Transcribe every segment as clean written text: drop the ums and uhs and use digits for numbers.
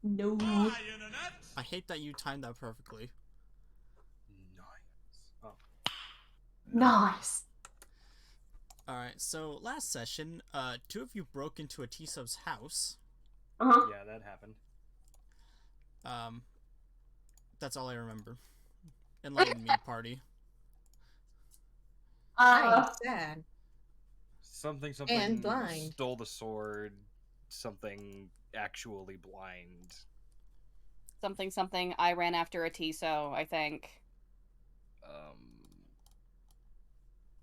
No. I hate that you timed that perfectly. Nice. Oh. Nice. Alright, so last session, two of you broke into a Tiso's house. Uh-huh. Yeah, that happened. Um, that's all I remember. Enlighten me, party. I'm sad. Something And blind. stole the sword. Something actually blind. Something. I ran after a Tiso, I think.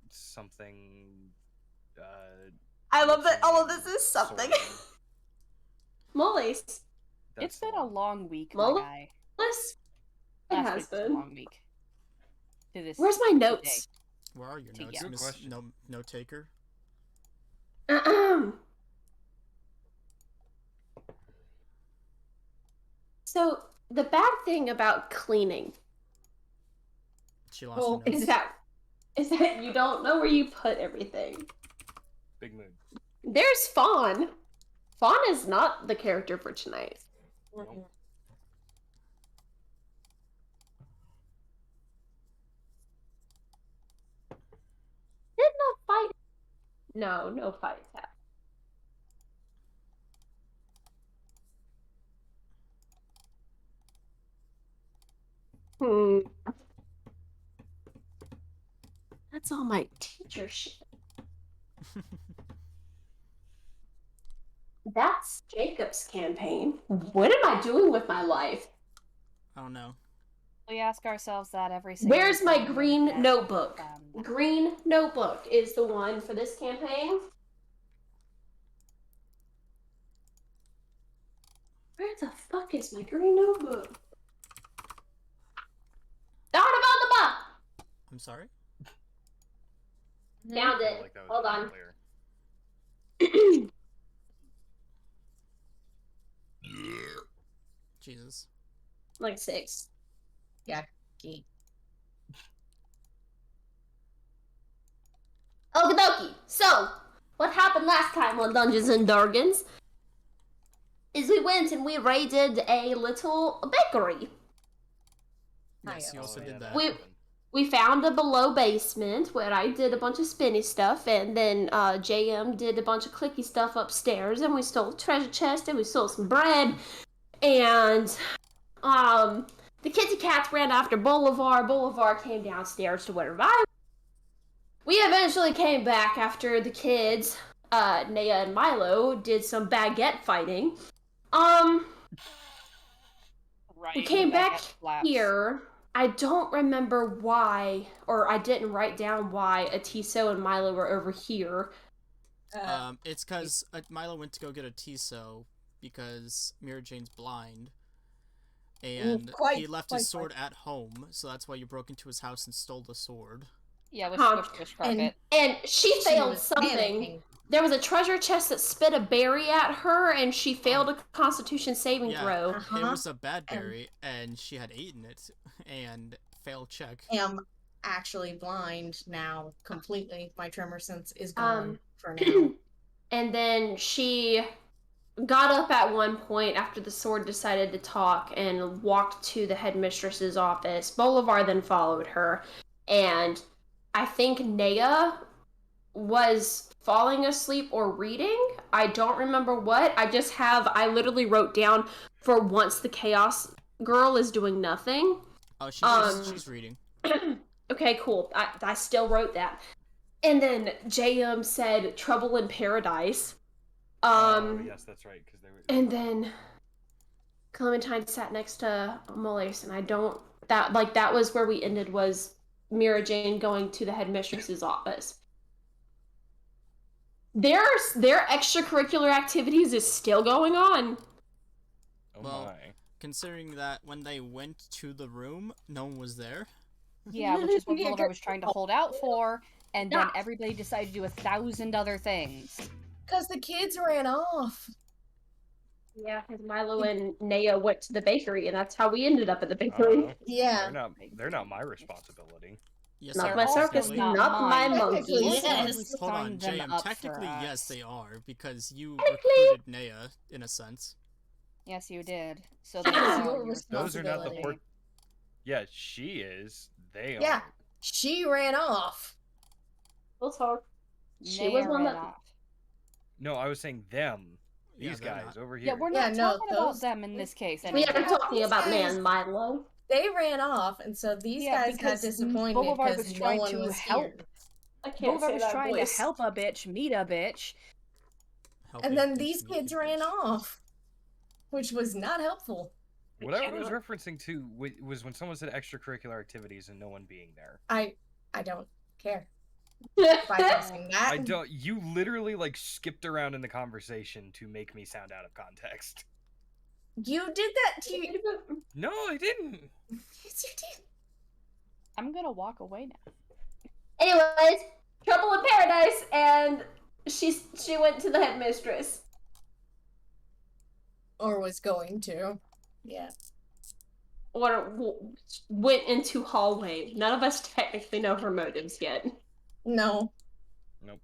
Something. I love what's that her all of name? this is something. Sword. Molly's. It's That's been the a one. long week, my Molly's? guy. It Last has week was a been. long week. To this Where's my today. notes? Where are your To notes, get. Good Miss question. No taker? So, the bad thing about cleaning She lost her notes. is that you don't know where you put everything. Big mood. There's Fawn. Fawn is not the character for tonight. Nope. Did no fight. No fight attack. That's all my teacher shit. That's Jacob's campaign. What am I doing with my life? I don't know. We ask ourselves that every single Where's my day, green and notebook? um, Green notebook is the one for this campaign. Where the fuck is my green notebook? Down about the butt! I'm sorry? Found I feel it. like that was Hold pretty on. clear. Jesus. Like 6. Yucky. Okie dokie. So, what happened last time on Dungeons and Dragons is we went and we raided a little bakery. Yes, you also did that. We found a below basement where I did a bunch of spinny stuff, and then JM did a bunch of clicky stuff upstairs, and we stole a treasure chest, and we stole some bread, and the kitty cats ran after Bolivar. Bolivar came downstairs to where I. We eventually came back after the kids, Naya and Milo, did some baguette fighting. We came back here. I don't remember why, or I didn't write down why Atiso and Milo were over here. It's because Milo went to go get a Tiso because Mira Jane's blind. And he left his sword at home, so that's why you broke into his house and stole the sword. Yeah, with squish carpet. And she failed something. Panicking. There was a treasure chest that spit a berry at her, and she failed a Constitution saving throw. It was a bad berry, and she had eaten it, and failed check. I'm actually blind now completely. My tremor sense is gone for now. And then she got up at one point after the sword decided to talk and walked to the headmistress's office. Bolivar then followed her, and I think Naya was falling asleep or reading. I don't remember what. I literally wrote down, for once the chaos girl is doing nothing. Oh, she's reading. Okay, cool. I still wrote that. And then JM said trouble in paradise. Yes, that's right. Because they were. And then Clementine sat next to Mollis, and that was where we ended, was Mira Jane going to the headmistress's office. Their extracurricular activities is still going on. Oh Well, my. Considering that when they went to the room, no one was there. Yeah, which is what Bolivar was trying to hold out for, and then everybody decided to do 1,000 other things. Because the kids ran off. Yeah, because Milo and Naya went to the bakery, and that's how we ended up at the bakery. Yeah. They're not my responsibility. Yes, Not they're my all circus, technically- not my Technically, monkeys. yes. Hold on, Signed them JM. up Technically, for yes, us. they are, because you Technically- recruited Naya, in a sense. Yes, you did. So That that's was all your your Those are not the responsibility. port. Yeah, she is. They Yeah, aren't. she ran off. We'll talk. She was Naya one ran that. off. No, I was saying them. Yeah, These they're guys not. over Yeah, here. we're Yeah, not no, talking those- about them in this case We anymore. are talking These about guys- man Milo. They ran off, and so these Yeah, guys got because disappointed Boulevard because was no trying one to was help. here. I can't Boulevard say was that trying voice. to help a bitch meet a bitch. Help And a then bitch these meet kids a ran bitch. off, which was not helpful. What I was referencing to was when someone said extracurricular activities and no one being there. I don't care. Bypassing that. I don't. You literally like skipped around in the conversation to make me sound out of context. You did that to you. No, I didn't. Yes, you did. I'm gonna walk away now. Anyways, trouble in paradise, and she went to the headmistress. Or was going to. Yeah. Or went into hallway. None of us technically know her motives yet. No. Nope.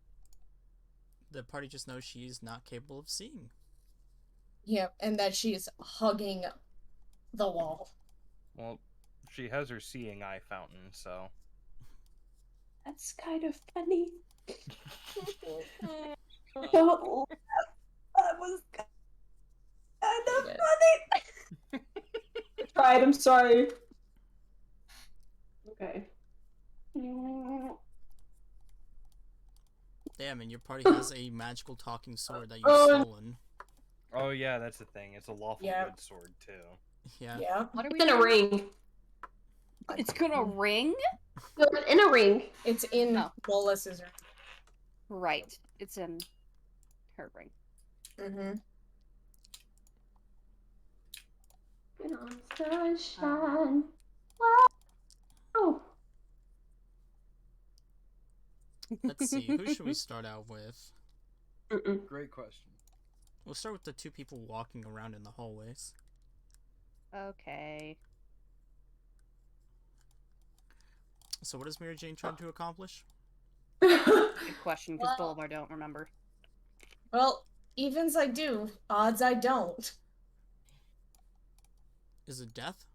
The party just knows she's not capable of seeing. Yep, and that she's hugging the wall. Well, she has her seeing eye fountain, so. That's kind of funny. Don't laugh. That was kind of funny. I tried, I'm sorry. Okay. Damn, and your party has a magical talking sword that you've stolen. Oh yeah, that's the thing. It's a lawful Yeah. good sword too. Yeah. Yeah. What are we It's in a doing? ring. It's gonna ring? No, it's in a ring. It's in Oh. Bolus's room. Right. It's in her ring. Mm-hmm. Get on sunshine. Wow. Let's see, who should we start out with? Great question. We'll start with the two people walking around in the hallways. Okay. So what is Mary Jane trying to accomplish? Good question, because Well- Boulevard don't remember. Well, evens I do, odds I don't. Is it death?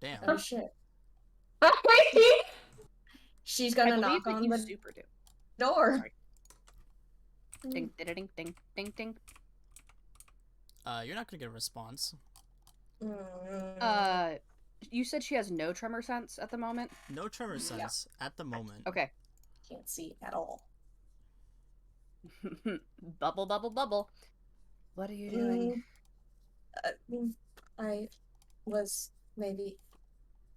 Damn. Oh shit. She's gonna knock that on you the super do. door. Sorry. Ding, ding, ding, ding, ding, ding. You're not gonna get a response. You said she has no tremor sense at the moment? No tremor sense at the moment. Okay. Can't see at all. Bubble, bubble, bubble. What are you doing? I was maybe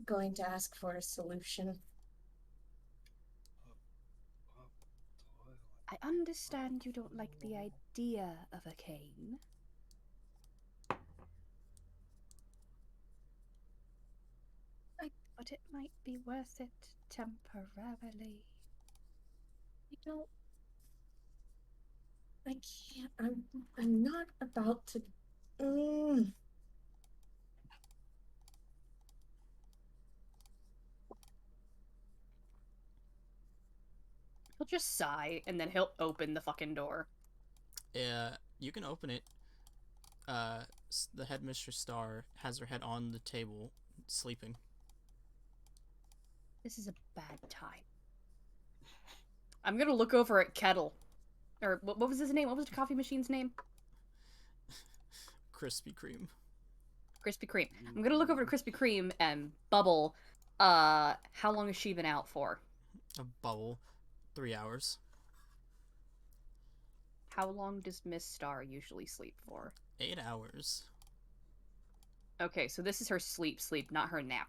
going to ask for a solution. I understand you don't like the idea of a cane. But it might be worth it temporarily. You know, I can't. I'm not about to. He'll just sigh, and then he'll open the fucking door. Yeah, you can open it. The headmistress Star has her head on the table, sleeping. This is a bad time. I'm gonna look over at Kettle. Or, what was his name? What was the coffee machine's name? Krispy Kreme. Krispy Kreme. I'm gonna look over to Krispy Kreme and Bubble. How long has she been out for? A bubble. 3 hours. How long does Miss Star usually sleep for? 8 hours. Okay, so this is her sleep, not her nap.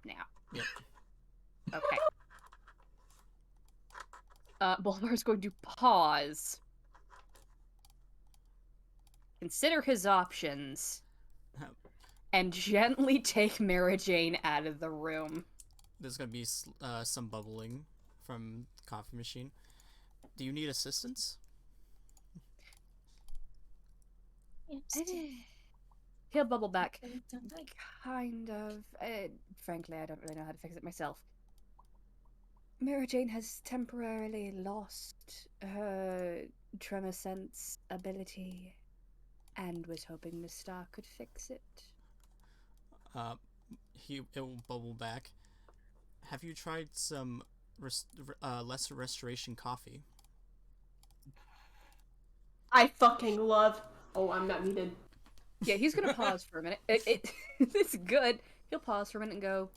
Yep. Okay. Bulwar's going to pause. Consider his options. And gently take Mara Jane out of the room. There's gonna be some bubbling from the coffee machine. Do you need assistance? He'll bubble back. Kind of. Frankly, I don't really know how to fix it myself. Mara Jane has temporarily lost her tremor sense ability and was hoping Miss Star could fix it. Uh, it will bubble back. Have you tried some lesser restoration coffee? I fucking love. Oh, I'm not muted. Yeah, he's gonna pause for a minute. It's good. He'll pause for a minute and go,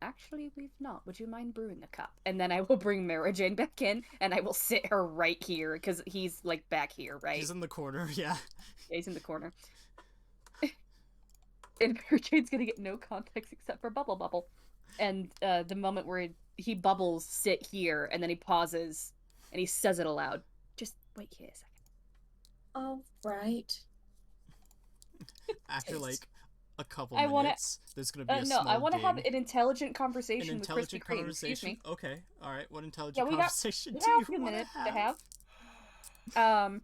actually, we've not. Would you mind brewing a cup? And then I will bring Mara Jane back in, and I will sit her right here, because he's, like, back here, right? He's in the corner, yeah. Yeah, he's in the corner. And Mara Jane's gonna get no context except for Bubble Bubble. And the moment where he bubbles, sit here, and then he pauses, and he says it aloud. Just wait here a second. All right. After, like, a couple I wanna- minutes, there's gonna be a No, small I want to have ding. an intelligent conversation An with Krispy intelligent Kreme. Excuse me. conversation? Okay, alright. What intelligent we conversation have do a you few want minutes to to have? have.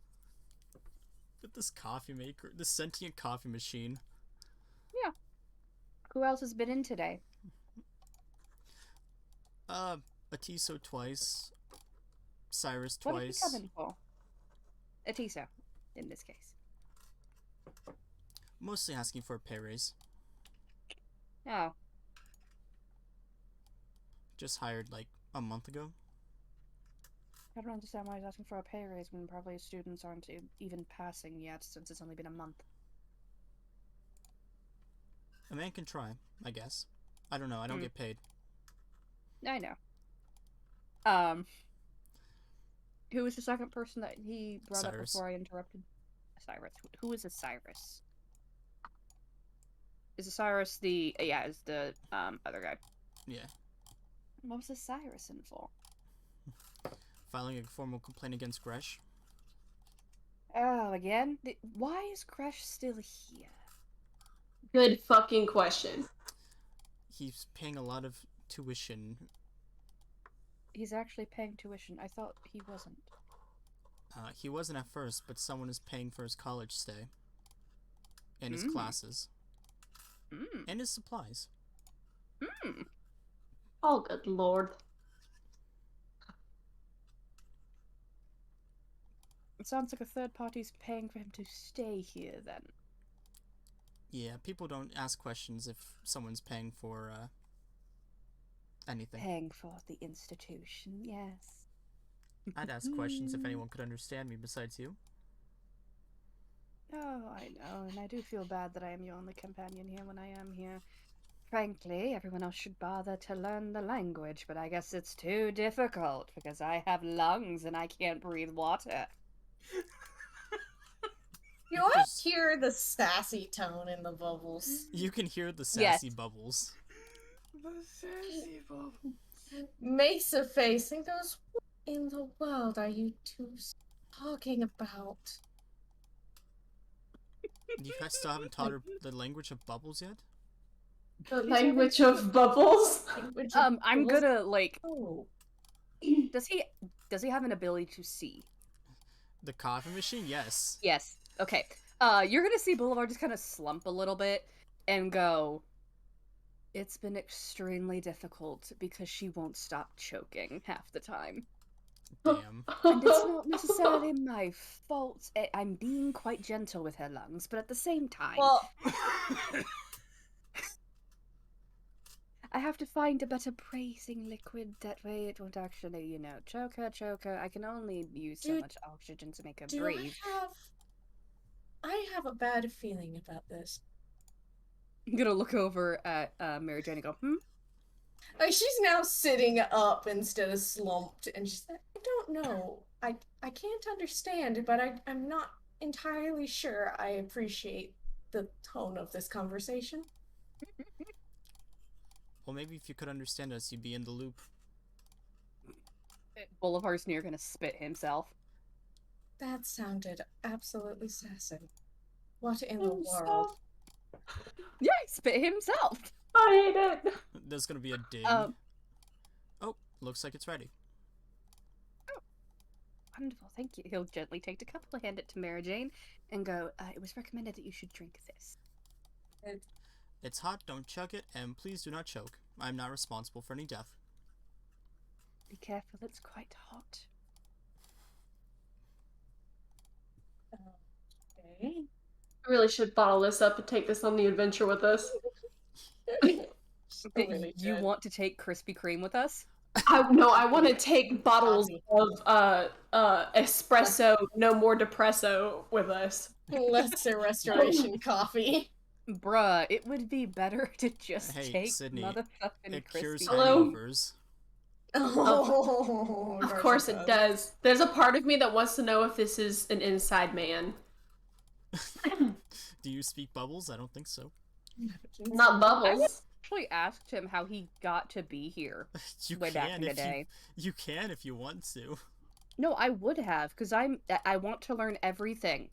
With this coffee maker, this sentient coffee machine. Yeah. Who else has been in today? Atiso twice. Cyrus What did you twice. come in for? Atiso, in this case. Mostly asking for a pay raise. Oh. Just hired like a month ago. I don't understand why he's asking for a pay raise when probably students aren't even passing yet, since it's only been a month. A man can try, I guess. I don't know, I don't get paid. I know. Who was the second person that he brought up before I interrupted? Cyrus. Who is a Cyrus? Is a Cyrus the... yeah, is the, other guy. Yeah. What was a Cyrus in for? Filing a formal complaint against Gresh. Oh, again? Why is Gresh still here? Good fucking question. He's paying a lot of tuition. He's actually paying tuition. I thought he wasn't. He wasn't at first, but someone is paying for his college stay. And his classes. And his supplies. Oh, good lord. It sounds like a third party's paying for him to stay here, then. Yeah, people don't ask questions if someone's paying for, anything. Paying for the institution, yes. I'd ask questions if anyone could understand me besides you. Oh, I know, and I do feel bad that I am your only companion here when I am here. Frankly, everyone else should bother to learn the language, but I guess it's too difficult, because I have lungs and I can't breathe water. You always hear the sassy tone in the bubbles. You can hear the sassy bubbles. The sassy bubbles. Makes a face and goes, "What in the world are you two talking about?" You guys still haven't taught her the language of bubbles yet? The language of bubbles? I'm gonna, like... Oh. Does he have an ability to see? The coffee machine? Yes. Yes. Okay. You're gonna see Boulevard just kind of slump a little bit and go, it's been extremely difficult because she won't stop choking half the time. Damn. And it's not necessarily my fault. I'm being quite gentle with her lungs, but at the same time... Well... I have to find a better bracing liquid, that way it won't actually, you know, choke her. I can only use so much oxygen to make her breathe. I have a bad feeling about this. I'm gonna look over at Mary Jane and go, Like, she's now sitting up instead of slumped, and she's like, I don't know. I can't understand, but I'm not entirely sure I appreciate the tone of this conversation. Well, maybe if you could understand us, you'd be in the loop. Boulevard's near gonna spit himself. That sounded absolutely sassy. What in the world? Yeah, he spit himself! I hate it! There's gonna be a ding. Oh, looks like it's ready. Oh, wonderful, thank you. He'll gently take the cup, hand it to Mary Jane, and go, it was recommended that you should drink this. It's hot, don't chug it, and please do not choke. I'm not responsible for any death. Be careful, it's quite hot. Okay. I really should bottle this up and take this on the adventure with us. Really You should. want to take Krispy Kreme with us? I want to take bottles Coffee. of espresso, no more depresso with us. Lesser restoration coffee. Bruh, it would be better to just Hey, take Sydney, motherfucking it cures Krispy Hello? Kreme. hangovers. Oh, Of course it does. There's a part of me that wants to know if this is an inside man. Do you speak bubbles? I don't think so. Not Bubbles. Actually asked him how he got to be here You way back in the day. You can if you want to. No, I would have, because I want to learn everything.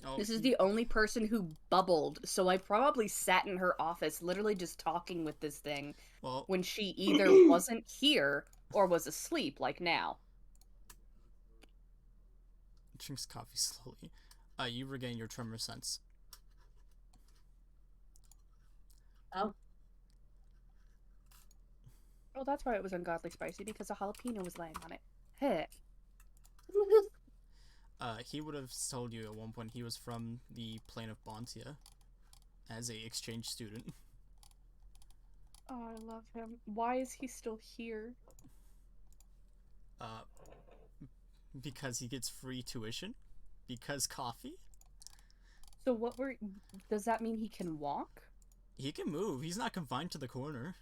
Oh, This is the only person who bubbled, so I probably sat in her office literally just talking with this thing when she either wasn't here or was asleep, like now. Drinks coffee slowly. You regain your tremor sense. Oh. Oh, that's why it was ungodly spicy, because a jalapeno was laying on it. Heh. He would have told you at one point he was from the plane of Bontia as a exchange student. Oh, I love him. Why is he still here? Because he gets free tuition? Because coffee? So does that mean he can walk? He can move. He's not confined to the corner.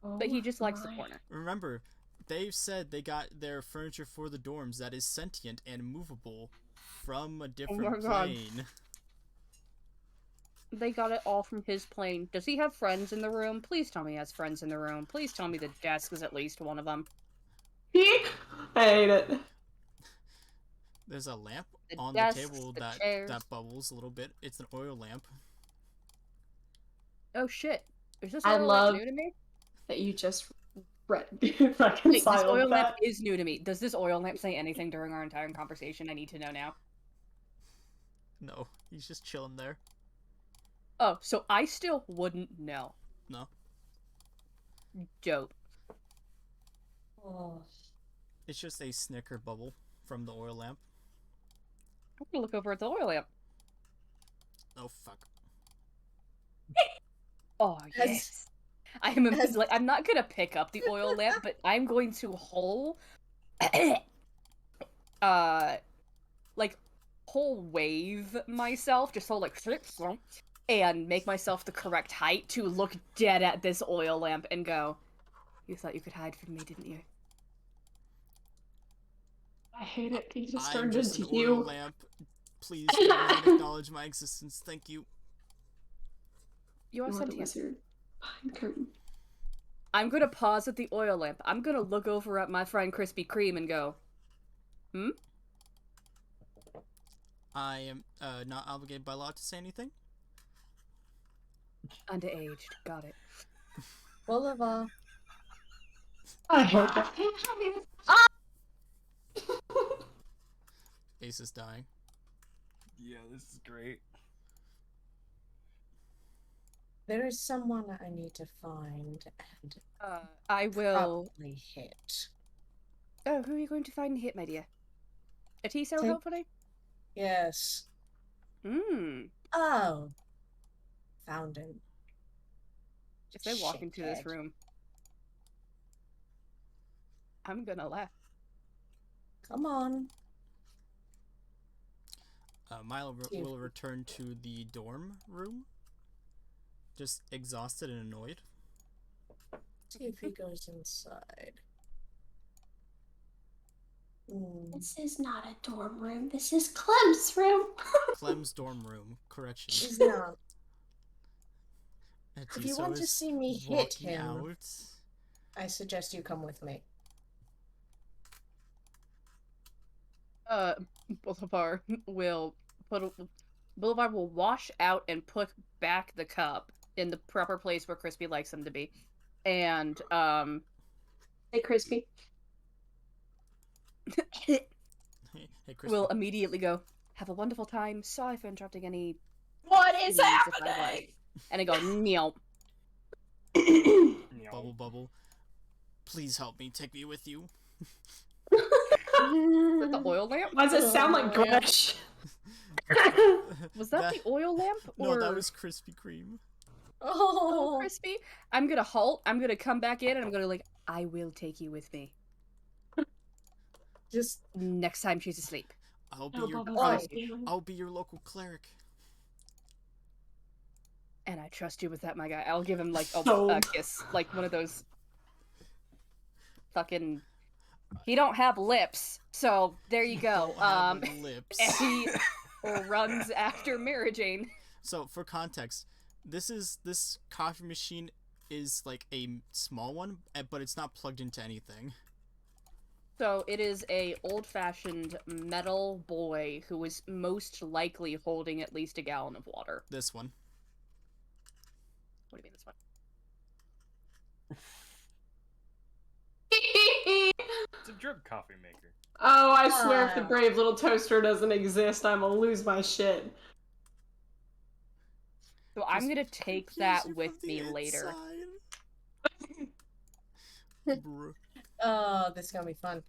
But he just likes the corner. Remember, they've said they got their furniture for the dorms that is sentient and movable from a different plane. They got it all from his plane. Does he have friends in the room? Please tell me he has friends in the room. Please tell me the desk is at least one of them. I hate it. There's a lamp on the table that bubbles a little bit. It's an oil lamp. Oh shit. Is this I oil love lamp new to me? that you just Wait, this reconciled oil lamp that. is new to me. Does this oil lamp say anything during our entire conversation? I need to know now. No, he's just chilling there. Oh, so I still wouldn't know. No. Dope. Oh. It's just a snicker bubble from the oil lamp. I'm gonna look over at the oil lamp. Oh, fuck. Oh, yes. I'm not gonna pick up the oil lamp, but I'm going to whole wave myself, just whole and make myself the correct height to look dead at this oil lamp and go, "You thought you could hide from me, didn't you?" I hate it. He just I'm turned just into an you. oil lamp. Please don't acknowledge my existence. Thank you. You are the sentient. wizard behind the curtain. I'm gonna pause at the oil lamp. I'm gonna look over at my friend Krispy Kreme and go, I am not obligated by law to say anything. Underaged. Got it. Boulevard. I hate that. Ace is dying. Yeah, this is great. There is someone I need to find and I will probably hit. Oh, who are you going to find and hit, my dear? A T-cell, hopefully? Yes. Oh. Found him. If they walk into this room, I'm gonna laugh. Come on. Milo will return to the dorm room, just exhausted and annoyed. See if he goes inside. This is not a dorm room. This is Clem's room. Clem's dorm room. Correction. He's not. If you want to see me hit him, I suggest you come with me. Boulevard will wash out and put back the cup in the proper place where Crispy likes them to be. And, Hey, Crispy. Hey, Crispy. Will immediately go, "Have a wonderful time. Sorry for interrupting any..." What is happening? And I go, "Meow." Bubble, bubble. Please help me. Take me with you. With the oil lamp? Why does it sound like Gresh? Was that the oil lamp? No, that was Krispy Kreme. Oh, Crispy. I'm gonna halt. I'm gonna come back in, and I'm gonna like, I will take you with me. Just next time she's asleep. I'll be Oh, your Bubbles, I'll be your local cleric. And I trust you with that, my guy. I'll give him like So- a kiss, like one of those fucking. He don't have lips, so there you go. Don't have lips. And he runs after Mary Jane. So for context, this coffee machine is like a small one, but it's not plugged into anything. So it is a old-fashioned metal boy who is most likely holding at least a gallon of water. This one. What do you mean this one? It's a drip coffee maker. Oh, I swear if the brave little toaster doesn't exist, I'm gonna lose my shit. So I'm gonna take that with me later. Oh, this is gonna be fun.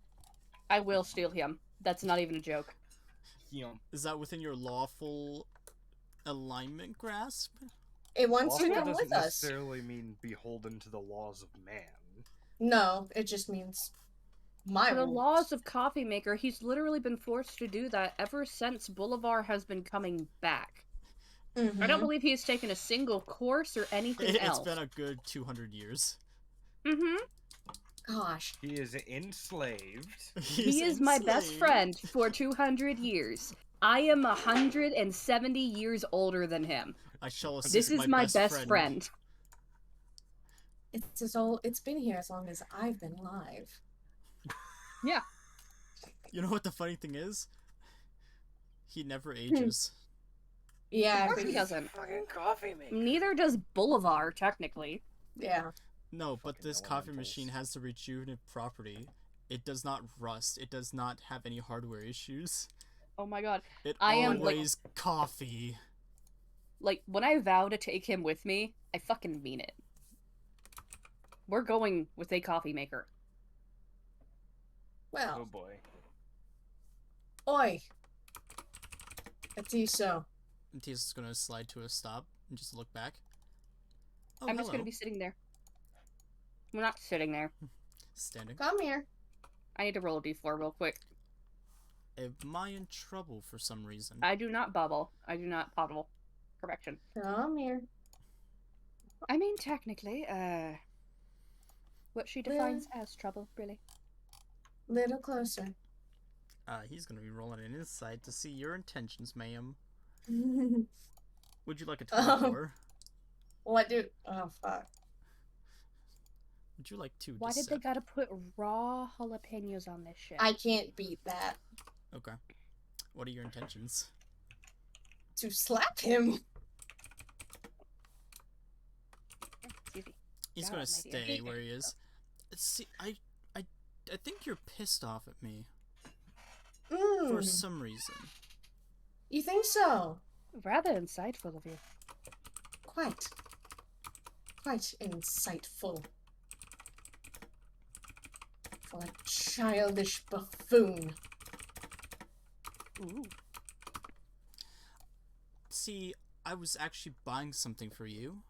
I will steal him. That's not even a joke. Is that within your lawful alignment grasp? It wants to Flostia come doesn't with us. necessarily mean beholden to the laws of man. No, it just means my For the rules. laws of Coffee Maker, he's literally been forced to do that ever since Bolivar has been coming back. I don't believe he's taken a single course or anything else. It's been a good 200 years. Mm-hmm. Gosh. He is enslaved. He is my best friend for 200 years. I am 170 years older than him. I shall assist This is my best friend. It's been here as long as I've been alive. Yeah. You know what the funny thing is? He never ages. Yeah, Of course he doesn't. Fucking coffee maker. Neither does Bolivar, technically. Yeah. No, but Fucking this coffee elementals. machine has the rejuvenative property. It does not rust. It does not have any hardware issues. Oh my god. It I am, always coffee. Like, when I vow to take him with me, I fucking mean it. We're going with a coffee maker. Oh Well, boy. oi. Atiso. And Tia's is gonna slide to a stop and just look back. Oh, I'm just hello. gonna be sitting there. I'm not sitting there. Standing. Come here. I need to roll a d4 real quick. Am I in trouble for some reason? I do not bubble. I do not puddle. Correction. Come here. I mean, technically, what she defines as trouble, really. Little closer. He's gonna be rolling an insight to see your intentions, ma'am. Would you like a 24? What do? Oh fuck. Would you like to Why did they decept? gotta put raw jalapenos on this shit? I can't beat that. Okay. What are your intentions? To slap him. Excuse me. He's God gonna almighty, I stay hate where that he is. See, I think you're pissed off at me for some reason. You think so? Rather insightful of you. Quite. Quite insightful. For a childish buffoon. Ooh. See, I was actually buying something for you.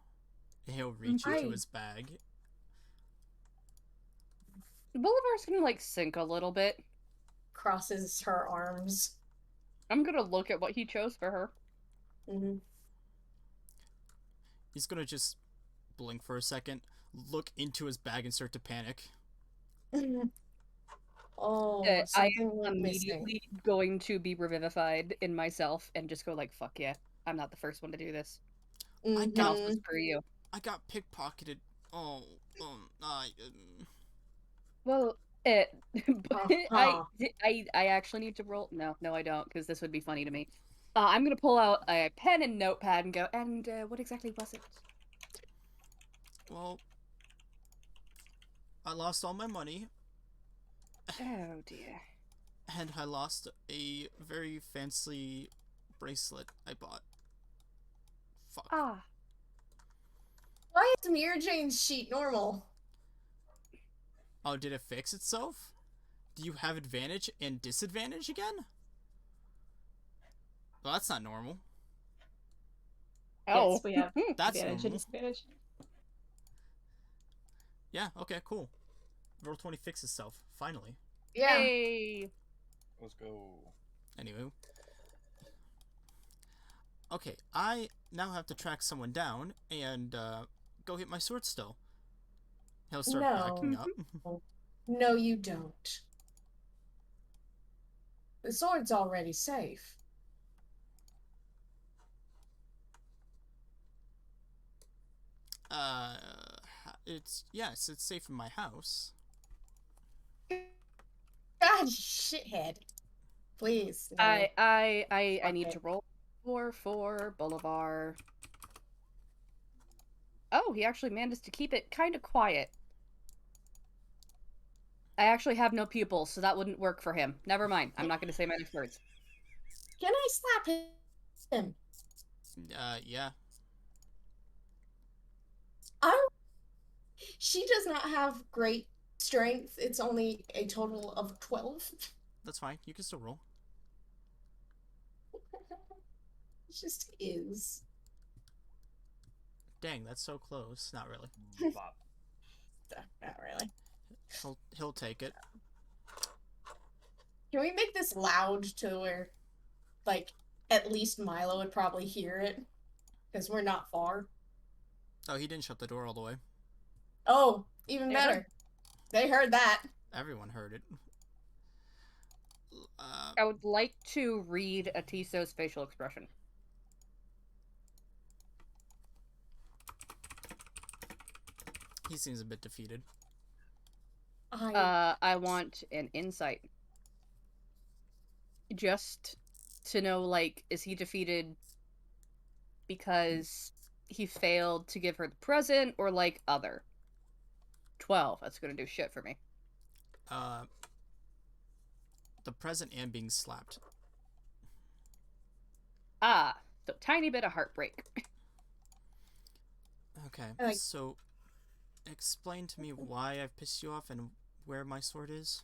He'll reach into his bag. Bolivar's gonna, like, sink a little bit. Crosses her arms. I'm gonna look at what he chose for her. Mm-hmm. He's gonna just blink for a second, look into his bag, and start to panic. Oh, I something am went immediately missing. going to be revivified in myself and just go like, fuck yeah, I'm not the first one to do this. Mhm. I'll just for you. I got pickpocketed. Oh, Well, I Uh-huh. I actually need to roll. No, I don't, because this would be funny to me. I'm gonna pull out a pen and notepad and go. And what exactly was it? well, I lost all my money, Oh dear. and I lost a very fancy bracelet I bought. Fuck. Ah, Why is Mira Jane's sheet normal? Oh, did it fix itself? Do you have advantage and disadvantage again? Well, that's not normal. Yes, Oh. we have That's advantage and normal. disadvantage. Yeah, okay, cool. Roll 20 fix itself, finally. Yeah. Hey. Let's go. Anyway. Okay, I now have to track someone down and go get my sword still. He'll start backing up. No, you don't. The sword's already safe. Uh, yes, it's safe in my house. God, shithead. Please. No. I need to roll for Bolivar. Oh, he actually managed to keep it kind of quiet. I actually have no pupils, so that wouldn't work for him. Never mind. I'm not going to say my next words. Can I slap him? Yeah. She does not have great strength. It's only a total of 12. That's fine. You can still roll. It just is. Dang, that's so close. Not really. Not really. He'll take it. Can we make this loud to where, like, at least Milo would probably hear it? Because we're not far. Oh, he didn't shut the door all the way. Oh, even better. They heard that. Everyone heard it. I would like to read Atiso's facial expression. He seems a bit defeated. I want an insight. Just to know, like, is he defeated because he failed to give her the present, or, like, other? 12. That's gonna do shit for me. The present and being slapped. Ah, so tiny bit of heartbreak. Okay, so explain to me why I've pissed you off and where my sword is.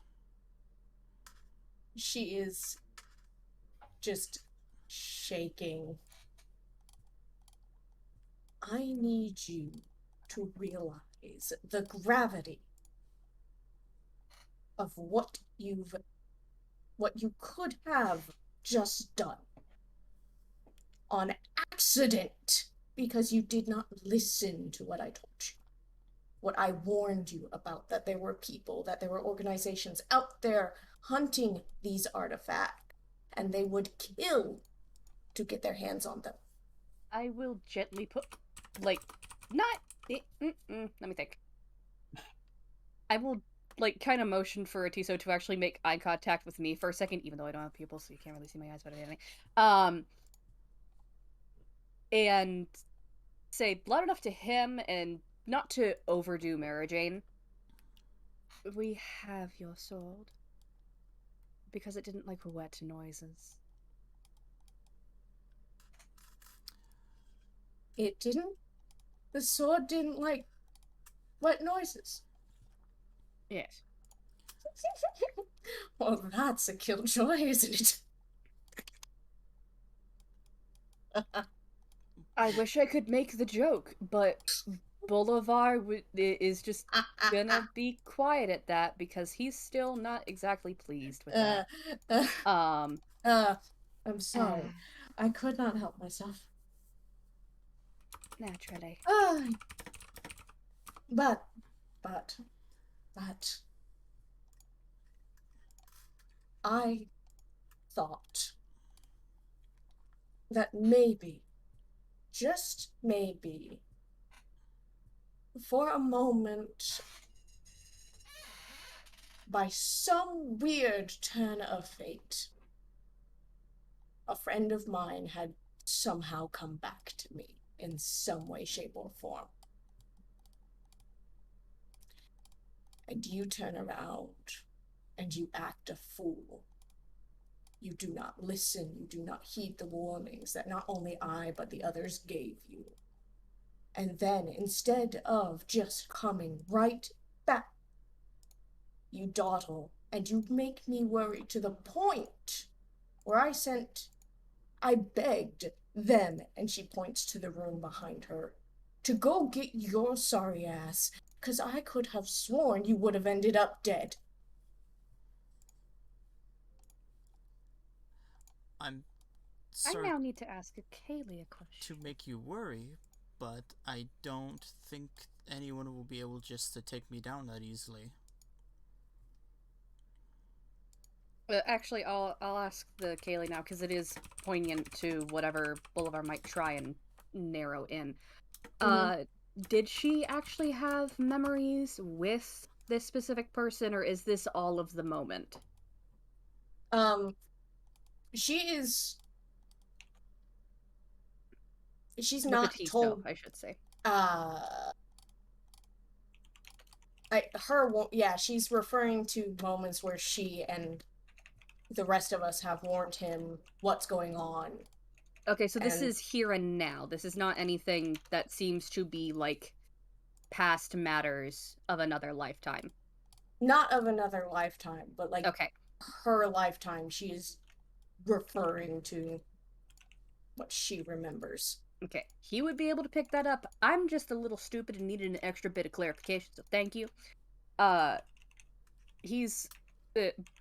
She is just shaking. I need you to realize the gravity of what you could have just done on accident because you did not listen to what I told you. What I warned you about, that there were people, that there were organizations out there hunting these artifacts, and they would kill to get their hands on them. I will gently put, like, not... let me think. I will, like, kind of motion for Atiso to actually make eye contact with me for a second, even though I don't have pupils, so you can't really see my eyes, but anything. And say loud enough to him, and not to overdo Mara Jane. We have your sword. Because it didn't like wet noises. It didn't? The sword didn't like wet noises? Yes. Well, that's a killjoy, isn't it? I wish I could make the joke, but Bolivar is just gonna be quiet at that because he's still not exactly pleased with that. I'm sorry. I could not help myself. Naturally. But I thought that maybe, just maybe, for a moment, by some weird turn of fate, a friend of mine had somehow come back to me in some way, shape, or form. And you turn around and you act a fool. You do not listen, you do not heed the warnings that not only I, but the others gave you. And then, instead of just coming right back, you dawdle and you make me worry to the point where I begged them, and she points to the room behind her, to go get your sorry ass, 'cause I could have sworn you would have ended up dead. I'm I sorry now need to ask a Kaylee a question. to make you worry, but I don't think anyone will be able just to take me down that easily. Actually, I'll ask the Kaylee now because it is poignant to whatever Bolivar might try and narrow in. Did she actually have memories with this specific person, or is this all of the moment? She's With not the told. I should say. Yeah, she's referring to moments where she and the rest of us have warned him what's going on. Okay, so this is here and now. This is not anything that seems to be, like, past matters of another lifetime. Not of another lifetime, but, like, okay, her lifetime. She is referring to what she remembers. Okay, he would be able to pick that up. I'm just a little stupid and needed an extra bit of clarification, so thank you.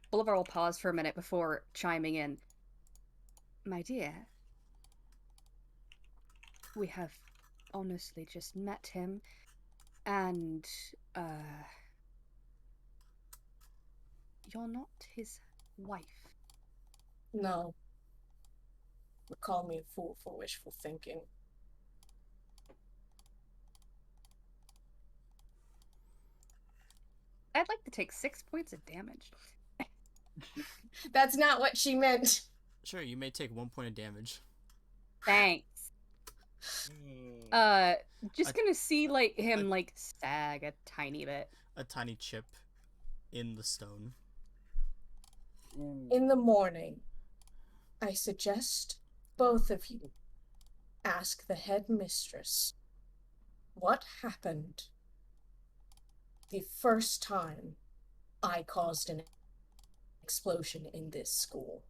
Bolivar will pause for a minute before chiming in. My dear, we have honestly just met him, and, you're not his wife. No. But call me a fool for wishful thinking. I'd like to take 6 points of damage. That's not what she meant. Sure, you may take 1 point of damage. Thanks. Just gonna see, like, him, like, sag a tiny bit. A tiny chip in the stone. In the morning, I suggest both of you ask the headmistress what happened the first time I caused an explosion in this school.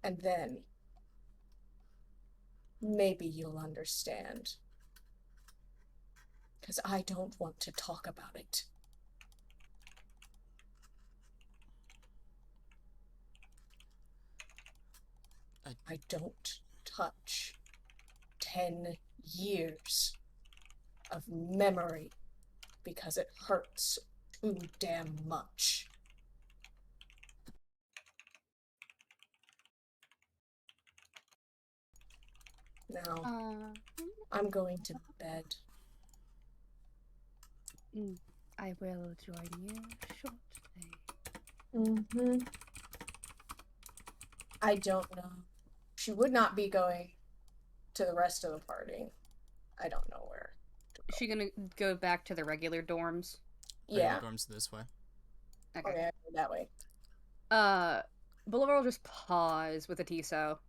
And then maybe you'll understand. Because I don't want to talk about it. I don't touch 10 years of memory because it hurts too damn much. Now, I'm going to bed. I will join you shortly. I don't know. She would not be going to the rest of the party. I don't know where. Is she gonna go back to the regular dorms? Yeah. Regular dorms this way. Okay, that way. Bolivar will just pause with a Tiso.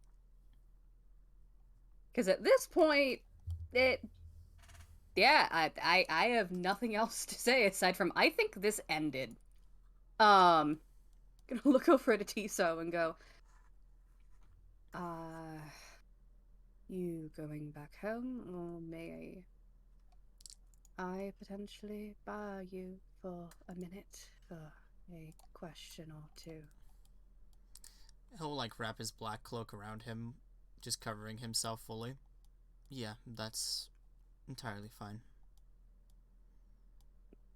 Because at this point, I have nothing else to say aside from I think this ended. Gonna look over at Atiso and go, you going back home, or may I potentially bar you for a minute for a question or two? He'll, like, wrap his black cloak around him, just covering himself fully. Yeah, that's entirely fine.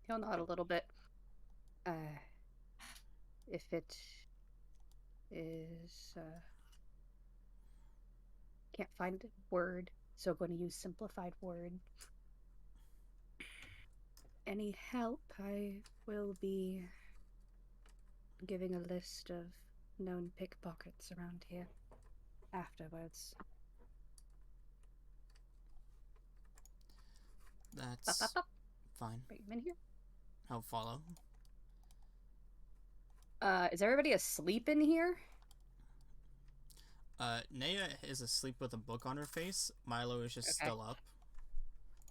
He'll nod a little bit. If it is, can't find a word, so I'm going to use simplified word. Any help, I will be giving a list of known pickpockets around here afterwards. That's fine. Bring him in here. I'll follow. Is everybody asleep in here? Naya is asleep with a book on her face. Milo is just still up.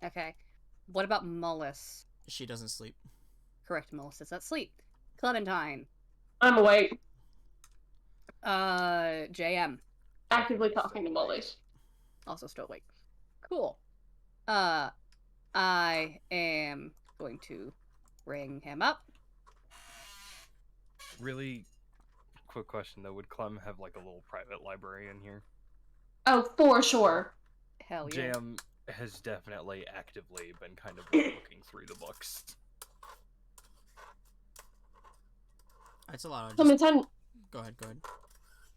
Okay. What about Mullis? She doesn't sleep. Correct, Mullis does not sleep. Clementine. I'm awake. JM. Actively talking to bullies. Also still awake. Cool. I am going to bring him up. Really quick question though, would Clem have like a little private library in here? Oh, for sure. Hell yeah. JM has definitely actively been kind of like looking through the books. It's a lot of Clementine. Go ahead.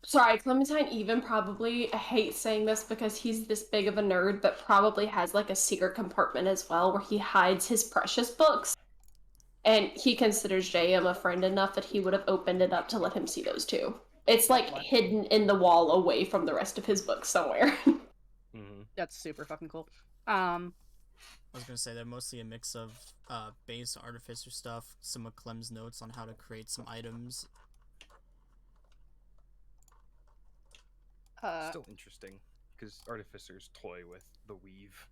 Sorry, Clementine even probably, I hate saying this because he's this big of a nerd, but probably has like a secret compartment as well where he hides his precious books. And he considers JM a friend enough that he would have opened it up to let him see those too. It's like hidden in the wall away from the rest of his books somewhere. That's super fucking cool. I was gonna say they're mostly a mix of base artificer stuff, some of Clem's notes on how to create some items. Still interesting, because artificers toy with the weave.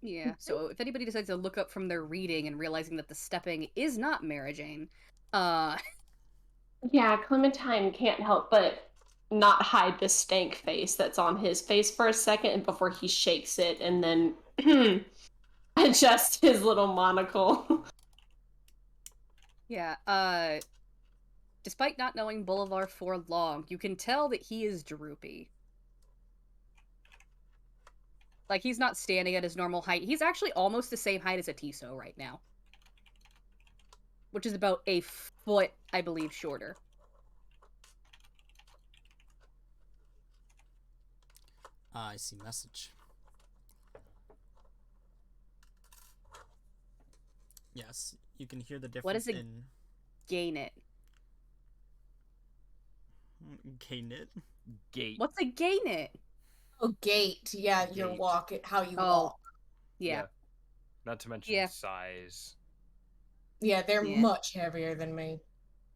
Yeah, so if anybody decides to look up from their reading and realizing that the stepping is not Mara Jane, Yeah, Clementine can't help but not hide the stank face that's on his face for a second before he shakes it and then adjusts his little monocle. Yeah, despite not knowing Bolivar for long, you can tell that he is droopy. Like, he's not standing at his normal height. He's actually almost the same height as Atiso right now. Which is about a foot, I believe, shorter. I see message. Yes, you can hear the difference. What is it? Gain it. Gain it? Gate. What's a gain it? Oh, gate. Yeah, Gate. your walk, how you walk. Yeah. Not to mention size. Yeah, they're much heavier than me.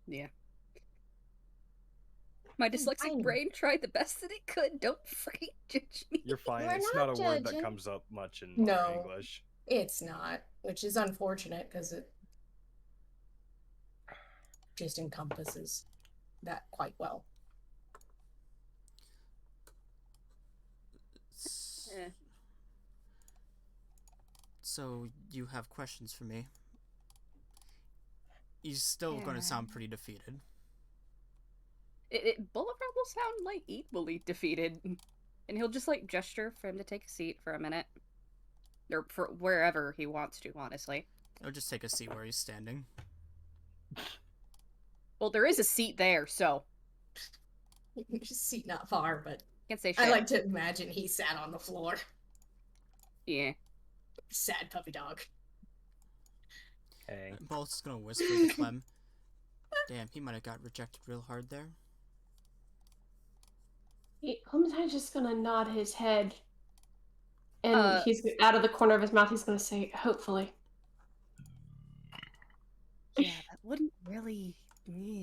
Yeah. My dyslexic brain tried the best that it could. Don't freaking judge me. You're fine. It's not a word that comes up much in English. It's not, which is unfortunate because it just encompasses that quite well. So you have questions for me? He's still going to sound pretty defeated. Boulevard will sound like equally defeated, and he'll just like gesture for him to take a seat for a minute, or for wherever he wants to. Honestly, he'll just take a seat where he's standing. Well, there is a seat there, so There's a seat not far, but can't say shit. I like to imagine he sat on the floor. Yeah. Sad puppy dog. Hey. Bolt's gonna whisper to Clem. Damn, he might have got rejected real hard there. Clementine's just gonna nod his head. And he's out of the corner of his mouth, he's gonna say, hopefully. Yeah, that wouldn't really...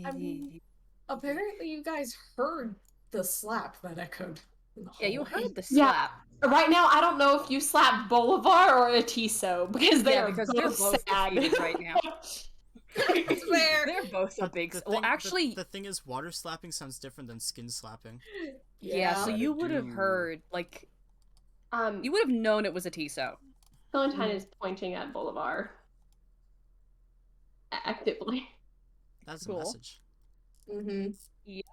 I mean, apparently you guys heard the slap that echoed in the hallway. Yeah, you heard the slap. Yeah. Right now, I don't know if you slapped Bolivar or Atiso, because they're both sad defeated right now. It's fair. They're both a big... Well, actually... The thing is, water slapping sounds different than skin slapping. Yeah, so you would have heard, like... you would have known it was Atiso. Clementine is pointing at Bolivar. Actively. That's a message. Mm-hmm. Yeah.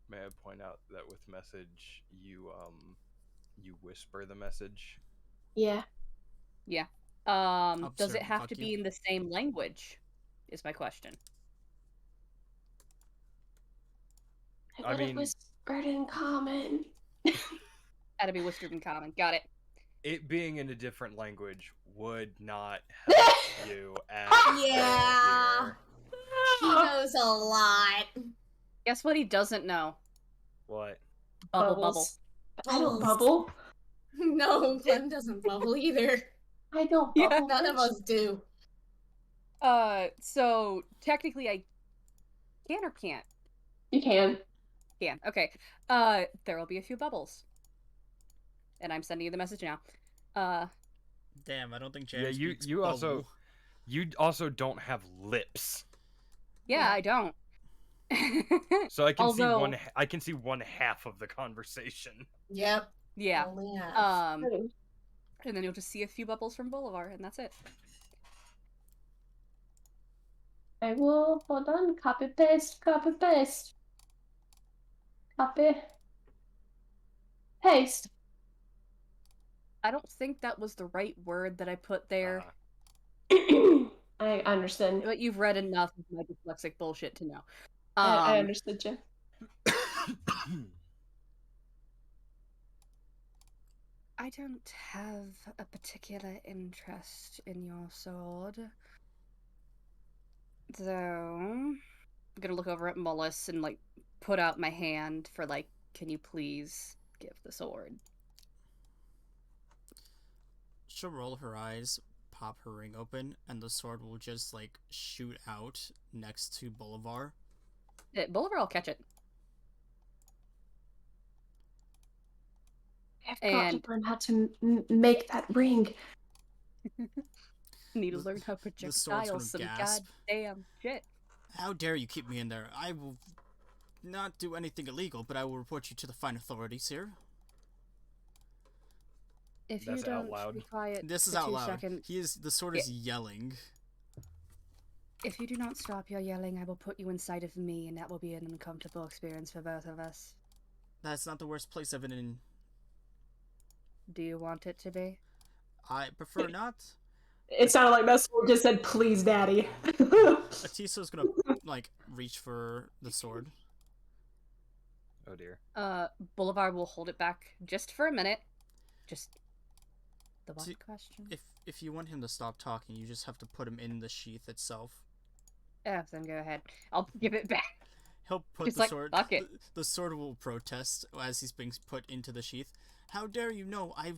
May I point out that with message, you whisper the message? Yeah. Yeah. Does it have to be in the same language? Is my question. I mean, it was whispered in common. Gotta be whispered in common. Got it. It being in a different language would not help you at all. He knows a lot. Guess what he doesn't know? What? Bubble. I don't bubble. No, Clem doesn't bubble either. I don't bubble. Yeah, none of us do. So technically I can or can't? You can. Can. Okay. There will be a few bubbles. And I'm sending you the message now. Damn, I don't think Yeah, Jam speaks you bubble. also don't have lips. Yeah, I don't. So I can see Although, I can see one half of the conversation. Yep. yeah. Only half. And then you'll just see a few bubbles from Bolivar, and that's it. I will hold on. Copy paste. Copy paste. Copy. Paste. I don't think that was the right word that I put there. I understand. But you've read enough of my dyslexic bullshit to know. I understood you. I don't have a particular interest in your sword. Though, I'm gonna look over at Mullis and, like, put out my hand for, like, can you please give the sword? She'll roll her eyes, pop her ring open, and the sword will just, like, shoot out next to Bolivar. Bolivar will catch it. I've got to learn how to make that ring. Need to learn how to projectile some goddamn shit. How dare you keep me in there? I will not do anything illegal, but I will report you to the fine authorities here. If you don't be quiet this is for out 2 loud. seconds, The sword is yelling. if you do not stop your yelling, I will put you inside of me, and that will be an uncomfortable experience for both of us. That's not the worst place I've been in. Do you want it to be? I prefer not. It sounded like that sword just said, "Please, Daddy." Atiso's gonna, like, reach for the sword. Oh dear. Bolivar will hold it back just for a minute. Just the one question. If you want him to stop talking, you just have to put him in the sheath itself. Yeah, then go ahead. I'll give it back. He'll put just the like, sword. Fuck it. The sword will protest as he's being put into the sheath. How dare you? No, I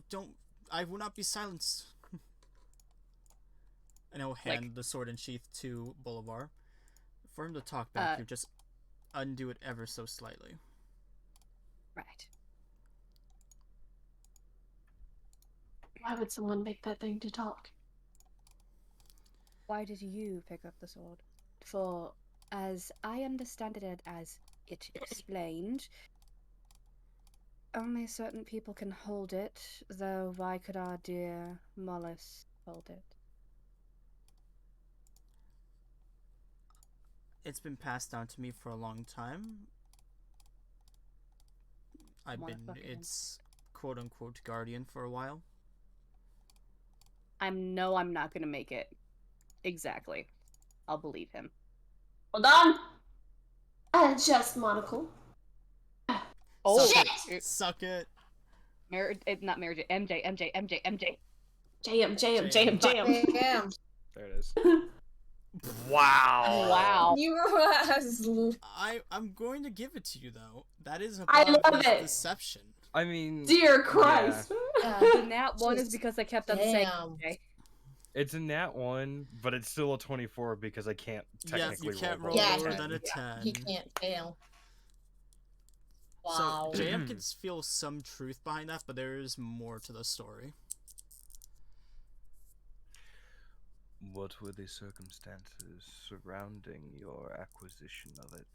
will not be silenced. And he'll hand the sword and sheath to Bolivar. For him to talk back, you just undo it ever so slightly. Right. Why would someone make that thing to talk? Why did you pick up the sword? For, as I understand it, as it explained, only certain people can hold it, though why could our dear Mollis hold it? It's been passed down to me for a long time. I've been its quote-unquote guardian for a while. I'm not gonna make it. Exactly. I'll believe him. Hold on! Adjust monocle. Oh, shit! Suck it. Not Mary J. MJ. JM. There it is. Wow. You I'm going to give it to you though. That is I above love his it. deception. I mean, dear Christ. The nat one is because I kept on saying MJ. It's a nat 1, but it's still a 24 because I can't technically you can't roll lower than a 10. He can't fail. Wow. So JM can feel some truth behind that, but there is more to the story. What were the circumstances surrounding your acquisition of it?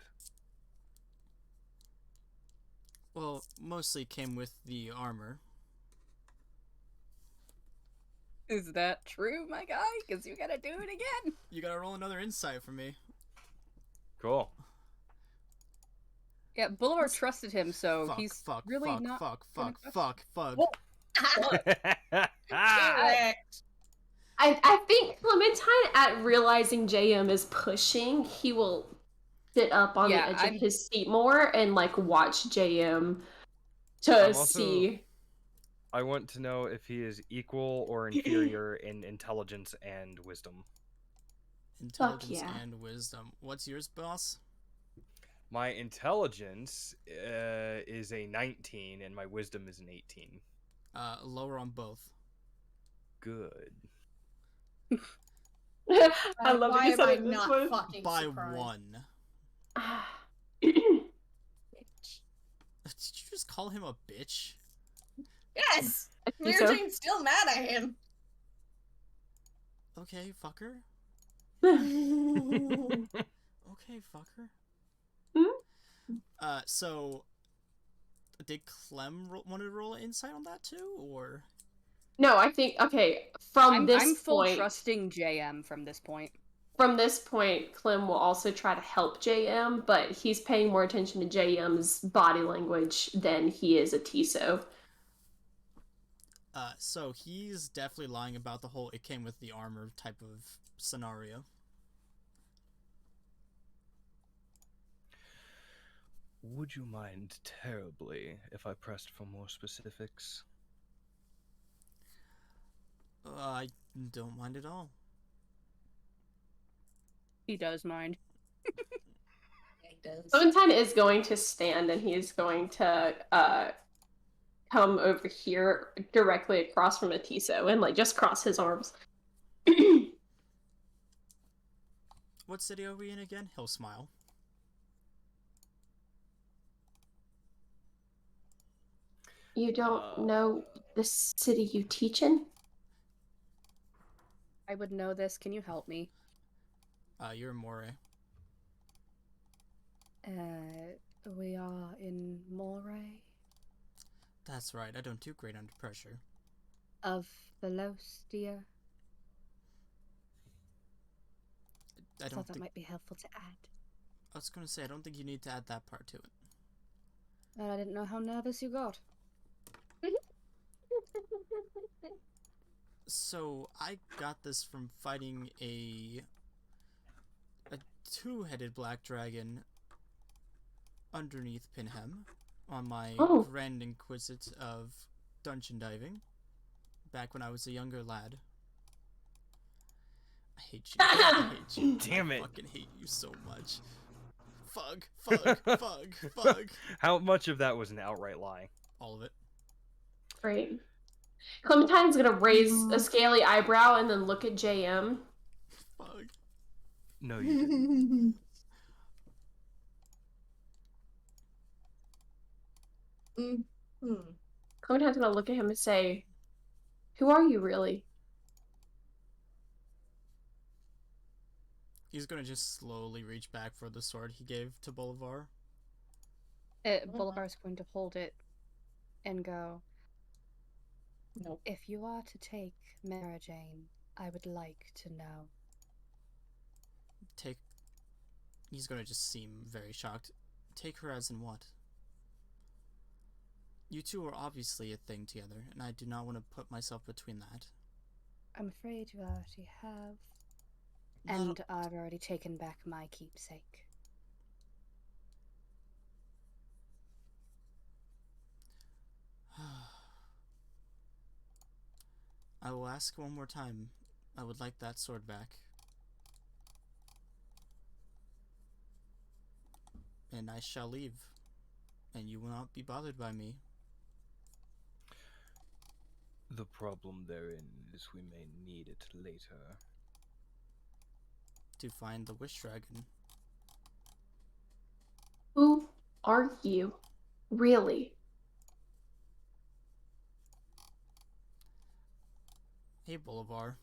Well, mostly came with the armor. Is that true, my guy? Because you gotta do it again. You gotta roll another insight for me. Cool. Yeah, Bolivar trusted him, so he's really not. Fuck. I think Clementine, at realizing JM is pushing, he will sit up on the edge of his seat more and, like, watch JM to see. I want to know if he is equal or inferior in intelligence and wisdom. Intelligence and wisdom. What's yours, boss? My intelligence is a 19, and my wisdom is an 18. Lower on both. Good. I love that you said it this way. By surprised. 1. Did you just call him a bitch? Yes! Mary so. Jane's still mad at him. Okay, fucker. Hmm? Okay, fucker. So did Clem want to roll insight on that too, or? No, I think from this I'm full point, trusting JM from this point. From this point, Clem will also try to help JM, but he's paying more attention to JM's body language than he is a TISO. So he's definitely lying about the whole "it came with the armor" type of scenario. Would you mind terribly if I pressed for more specifics? I don't mind at all. He does mind. Yeah, he does. Clementine is going to stand and he's going to come over here directly across from a TISO and like just cross his arms. What city are we in again? He'll smile. You don't know the city you teach in? I would know this. Can you help me? You're Moray. We are in Moray That's right, I don't do great under pressure. of Flostia. I Thought that might be helpful to add. I was gonna say, I don't think you need to add that part to it. But I didn't know how nervous you got. So, I got this from fighting a two-headed black dragon underneath Pinham on my Grand Inquisit of dungeon diving back when I was a younger lad. I hate you. I hate you. Damn it. I fucking hate you so much. Fug. How much of that was an outright lie? All of it. Great. Clementine's gonna raise a scaly eyebrow and then look at JM. Fug. No, you didn't. Clementine's gonna look at him and say, "Who are you really?" He's gonna just slowly reach back for the sword he gave to Bolivar. Bolivar's going to hold it and go, Nope. if you are to take Mara Jane, I would like to know. He's gonna just seem very shocked. Take her as in what? You two are obviously a thing together, and I do not want to put myself between that. I'm afraid you already have. And I've already taken back my keepsake. I will ask one more time. I would like that sword back. And I shall leave. And you will not be bothered by me. The problem therein is we may need it later. To find the Wish Dragon. Who are you, really? Hey, Bolivar.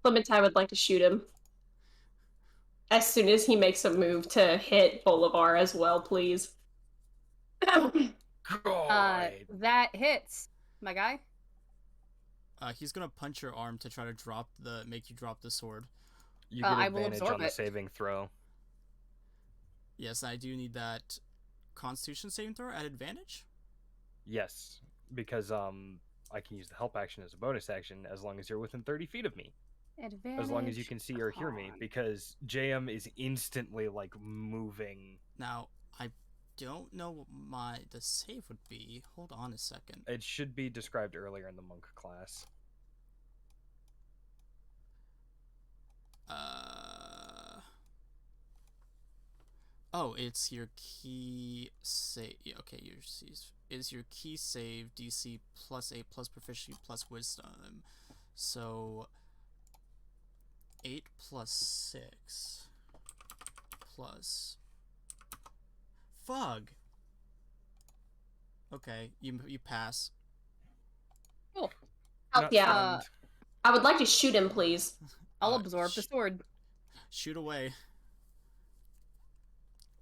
Clementine would like to shoot him. As soon as he makes a move to hit Bolivar as well, please. That hits, my guy. He's gonna punch your arm to try to make you drop the sword. You get advantage on the saving throw. Yes, I do need that Constitution saving throw at advantage? Yes, because I can use the help action as a bonus action as long as you're within 30 feet of me. Advantage. As long as you can see or hear me, because JM is instantly like moving. Now, I don't know what the save would be. Hold on a second. It should be described earlier in the monk class. Oh, it's your key save. Okay, is your key save DC +8 plus proficiency plus wisdom. So 8 plus 6. plus. Fug. Okay, you pass. Cool. Oh, yeah. I would like to shoot him, please. I'll absorb the sword. Shoot away.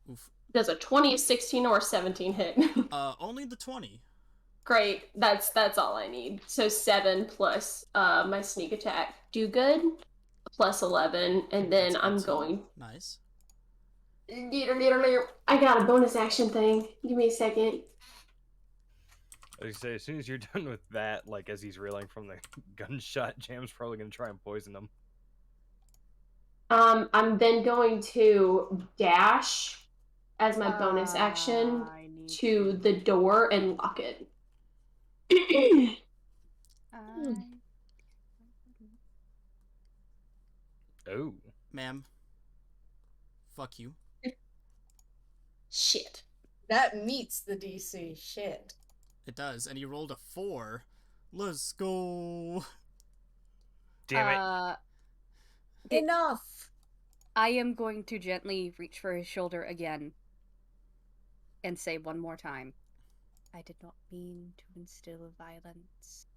Oof. Does a 20, 16, or 17 hit? Only the 20. Great. That's all I need. So 7 plus my sneak attack. Do good. Plus 11, and then I'm going. Nice. I got a bonus action thing. Give me a second. I say, as soon as you're done with that, like as he's reeling from the gunshot, Jam's probably gonna try and poison him. I'm then going to dash as my bonus action to the door and lock it. Oh. Ma'am. Fuck you. Shit. That meets the DC. Shit. It does, and he rolled a 4. Let's go. Damn it. Enough. I am going to gently reach for his shoulder again and say one more time, I did not mean to instill violence.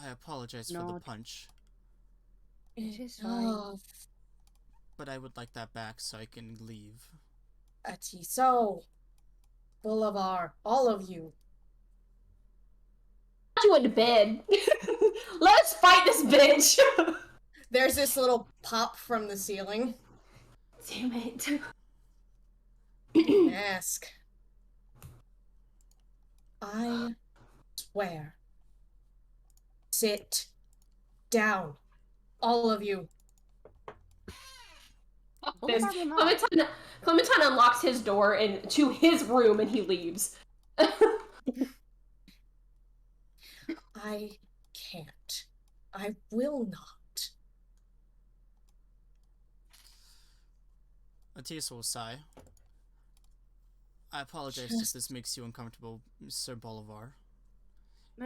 I apologize for the punch. It is fine. But I would like that back so I can leave. Atiso. Boulevard. All of you. You went to bed. Let's fight this bitch. There's this little pop from the ceiling. Damn it. Mask. I swear. Sit down. All of you. Clementine unlocks his door to his room and he leaves. I can't. I will not. Matisse will sigh. I apologize if this makes you uncomfortable, Sir Bolivar.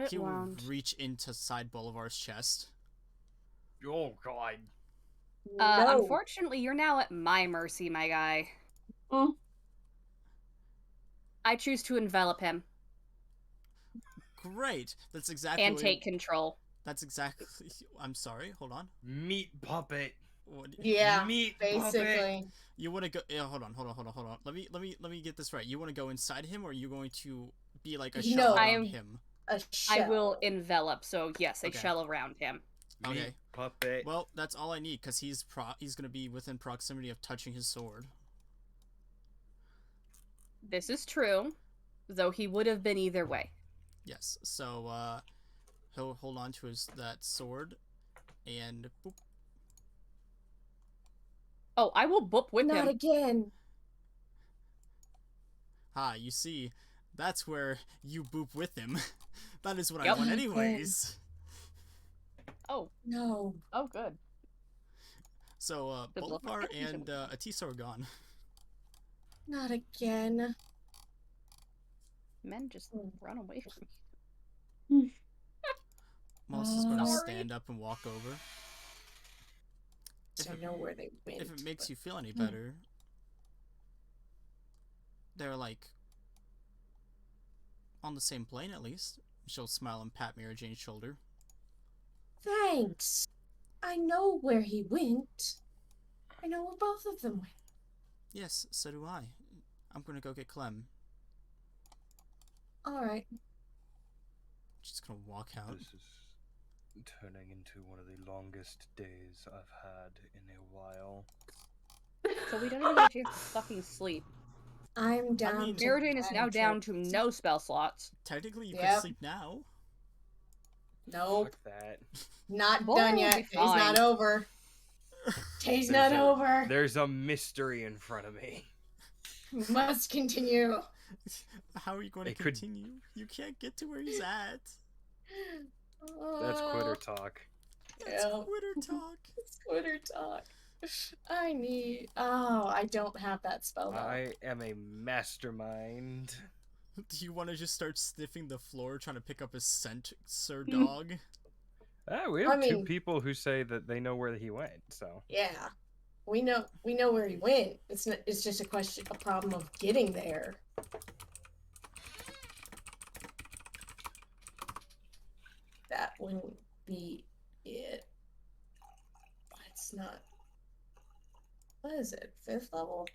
He will reach into side Bolivar's chest. Oh, God. No. Unfortunately, you're now at my mercy, my guy. Mm. I choose to envelop him. Great. That's exactly. And take control. That's exactly. I'm sorry. Hold on. Meat puppet. Yeah. Meat basically. puppet. You want to go? Yeah, hold on. Let me get this right. You want to go inside him, or are you going to be like a shell around him? A shell. I will envelop. So yes, a shell around him. Okay. Meat puppet. Well, that's all I need because he's gonna be within proximity of touching his sword. This is true, though he would have been either way. Yes. So he'll hold on to that sword, and boop. Oh, I will boop with him. Not again. You see, that's where you boop with him. That is what I want anyways. Oh. No. Oh, good. So, Bolivar and Atisa are gone. Not again. Men just run away from me. Melissa's going to stand up and walk over. I know where they went. If it makes you feel any better, they're like on the same plane at least. She'll smile and pat Mary Jane's shoulder. Thanks. I know where he went. I know where both of them went. Yes, so do I. I'm gonna go get Clem. Alright. She's gonna walk out. This is turning into one of the longest days I've had in a while. So we don't even get a chance to fucking sleep. I'm down. Mary Jane is now down to no spell slots. Technically, you could sleep now. Nope. Fuck that. Not done yet. Day's not over. Day's not over. There's a mystery in front of me. Must continue. How are you going to continue? You can't get to where he's at. That's quitter talk. That's quitter talk. It's quitter talk. I need... Oh, I don't have that spell though. I am a mastermind. Do you want to just start sniffing the floor trying to pick up a scent, Sir Dog? We have two people who say that they know where he went, so. Yeah. We know where he went. It's just a problem of getting there. That wouldn't be it. It's not. What is it? 5th level?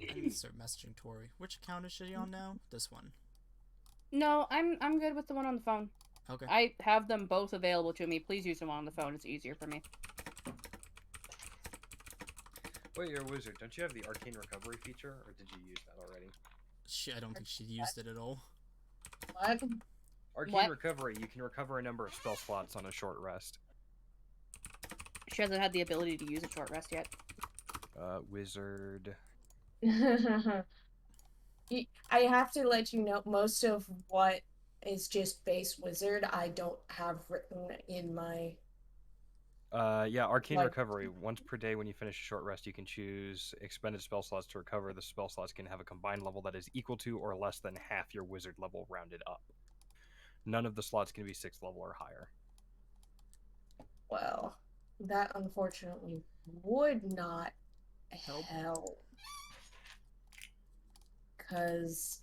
I need to start messaging Tori. Which account is she on now? This one. No, I'm good with the one on the phone. Okay. I have them both available to me. Please use them on the phone. It's easier for me. Wait, you're a wizard. Don't you have the arcane recovery feature, or did you use that already? I don't think she used it at all. What? Arcane recovery. You can recover a number of spell slots on a short rest. She hasn't had the ability to use a short rest yet. Wizard. I have to let you know, most of what is just base wizard, I don't have written in my... Yeah, arcane recovery. Once per day when you finish a short rest, you can choose expended spell slots to recover. The spell slots can have a combined level that is equal to or less than half your wizard level rounded up. None of the slots can be 6th level or higher. Well, that unfortunately would not help. Because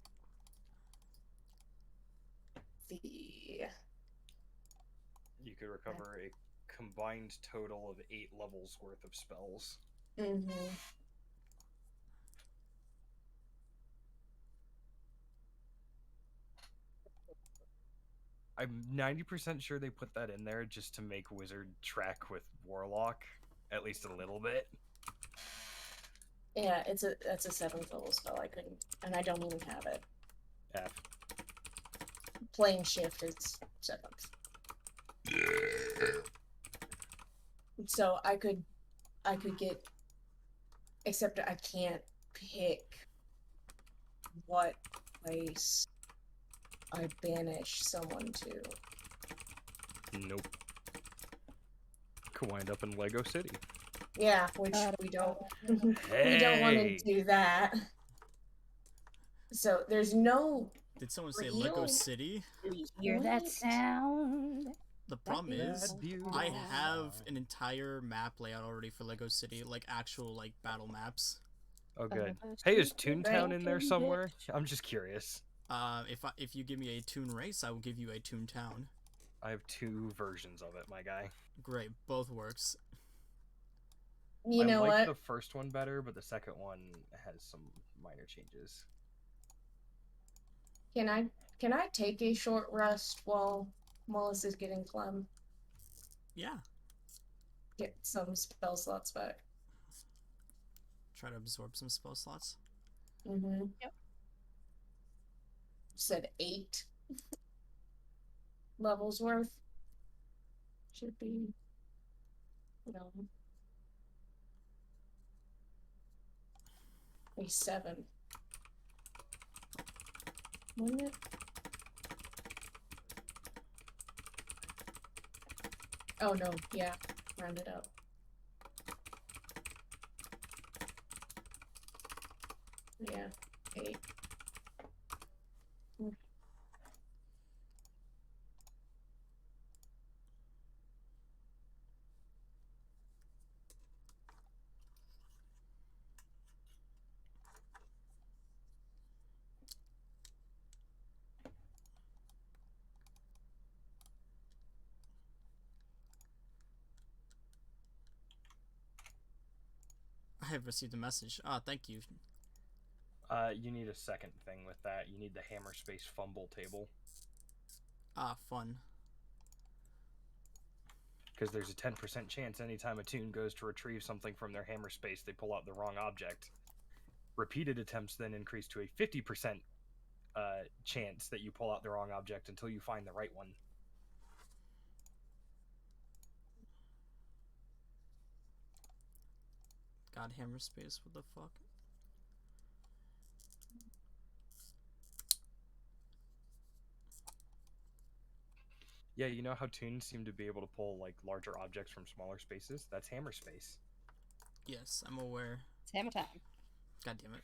you could recover a combined total of 8 levels worth of spells. Mm-hmm. I'm 90% sure they put that in there just to make Wizard track with Warlock, at least a little bit. Yeah, that's a 7th level spell. I couldn't, and I don't even have it. F. Plane shift is 7th. So I could get, except I can't pick what place I banish someone to. Nope. Could wind up in Lego City. Yeah, which we don't. We don't want to do that. So there's no. Did someone say Lego City? Do you hear that sound? The problem is, I have an entire map layout already for Lego City, like actual like battle maps. Oh, good. Hey, is Toontown in there somewhere? I'm just curious. If you give me a Toon race, I will give you a Toontown. I have 2 versions of it, my guy. Great, both works. You know what? I like the first one better, but the second one has some minor changes. Can I take a short rest while Melissa is getting Clem? Yeah. Get some spell slots back. Try to absorb some spell slots. Mm-hmm. Yep. Said 8 levels worth. Should be. No. Maybe 7. Wouldn't it? Oh no, yeah. Round it up. Yeah, 8. I have received a message. Ah, thank you. You need a second thing with that. You need the hammer space fumble table. Ah, fun. Because there's a 10% chance anytime a Toon goes to retrieve something from their hammer space, they pull out the wrong object. Repeated attempts then increase to a 50% chance that you pull out the wrong object until you find the right one. God, hammer space, what the fuck? Yeah, you know how Toons seem to be able to pull like larger objects from smaller spaces? That's hammer space. Yes, I'm aware. It's hammer time. God damn it.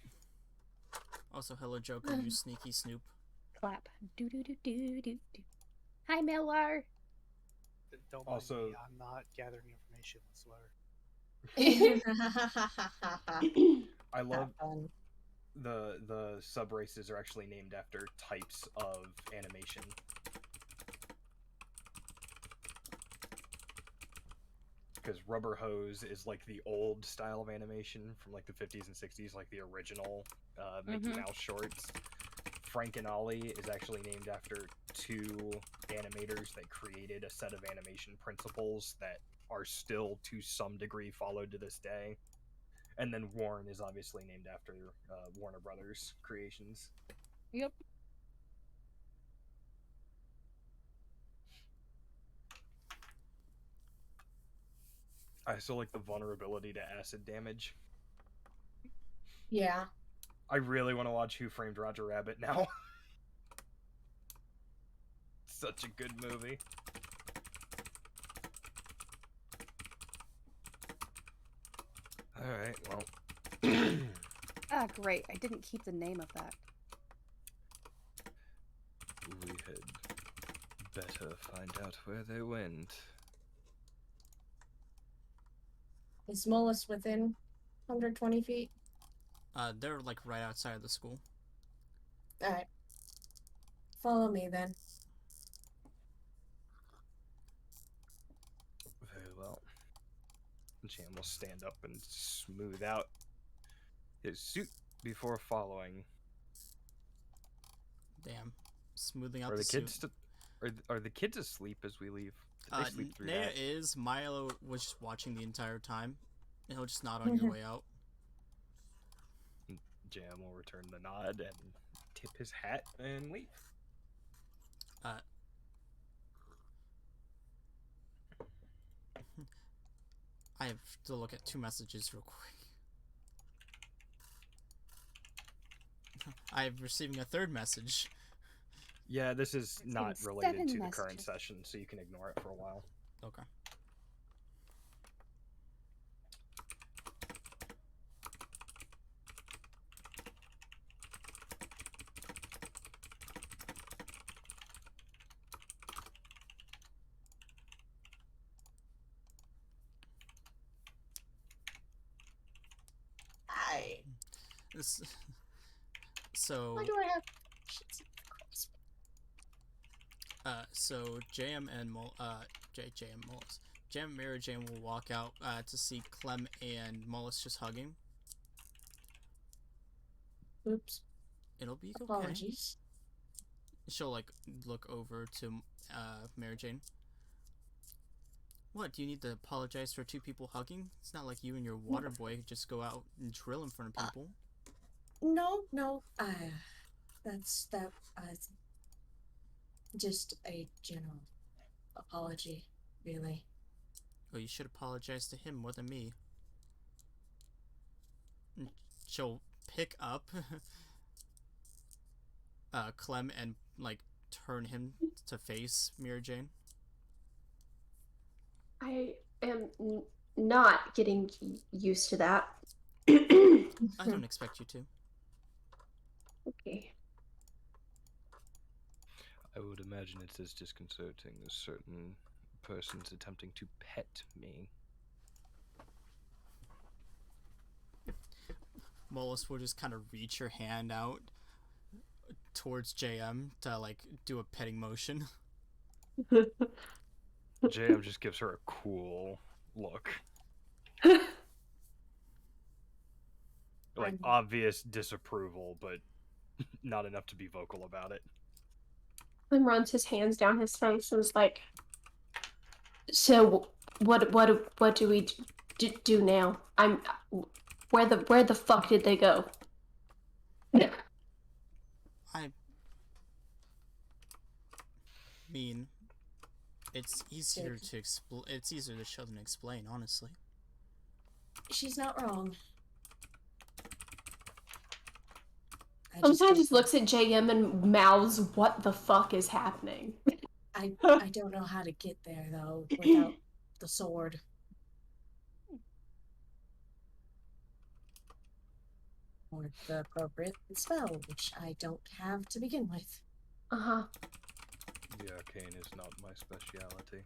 Also, hello, Joker, you sneaky snoop. Clap. Do do do do do do. Hi, Miller. Don't mind Also, me. I'm not gathering information whatsoever. I love the sub races are actually named after types of animation. Because Rubber Hose is like the old style of animation from like the 50s and 60s, like the original Mickey Mouse shorts. Frank and Ollie is actually named after two animators that created a set of animation principles that are still to some degree followed to this day. And then Warren is obviously named after Warner Brothers creations. Yep. I still like the vulnerability to acid damage. Yeah. I really want to watch Who Framed Roger Rabbit now. Such a good movie. Alright, well. Ah, great. I didn't keep the name of that. We had better find out where they went. Is Mollis within 120 feet? They're like right outside of the school. Alright. Follow me then. Very well. Jam will stand up and smooth out his suit before following. Damn. Smoothing out Are the the suit. kids are the kids asleep as we leave? Did they sleep through Naya that? is. Milo was just watching the entire time. And he'll just nod on your way out. Jam will return the nod and tip his hat and leave. I have to look at 2 messages real quick. I'm receiving a 3rd message. Yeah, this is not It's related 7 to the current messages. session, so you can ignore it for a while. Okay. So. Why do I have? So JM and Mollis. JM and Mary Jane will walk out to see Clem and Mollis just hugging. Oops. It'll be okay. Apologies. She'll like look over to Mary Jane. What, do you need to apologize for 2 people hugging? It's not like you and your water boy just go out and drill in front of people. No. That's just a general apology, really. Oh, you should apologize to him more than me. And she'll pick up Clem and like turn him to face Mary Jane. I am not getting used to that. I don't expect you to. Okay. I would imagine it's as disconcerting as certain persons attempting to pet me. Mollis will just kind of reach her hand out towards JM to like do a petting motion. JM just gives her a cool look. Like obvious disapproval, but not enough to be vocal about it. Clem runs his hands down his face and is like, "So what do we do now? Where the fuck did they go?" I mean, it's easier to it's easier to show than explain, honestly. She's not wrong. Sometimes just looks at JM and mouths, "What the fuck is happening?" I don't know how to get there though without the sword. or the appropriate spell, which I don't have to begin with. Uh-huh. The arcane is not my speciality.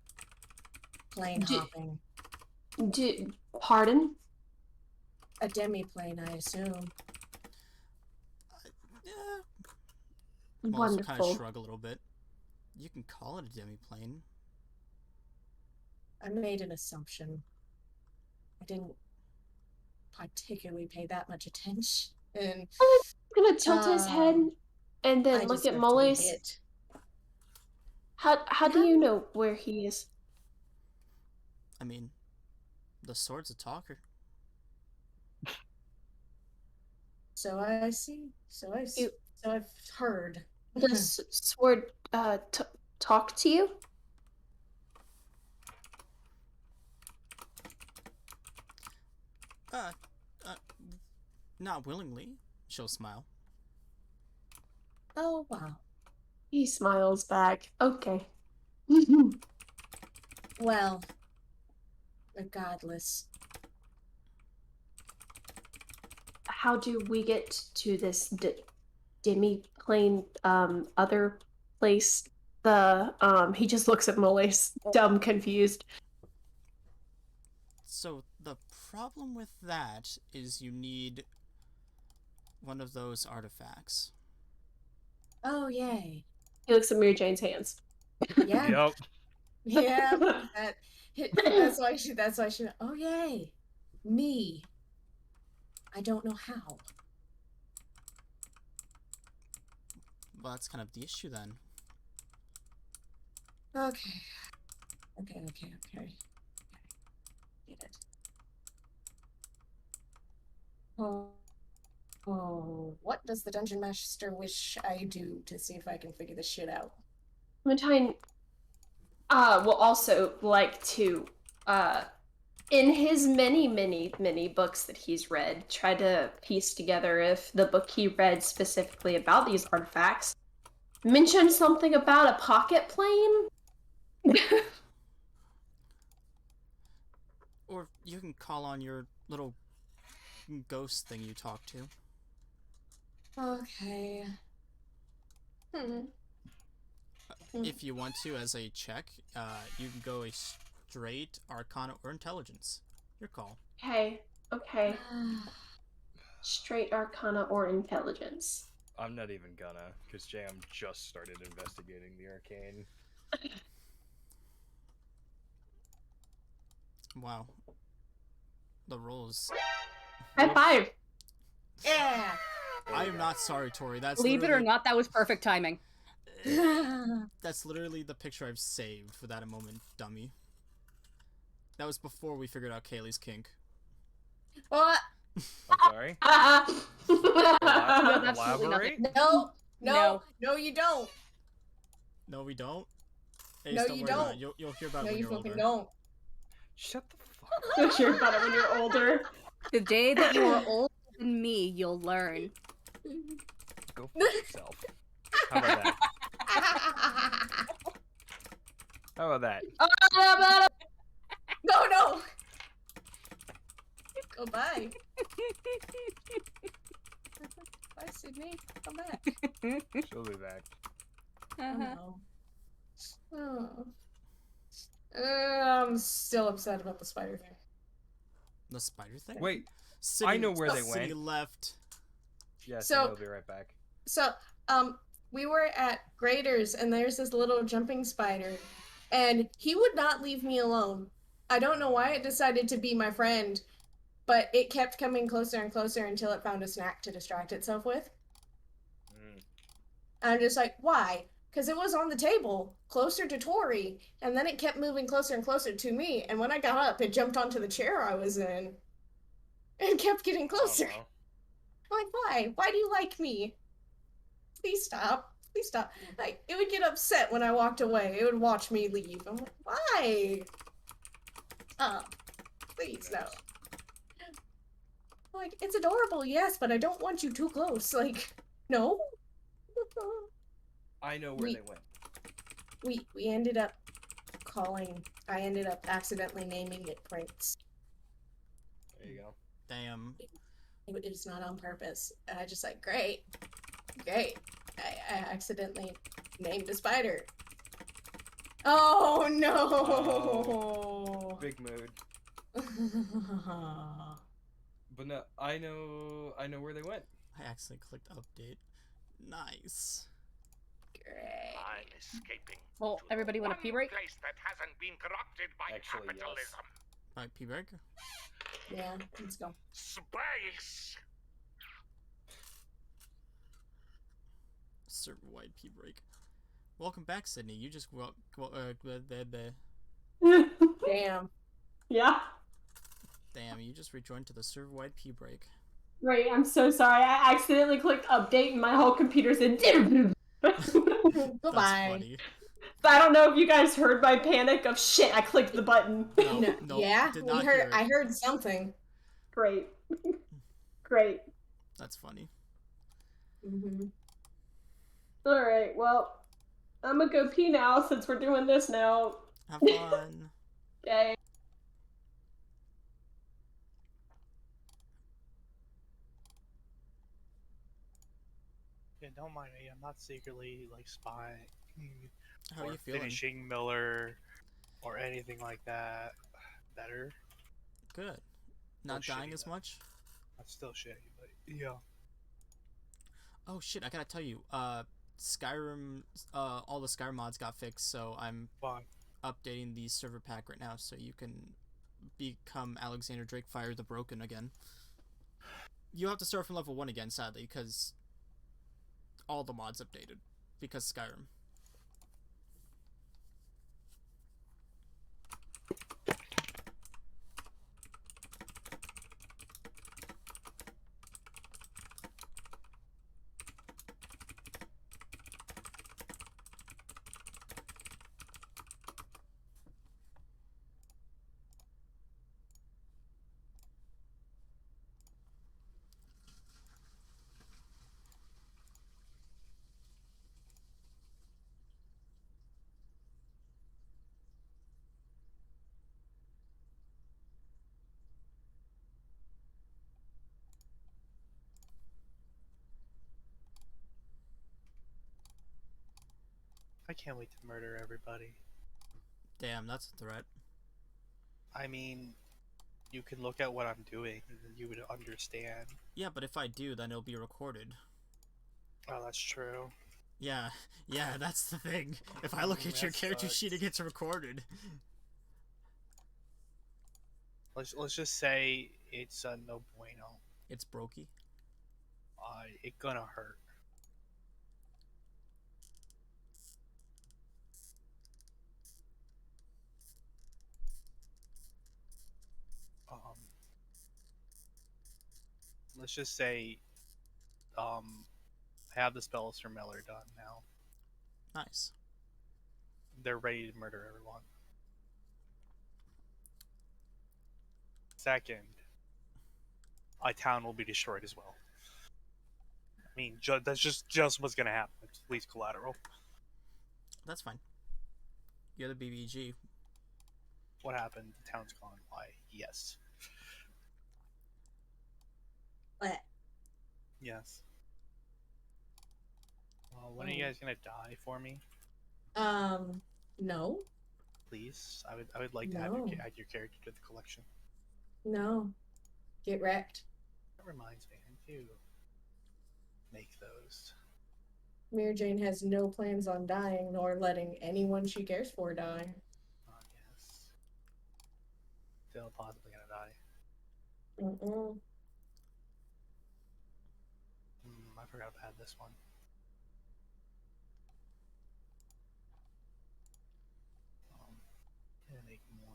Plane hopping. Pardon? A demi-plane, I assume. Yeah. Wonderful. Kind of shrug a little bit. You can call it a demi-plane. I made an assumption. I didn't particularly pay that much attention. And I'm gonna tilt his head and then look at Molly's. How do you know where he is? I mean, the sword's a talker. So I see. So I've heard. Does sword talk to you? Not willingly. She'll smile. Oh, wow. He smiles back. Okay. Well, regardless. How do we get to this demi-plane, other place? He just looks at Molly, dumb, confused. So, the problem with that is you need one of those artifacts. Oh, yay. He looks at Mary Jane's hands. Yeah. Yep. Yeah. That's why she. Oh, yay. Me. I don't know how. Well, that's kind of the issue then. Okay. Get it. What does the Dungeon Master wish I do to see if I can figure this shit out? Clementine will also like to, in his many books that he's read, try to piece together if the book he read specifically about these artifacts mentioned something about a pocket plane. Or you can call on your little ghost thing you talk to. Okay. If you want to, as a check, you can go a straight Arcana or Intelligence. Your call. Okay. Straight Arcana or Intelligence. I'm not even gonna, because JM just started investigating the arcane. Wow. The rolls. High five! Yeah! I am not sorry, Tori. That's Believe it or not, that was perfect timing. That's literally the picture I've saved for that moment, dummy. That was before we figured out Kaylee's kink. What? I'm sorry? Elaborate? No, you don't. No, we don't? Ace, No, don't you worry about don't. it. You'll hear about it No, when you you're fucking older. don't. Shut the fuck up. You'll hear about it when you're older. The day that you are older than me, you'll learn. Go fuck yourself. How about that? How about that? No! Go bye. Bye, Sydney. Come back. She'll be back. Oh, no. I'm still upset about the spider thing. The spider thing? Wait, City, I know where they City went. left. Yes, So- I'll be right back. So, we were at Graders, and there's this little jumping spider, and he would not leave me alone. I don't know why it decided to be my friend, but it kept coming closer and closer until it found a snack to distract itself with. And I'm just like, why? Because it was on the table, closer to Tori, and then it kept moving closer and closer to me, and when I got up, it jumped onto the chair I was in, and kept getting closer. I'm like, why? Why do you like me? Please stop. Please stop. Like, it would get upset when I walked away. It would watch me leave. I'm like, why? Please, no. Like, it's adorable, yes, but I don't want you too close. Like, no? I know where they went. We ended up I ended up accidentally naming it Prince. There you go. Damn. It's not on purpose. And I just like, great. I accidentally named a spider. Oh no! Oh, big mood. But no, I know where they went. I accidentally clicked update. Nice. Great. I'm escaping. Well, everybody want a pee break? Place that hasn't been corrupted by Actually, capitalism. Alright, pee break. Yeah, let's go. Space. Server-wide pee break. Welcome back, Sydney. You just Damn. Yeah. Damn, you just rejoined to the server-wide pee break. Right, I'm so sorry. I accidentally clicked update and my whole computer said That's Goodbye. funny. So I don't know if you guys heard my panic of shit, I clicked the button. No, Yeah, did we not heard. hear it. I heard something. Great. Great. That's funny. Alright, well, I'm gonna go pee now since we're doing this now. Have fun. Okay. Yeah, don't mind me. I'm not secretly like spying How are or you feeling? finishing Miller or anything like that. Better. Good. Not Still dying shitty, as though. much? That's still shitty, but yeah. Oh shit, I gotta tell you, Skyrim, all the Skyrim mods got fixed, so I'm Fine. updating the server pack right now so you can become Alexander Drakefire the Broken again. You have to start from level 1 again, sadly, because all the mods updated. Because Skyrim. I can't wait to murder everybody. Damn, that's a threat. I mean, you can look at what I'm doing and you would understand. Yeah, but if I do, then it'll be recorded. Oh, that's true. Yeah, that's the thing. If I look at your character sheet, it gets recorded. Let's just say it's no bueno. It's brokey. It gonna hurt. Let's just say, I have the spells for Miller done now. Nice. They're ready to murder everyone. Second, a town will be destroyed as well. I mean, that's just what's gonna happen. It's at least collateral. That's fine. You're the BBG. What happened? The town's gone. Why? Yes. What? Yes. When are you guys gonna die for me? No. Please, I would like to have you add your character to the collection. No. Get wrecked. That reminds me, I need to make those. Mary Jane has no plans on dying, nor letting anyone she cares for die. Yes. Still possibly gonna die. I forgot to add this one. Gonna make more.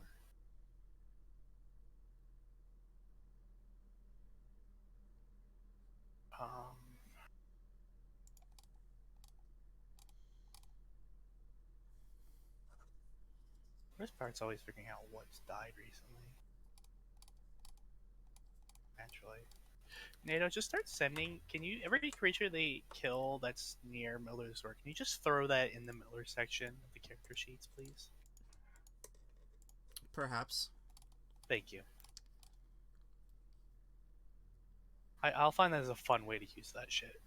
Worst part's always figuring out what's died recently. Naturally. NATO, just start sending. Can you, every creature they kill that's near Miller's store, can you just throw that in the Miller section of the character sheets, please? Perhaps. Thank you. I'll find that as a fun way to use that shit.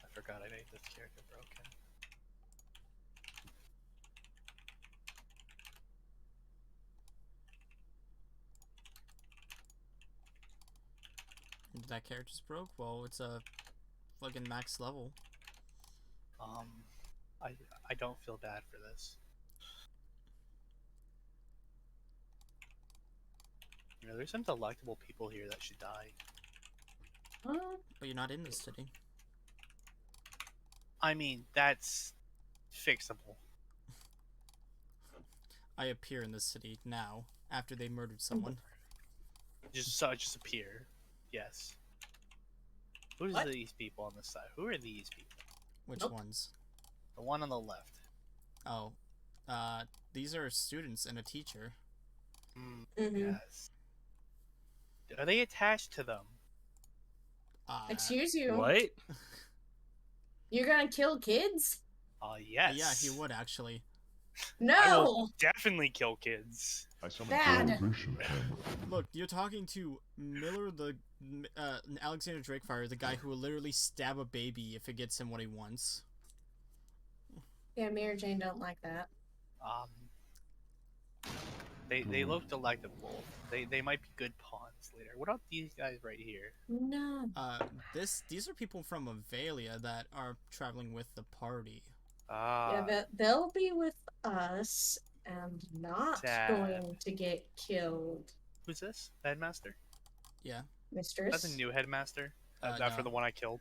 I forgot I made this character broken. That character's broke? Well, it's a fucking max level. I I don't feel bad for this. You know, there's some delectable people here that should die. But you're not in this city. I mean, that's fixable. I appear in this city now, after they murdered someone. Just appear. Yes. Who's What? these people on this side? Who are these people? Which Nope. ones? The one on the left. Oh, these are students and a teacher. Yes. Are they attached to them? Excuse you. What? You're gonna kill kids? Yes. Yeah, he would actually. I No! will definitely kill kids. Bad. Look, you're talking to Miller, Alexander Drakefire, the guy who will literally stab a baby if it gets him what he wants. Yeah, Mary Jane don't like that. They look delectable. They might be good pawns later. What about these guys right here? No. These are people from Avalia that are traveling with the party. Yeah, they'll be with us and not Sad. going to get killed. Who's this? Headmaster? Yeah. Mistress? That's a new headmaster. After No. the one I killed.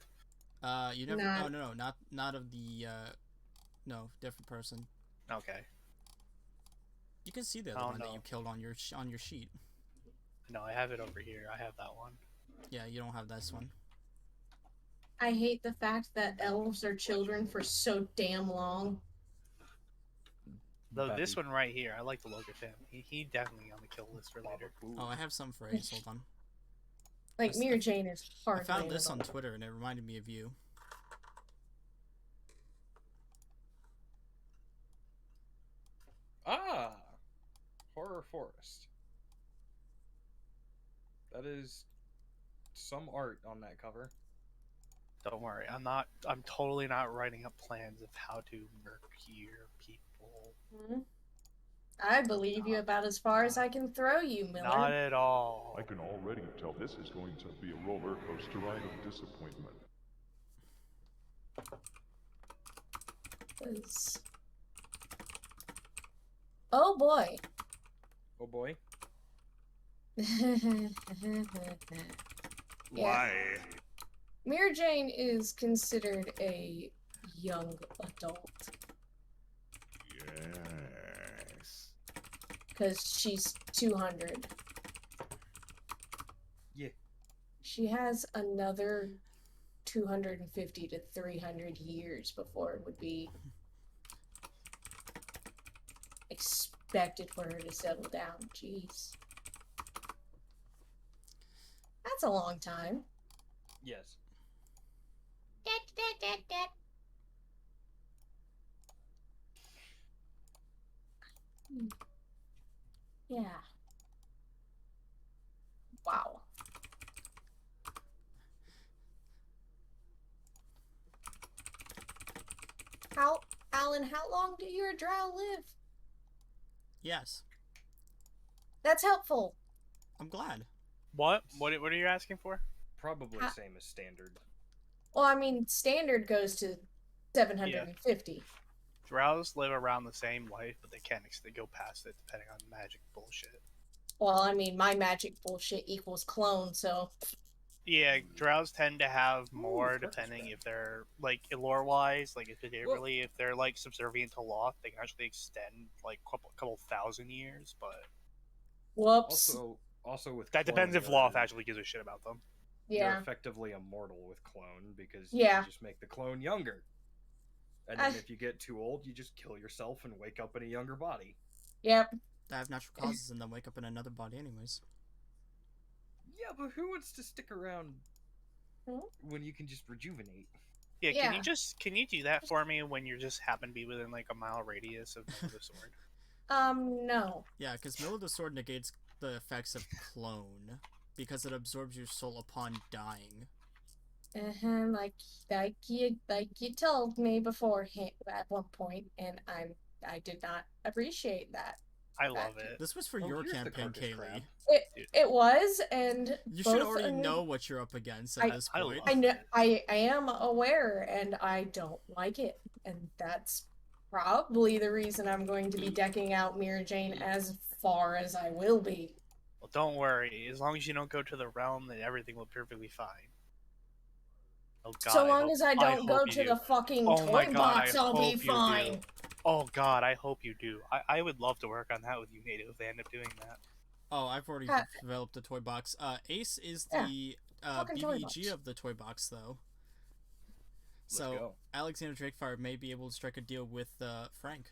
You never. Not- Oh no, not of the. No, different person. Okay. You can see the other one that you killed on your sheet. No, I have it over here. I have that one. Yeah, you don't have this one. I hate the fact that elves are children for so damn long. Though this one right here, I like the look of him. He definitely on the kill list for later. Oh, I have some for Ace. Hold on. Like, Mira Jane is hard. I found this on Twitter and it reminded me of you. Ah! Horror Forest. That is some art on that cover. Don't worry, I'm totally not writing up plans of how to murk your people. I believe you about as far as I can throw you, Miller. Not at all. I can already tell this is going to be a roller coaster ride of disappointment. Oh boy. Oh boy. Why? Mira Jane is considered a young adult. Yes. Because she's 200. Yeah. She has another 250 to 300 years before it would be expected for her to settle down. Jeez. That's a long time. Yes. Yeah. Wow. Alan, how long do your drow live? Yes. That's helpful. I'm glad. What? What are you asking for? Probably same as standard. Well, I mean, standard goes to 750. Yeah. Drows live around the same life, but they go past it depending on magic bullshit. Well, I mean, my magic bullshit equals clone, so... Yeah, drows tend to have more depending if they're, like, lore-wise, like, particularly if they're, like, subservient to Loth, they can actually extend, like, a couple thousand years, but... Whoops. Also with that clone, depends if Loth actually gives a shit about them. You're effectively immortal with clone, because you Yeah. can just make the clone younger. And then if you get too old, you just kill yourself and wake up in a younger body. Yep. I have natural causes and then wake up in another body anyways. Yeah, but who wants to stick around when you can just rejuvenate? Yeah, can you do that for me when you just happen to be within like a mile radius of Mill of the Sword? No. Yeah, because Mill of the Sword negates the effects of clone because it absorbs your soul upon dying. Like you told me before at one point, and I did not appreciate that. I love it. This was for your campaign, Kaylee. It was, and you should already know what you're up against at this point. I know, I am aware, and I don't like it, and that's probably the reason I'm going to be decking out Mira Jane as far as I will be. Well, don't worry. As long as you don't go to the realm, then everything will be perfectly fine. Oh God, so long as I don't go to the fucking toy box, I'll be fine. Oh God, I hope you do. I would love to work on that with you, Native, if they end up doing that. Oh, I've already developed a toy box. Ace is the BBG of the toy box, though. So Alexander Drakefire may be able to strike a deal with Frank.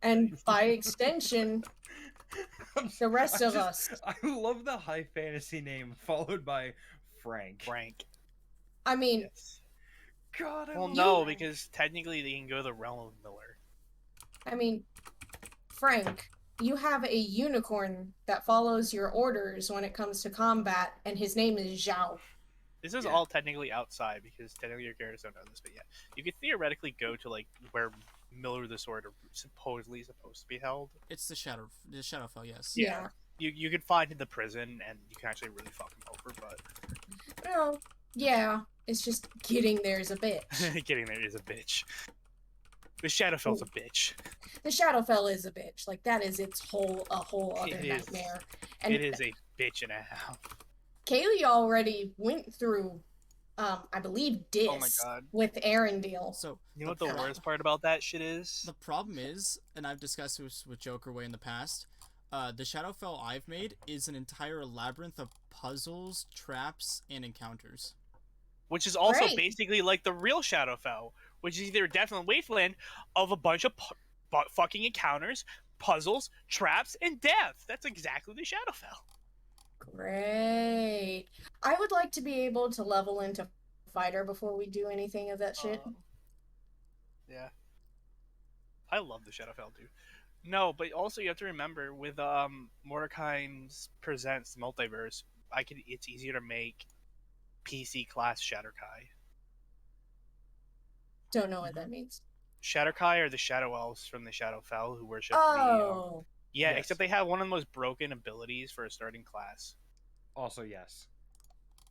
And by extension, the rest of us. I love the high fantasy name followed by Frank. I mean... Yes. God, well, no, because technically they can go to the realm of Miller. I mean, Frank, you have a unicorn that follows your orders when it comes to combat, and his name is Zhao. This is all technically outside, because technically your characters don't know this, but yeah. You could theoretically go to, like, where Miller the Sword are supposedly supposed to be held. It's the Shadowfell, yes. Yeah. You could find the prison, and you can actually really fuck him over, but... Oh, yeah. It's just getting there is a bitch. Getting there is a bitch. The Shadowfell's a bitch. The Shadowfell is a bitch. Like, that is a whole other nightmare. And it is a bitch and a half. Kaylee already went through, I believe, Dis with Arendelle. So, you know what the worst part about that shit is? The problem is, and I've discussed this with Joker way in the past, the Shadowfell I've made is an entire labyrinth of puzzles, traps, and encounters. Which is also basically like the real Shadowfell, which is either a definite wasteland of a bunch of fucking encounters, puzzles, traps, and death. That's exactly the Shadowfell. Great. I would like to be able to level into fighter before we do anything of that shit. Yeah. I love the Shadowfell, dude. No, but also you have to remember with Mordekai's Presents Multiverse, it's easier to make PC class Shatterkai. Don't know what that means. Shatterkai are the Shadow Elves from the Shadowfell who worship the... Yeah, yes. Except they have one of the most broken abilities for a starting class. Also, yes.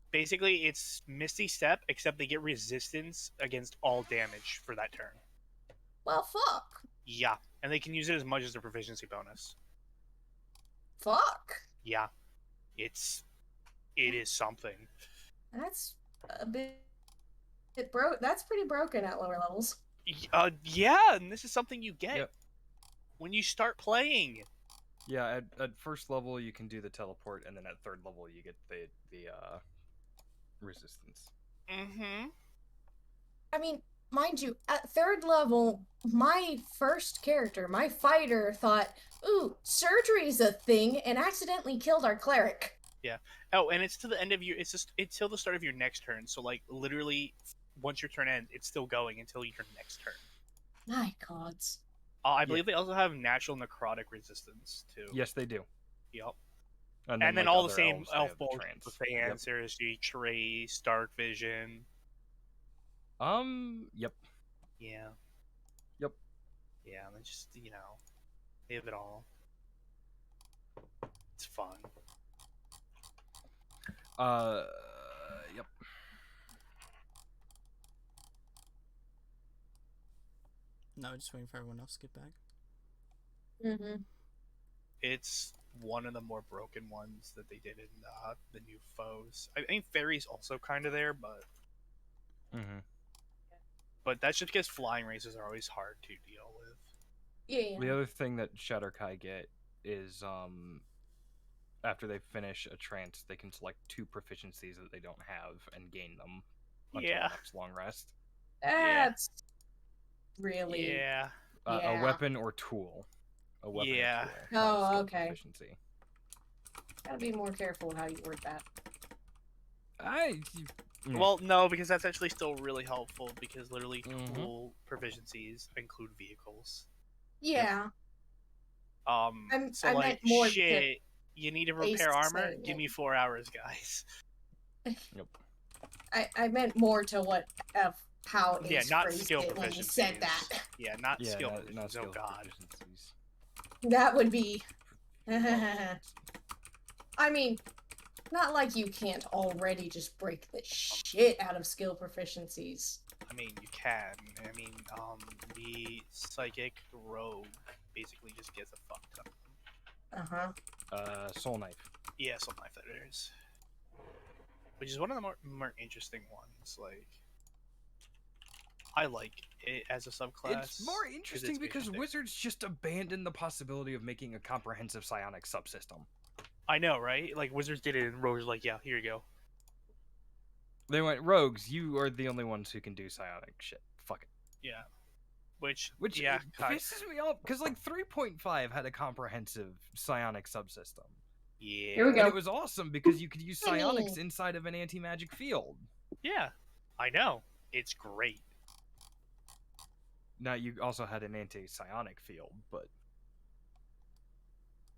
Basically, it's Misty Step, except they get resistance against all damage for that turn. Well, fuck. Yeah, and they can use it as much as their proficiency bonus. Fuck. Yeah. It is something. That's a bit that's pretty broken at lower levels. Yeah, and this is something you get when you start playing. Yeah, at first level you can do the teleport, and then at third level you get the resistance. Mm-hmm. I mean, mind you, at third level, my first character, my fighter, thought, ooh, surgery's a thing, and accidentally killed our cleric. Yeah. Oh, and it's to the end of it's till the start of your next turn. So, like, literally, once your turn ends, it's still going until your next turn. My gods. I believe they also have natural necrotic resistance, too. Yes, they do. Yep. And then like all the same elves, elf bolts with the answers, Trace, Dark Vision. Yep. Yeah. Yep. Yeah, and then just, live it all. It's fun. Yep. No, just waiting for everyone else to get back. Mm-hmm. It's one of the more broken ones that they did in the new foes. I think Fairy's also kind of there, but that's just because flying races are always hard to deal with. Yeah. The other thing that Shadowkai get is after they finish a trance, they can select 2 proficiencies that they don't have and gain them until the next long rest. That's really a weapon or tool. A weapon or tool. Oh, okay. Proficiency. Gotta be more careful how you word that. Well, no, because that's actually still really helpful because literally tool proficiencies include vehicles. Yeah. So I like meant more shit, you need to repair armor? Give me 4 hours, guys. Yep. I meant more to what how Ace not phrased skill it when he proficiencies. said that. Yeah, not skill not proficiencies. skill Oh god. proficiencies. That would be I mean, not like you can't already just break the shit out of skill proficiencies. I mean, you can. I mean, the psychic rogue basically just gets a fuck ton of them. Soul Knife. Yeah, Soul Knife that it is. Which is one of the more interesting ones. Like, I like it as a subclass. It's more interesting because Wizards just abandoned the possibility of making a comprehensive psionic subsystem. I know, right? Like, Wizards did it, and Rogues like, yeah, here you go. They went, Rogues, you are the only ones who can do psionic shit. Fuck it. Yeah. Which yeah, pisses me off, because, like, 3.5 had a comprehensive psionic subsystem. Yeah. Here we go. And it was awesome, because you could use psionics inside of an anti-magic field. Yeah, I know. It's great. Now, you also had an anti-psionic field, but...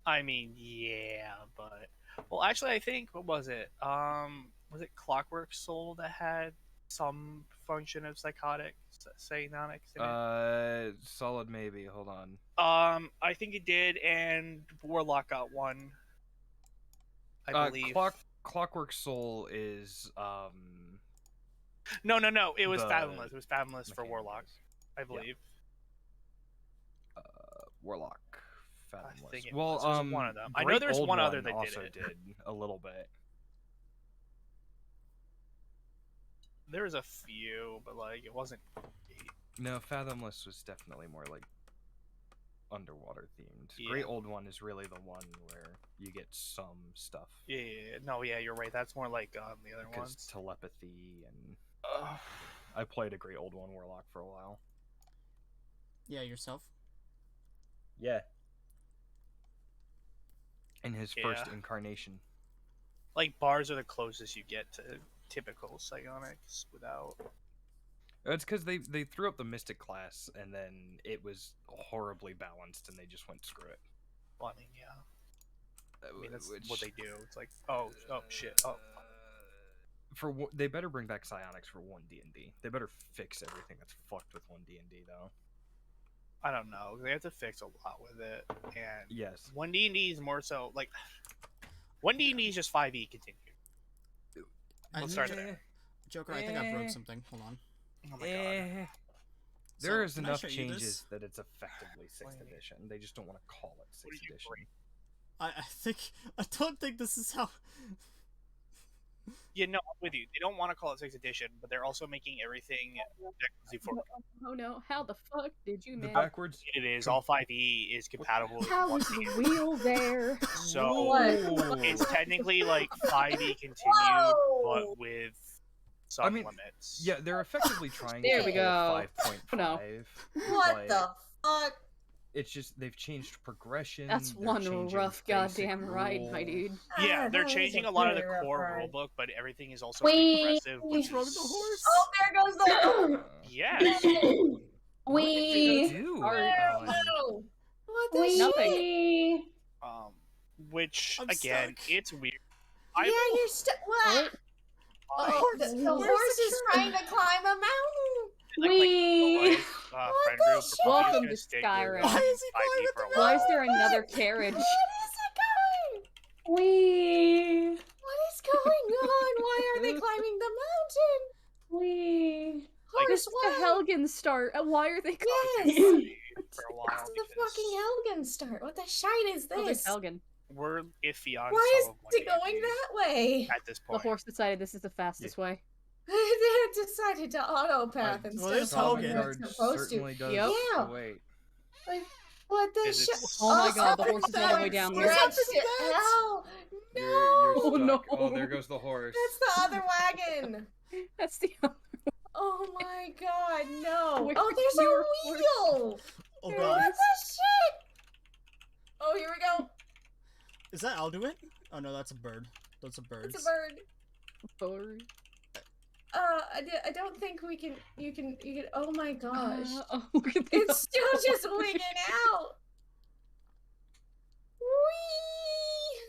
I mean, yeah, but... Well, actually, I think, what was it? Was it Clockwork Soul that had some function of psionics in it? Solid maybe, hold on. I think it did, and Warlock got one. I believe. Clockwork Soul is, No, it was Fathomless. It was Fathomless for Warlock, I believe. Yeah. Warlock. Fathomless. I think it was one of them. I know there's one other that also did a little bit. There was a few, but like it wasn't great. No, Fathomless was definitely more like underwater themed. Yeah. Great Old One is really the one where you get some stuff. Yeah. No, yeah, you're right. That's more like the other ones. Telepathy and I played a Great Old One Warlock for a while. Yeah, yourself? Yeah. In his first incarnation. Like bars are the closest you get to typical psionics without. It's because they threw up the Mystic class and then it was horribly balanced and they just went screw it. Well, I mean, yeah. I mean, that's what they do. It's like, oh shit, oh. They better bring back psionics for 1D&D. They better fix everything that's fucked with 1D&D though. I don't know. They have to fix a lot with it, and yes, 1D&D is more so like 1D&D is just 5e continued. Let's start there. Joker, I think I broke something. Hold on. Oh my god. There's enough changes that it's effectively 6th edition. They just don't want to call it 6th edition. I don't think this is how. Yeah, no, I'm with you. They don't want to call it 6th edition, but they're also making everything Oh no, how the fuck did you manage? Backwards? It is. All 5e is compatible with how was the wheel there? So, it's technically like 5e continued, but with some limits. Yeah, they're effectively trying there to we go. 5.5. No. What the fuck? It's just they've changed progression. That's one rough goddamn ride, my dude. Yeah, they're changing a lot of the core rulebook, but everything is also progressive. What's wrong with the horse? Oh, there goes the. Yes. What did you do? What the Nothing. Which I'm again, stuck. it's weird. Yeah, you're stuck. What? Oh, the horse is trying to climb a mountain. We. friend group. We're probably just Welcome gonna to stick Skyrim. with Why is he 5e playing for a with the while. Why is there another carriage? What is it going? We. What is going on? Why are they climbing the mountain? We. Like, This Horse, is why? the Helgen start. Why are they Obviously, Yes! 5e for a while This is the because fucking Helgen start. What the shite is Oh, there's this? Helgen. we're iffy on Why is some of what it going that way? at this The point. horse decided this is the fastest way. They decided to autopath instead well, of there's following Helgen. what it's supposed to. certainly does Yep. Yeah. wait. Like, what the Is it shit? Oh my god, the something's horse is all the way going down through there. that Something's shit. dead. Hell, no! You're Oh, stuck. no. Oh, there goes the horse. That's the other wagon. That's the Oh my god, no! Where Oh, there's your a horse? wheel. Oh What god. the shit? Oh, here we go. Is that Alduin? Oh no, that's a bird. Those are birds. It's a bird. bird. I don't think we can. You can. Oh my gosh! Oh, look at the It's still just wigging out. Whee!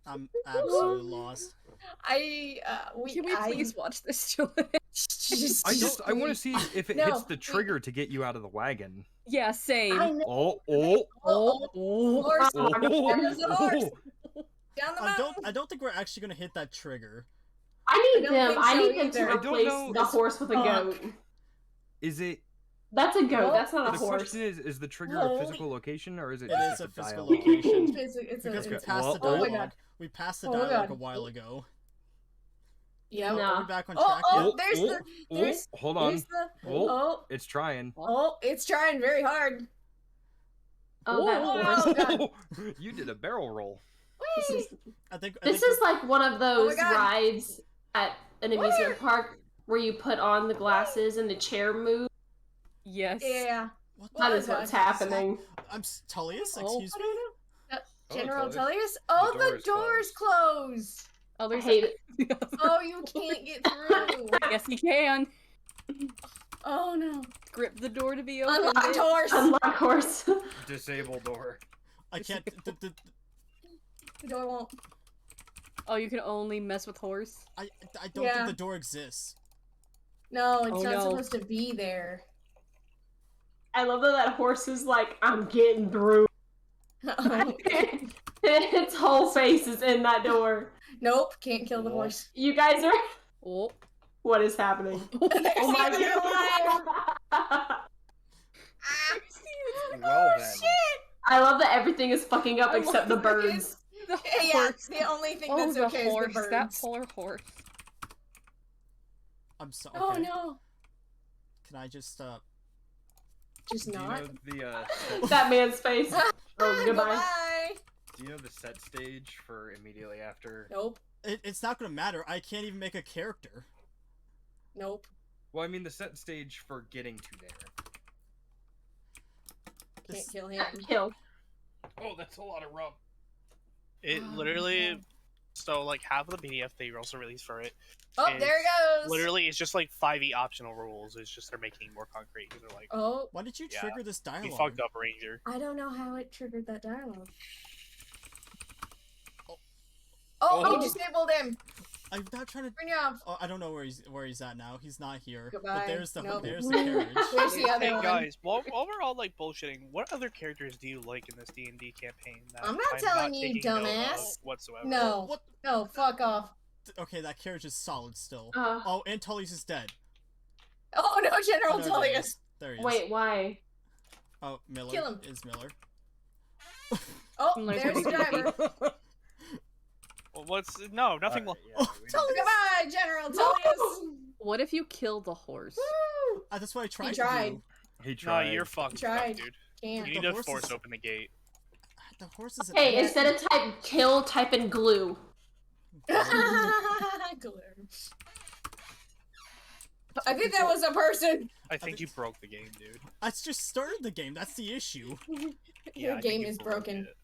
I'm absolutely lost. Can we please watch this, Julian? I want to see if it No, hits the trigger to get you out of the wagon. Yeah, same. I know. Oh. Horse. Oh. There's the horse. Down the mountain. I don't think we're actually gonna hit that trigger. I need don't them. think I so need them either. to I don't replace know, the it's- horse with a goat. Is it? That's a goat. Well, That's not a The horse. question is the trigger Holy- a physical location or is it It just is a a physical dialogue? location. It's Because we it's- passed the Oh my dialogue. god. We passed the Oh dialogue god. a while ago. Yeah. No. Are we back on Oh, track oh, yet? there's the. There's. Hold on. There's the. Oh. Oh. It's trying. Oh, it's trying very hard. Oh, that horse. Oh, God. You did a barrel roll. This is, I think this is like one of those God. rides at an Where? amusement park where you put on the glasses and the chair moves. Yes. Yeah. What That the is what's fuck happening. Tullius, Oh. excuse I me? don't know. Oh, General it's Tullius? Oh, The door the is door's closed. Oh, I there's hate it. the other. Oh, you can't get through. Yes, he can. Oh no. Grip the door to be open. Unlocked horse. Unlock horse. Disable door. I can't. The door won't. Oh, you can only mess with horse. I don't Yeah. think the door exists. No, it's Oh, not no. supposed to be there. I love that horse is like, I'm getting through. Oh. Its whole face is in that door. Nope, can't kill the Whoa. horse. You guys are. Oh. What is happening? Oh Oh my god. Well then. I love that everything is fucking up I except the love birds. The Yeah, horse. the only thing Oh, that's the okay horse. is the birds. That poor horse. I'm so. Oh Okay. no, Can I just just Do you not. know the That man's face. Oh, goodbye. do you know the set stage for immediately after? Nope, It's not gonna matter. I can't even make a character. nope. Well, I mean the set stage for getting to there. Can't This- kill him. Kill. Oh, that's a lot of rum. It Oh, literally. man. So, like, half of the PDF they also released for it. Oh, It's there it goes. Literally, it's just like 5e optional rules. It's just they're making it more concrete. Because they're like, Oh, Why did you Yeah. trigger this dialogue? you fucked up, Ranger. I don't know how it triggered that dialogue. Oh. Oh, Oh. you disabled him. I'm not trying to. Turn you off. Oh, I don't know where he's at now. He's not here. Goodbye. But there's the Nope. there's the carriage. Where's the other Hey one? guys, while we're all like bullshitting, what other characters do you like in this D&D campaign? That I'm not telling you, taking note of dumbass. whatsoever. No, What? no, fuck off. Okay, that carriage is solid still. Uh, And Tullius is dead. Oh no, General Oh, no, there he Tullius. is. There he is. wait, why? Oh, Miller Kill him. is Miller. Oh, Miller's there's the gonna be driver. Well, nothing. Alright, yeah, Oh, we tell know. me- Goodbye, General Tullius. What if you kill the horse? Woo! That's what I tried, tried. to do. He No, tried. you're fucked, Tried. dude. Can't. You need The to horse force is- open the gate. The horse is. Hey, instead of type kill, type in glue. Glue. I think that was a person. I think you broke the game, dude. I just started the game. That's the issue. Yeah, Your I think game you is broke broken. it.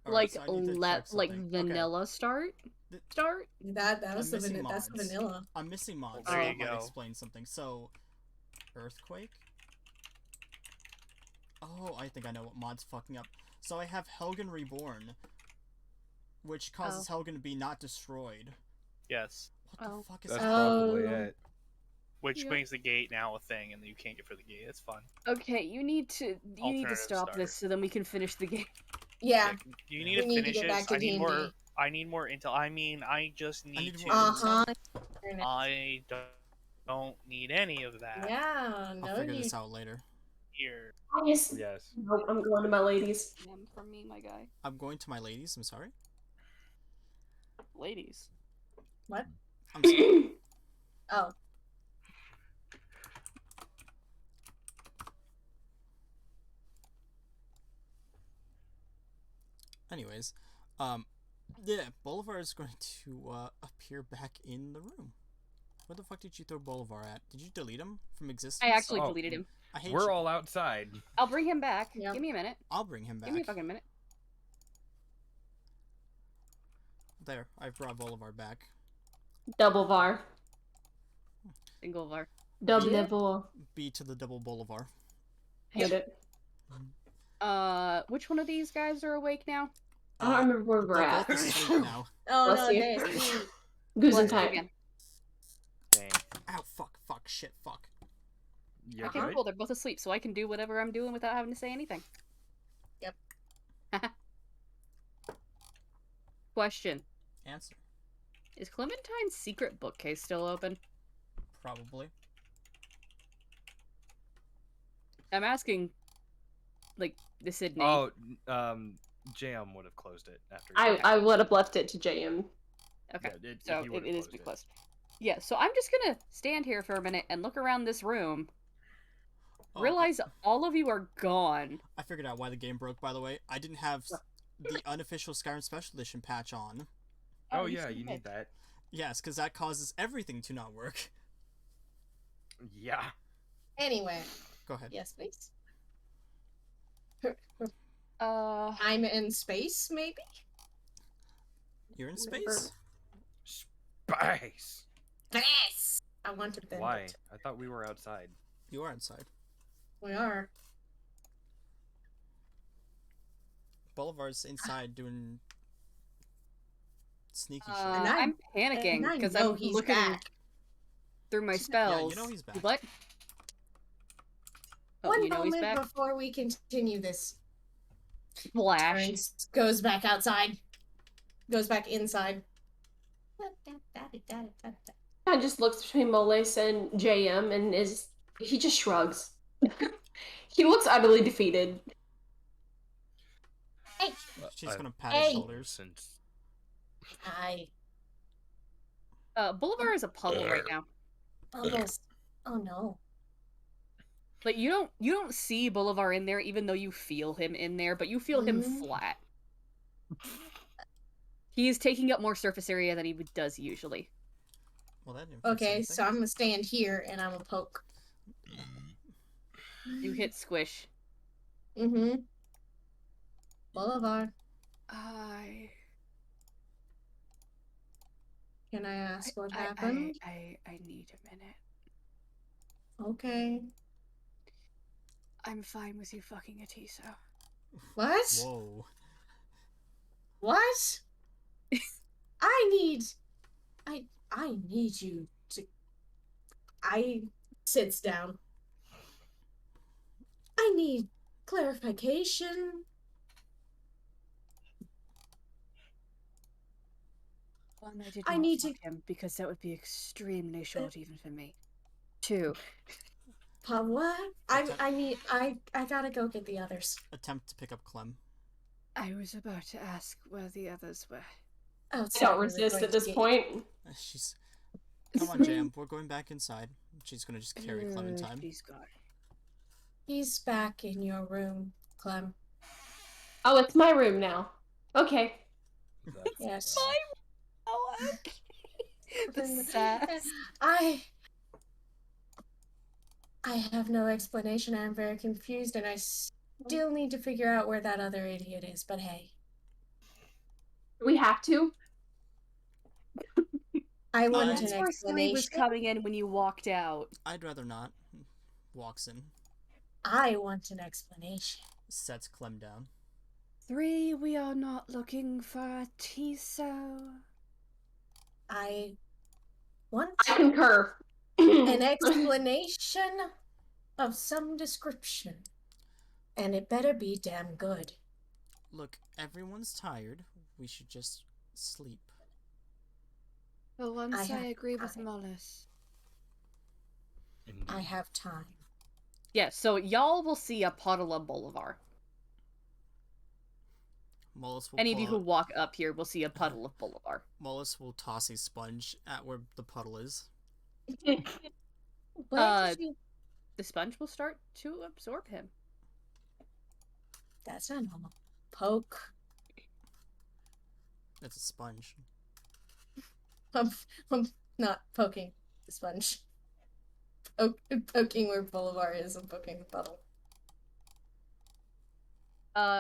Alright, so I need to check like something. Okay. vanilla start? Th- Start? That was I'm the missing that's the mods. vanilla. I'm missing mods. Well, there so you that might go. explain something. So, earthquake. Oh, I think I know what mod's fucking up. So I have Helgen Reborn, which causes Helgen to be not destroyed. Yes. What the Oh. fuck is That's happening? probably Oh. it. which makes the gate now a thing, and you can't get through the gate. It's fun. Okay, you need to stop this so then we can finish the game. Yeah. You need to finish it. I need more intel. I mean, I just need to. I don't need any of that. Yeah, no, I'll figure this out later. Here. Yes. Nope, I'm going to my ladies. From me, my guy. I'm going to my ladies. I'm sorry. Ladies. What? I'm sorry. Oh. Anyways, yeah, Bolivar is going to appear back in the room. Where the fuck did you throw Bolivar at? Did you delete him from existence? I actually deleted him. I hate We're all outside. I'll bring him back. Yep. Give me a minute. I'll bring him back. Give me a fucking minute. There, I brought Bolivar back. Double var. Single var. Double. B to the double Bolivar. Hate it. Which one of these guys are awake now? I don't remember where we're at. Both asleep now. Oh Bless no, you. Gesundheit. Dang. Ow, fuck, shit, fuck. Okay, cool, they're both asleep, so I can do whatever I'm doing without having to say anything. Yep. Question. Answer. Is Clementine's secret bookcase still open? Probably. I'm asking, like, the Sydney. Oh, JM would have closed it after. I would have left it to JM. Okay, yeah, so it is closed. Yeah, so I'm just gonna stand here for a minute and look around this room. Realize all of you are gone. I figured out why the game broke, by the way. I didn't have the unofficial Skyrim Special Edition patch on. Oh yeah, you need that. Yes, because that causes everything to not work. Yeah. Anyway. Go ahead. Yes, please. I'm in space, maybe? You're in space? Space! Space! I want to bend Why? it. I thought we were outside. You are inside. We are. Bolivar's inside doing sneaky shit. I'm panicking because I'm looking through my spells. Yeah, you know he's back. What? Oh, One you know moment before we continue this. Flash. Goes back outside. Goes back inside. I just looks between Moles and JM and he just shrugs. He looks utterly defeated. Hey. She's gonna pat his shoulders. Bolivar is a puddle right now. Bubbles. Oh no. Like you don't see Bolivar in there, even though you feel him in there, but you feel him flat. He is taking up more surface area than he does usually. Well, that okay, so I'm gonna stand here and I'm gonna poke. You hit squish. Mm-hmm. Bolivar. Can I ask what happened? I need a minute. Okay. I'm fine with you fucking a Tiso. What? Whoa. What? I need you to. I sits down. I need clarification. One, I need to him because that would be extremely short even for me. Two. What? I gotta go get the others. Attempt to pick up Clem. I was about to ask where the others were. I don't resist at this point. She's... Come on, Jam. We're going back inside. She's gonna just carry Clementine. She's gone. He's back in your room, Clem. Oh, it's my room now. Okay. Yes. The sass. I have no explanation. I'm very confused, and I still need to figure out where that other idiot is. But hey, we have to. I want That's an where explanation. Sleeve was coming in when you walked out. I'd rather not. Walks in. I want an explanation. Sets Clem down. 3, we are not looking for a Tiso. I want. I concur. an explanation of some description. And it better be damn good. Look, everyone's tired. We should just sleep. For once, I have agree with time. Mollis. I have time. Yeah, so y'all will see a puddle of Bolivar. Mollis will Any of you who walk up here will see a puddle of Bolivar. Mollis will toss a sponge at where the puddle is. The sponge will start to absorb him. That's not normal. Poke. It's a sponge. I'm not poking the sponge. Poking where Bolivar is and poking the puddle.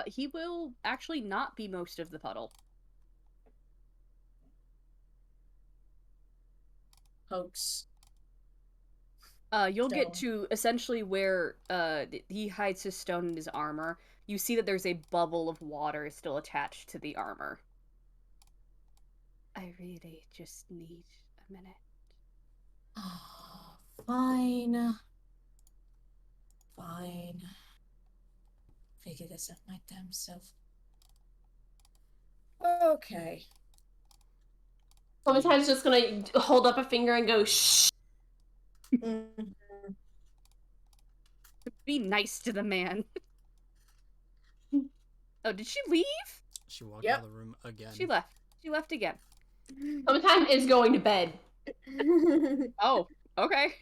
He will actually not be most of the puddle. Pokes. You'll get to essentially where he hides his stone in his armor. You see that there's a bubble of water still attached to the armor. I really just need a minute. Oh, fine. Fine. Figure this out my damn self. Okay. Sometimes just gonna hold up a finger and go shh. Be nice to the man. Oh, did she leave? She walked out of the room again. She left. She left again. Sometimes is going to bed. Oh, okay.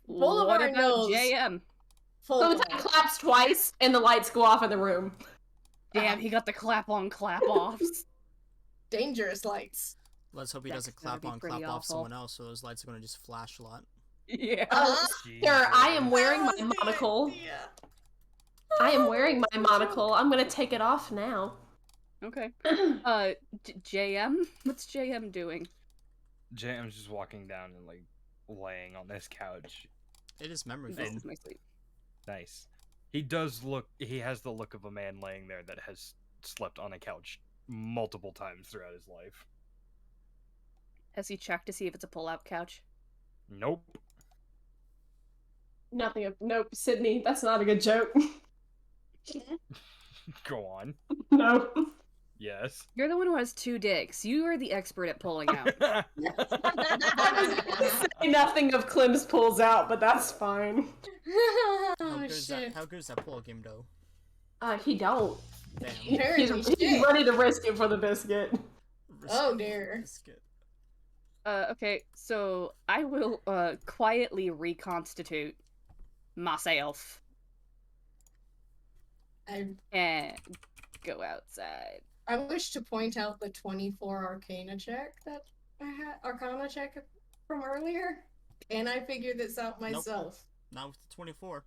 Bolivar what about knows. JM? Sometimes claps twice and the lights go off in the room. Damn, he got the clap on, clap offs. Dangerous lights. Let's hope he doesn't clap on, clap off someone else, so those lights are going to just flash a lot. Yeah. Sir, I am wearing my monocle. I am wearing my monocle. I'm gonna take it off now. Okay. JM? What's JM doing? JM's just walking down and, like, laying on this couch. It is memory This foam. is my sleep. Nice. He does look, he has the look of a man laying there that has slept on a couch multiple times throughout his life. Has he checked to see if it's a pull-out couch? Nope. Nothing of nope, Sydney. That's not a good joke. Go on. No. Yes. You're the one who has two dicks. You are the expert at pulling out. I was gonna say nothing of Clem's pulls out, but that's fine. How good is that pull game, though? He don't. Damn. He's ready to risk it for the biscuit. Oh dear. Biscuit. Okay, so I will quietly reconstitute myself and go outside. I wish to point out the 24 Arcana check that I had, Arcana check from earlier. Can I figure this out myself? Nope. Not with the 24.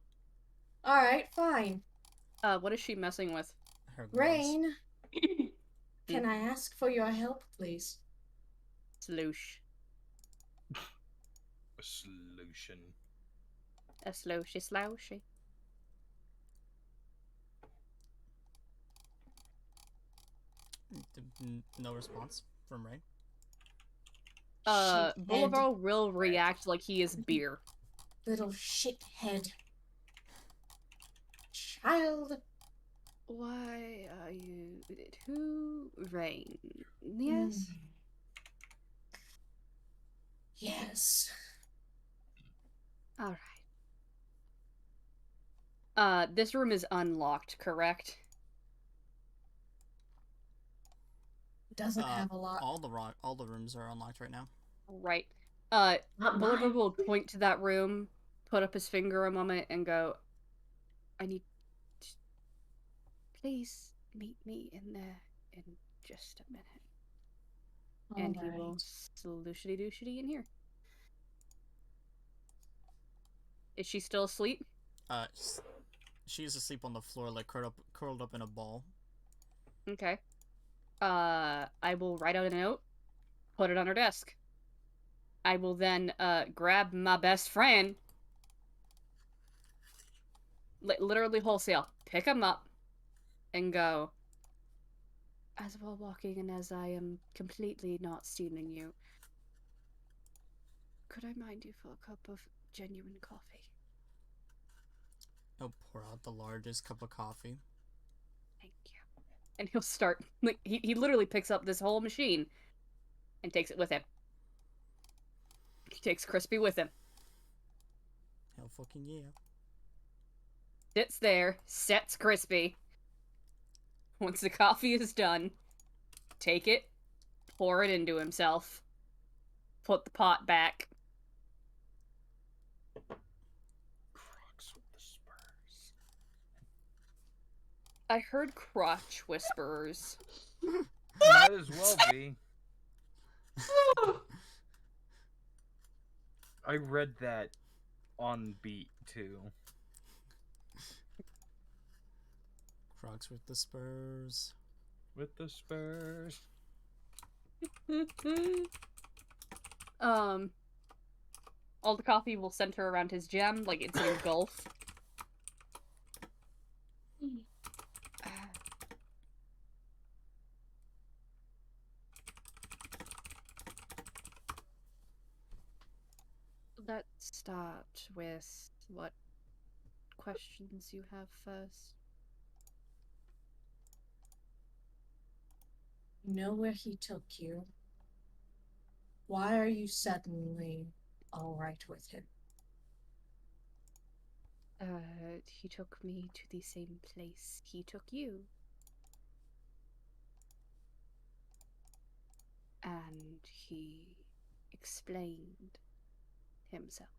Alright, fine. What is she messing with? Her Rain, can I ask for your help, please? Sloosh. A solution. A slooshy sloushy. No response from Ray. Bolivar will react like he is beer. Little shithead. Child. Why are you... Who? Rain. Yes? Yes. Alright. This room is unlocked, correct? Doesn't have a lot. All the rooms are unlocked right now. Right. Bolivar will point to that room, put up his finger a moment, and go, I need to... Please meet me in there in just a minute. And he will slooshity-dooshity in here. Is she still asleep? She is asleep on the floor, like curled up in a ball. Okay. I will write out a note, put it on her desk. I will then, grab my best friend, literally wholesale, pick him up, and go, as we're walking and as I am completely not stealing you, could I mind you for a cup of genuine coffee? He'll pour out the largest cup of coffee. Thank you. And he'll start, like, he literally picks up this whole machine and takes it with him. He takes Crispy with him. Hell fucking yeah. Sits there, sets Crispy. Once the coffee is done, take it, pour it into himself, put the pot back. Crocs with the spurs. I heard crotch whisperers. Might as well be. I read that on beat too. Crocs with the spurs. With the spurs. All the coffee will center around his gem, like it's an engulf. Let's start with what questions you have first. You know where he took you. Why are you suddenly alright with him? He took me to the same place he took you. And he explained himself.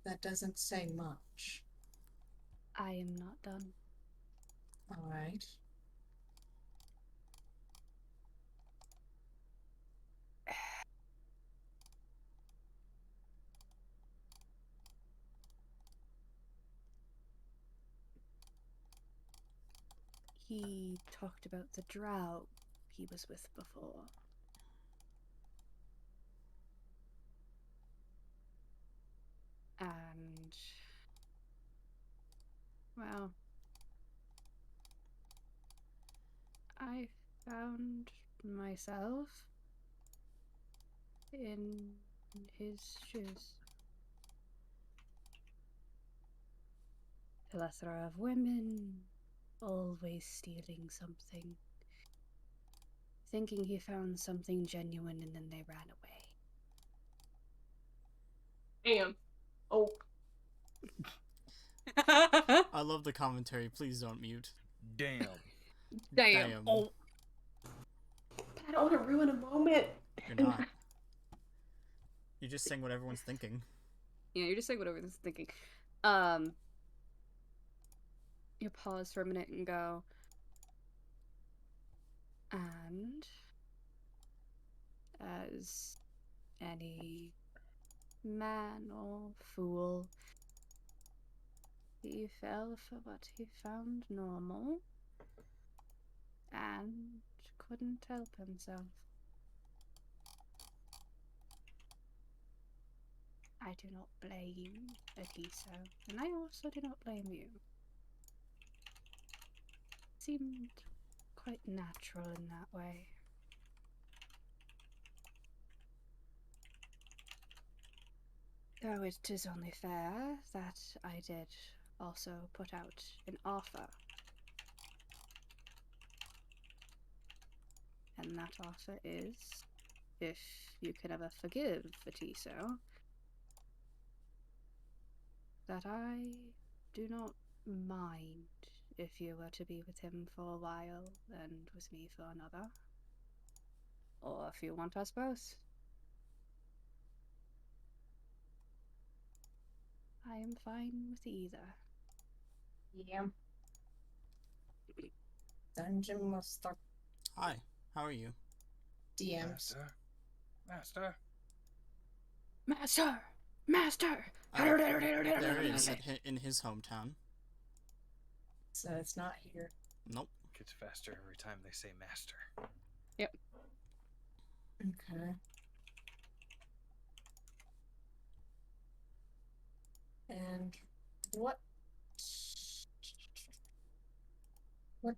That doesn't say much. I am not done. Alright. He talked about the drow he was with before. And, well, I found myself in his shoes. Plethora of women, always stealing something. Thinking he found something genuine and then they ran away. Damn. Oh. I love the commentary. Please don't mute. Damn. Damn. Oh. I don't want to ruin a moment. You're not. You're just saying what everyone's thinking. Yeah, you're just saying what everyone's thinking. You pause for a minute and go, and as any man or fool, he fell for what he found normal and couldn't help himself. I do not blame Akiso, and I also do not blame you. It seemed quite natural in that way. Though it is only fair that I did also put out an offer. And that offer is, if you can ever forgive Fatiso, that I do not mind if you were to be with him for a while and with me for another. Or if you want us both. I am fine with either. Yeah. Dungeon Master Hi, how are you? DMs. Master. Master! Master! There is in his hometown. So it's not here. Nope. Gets faster every time they say master. Yep. Okay. And what? What?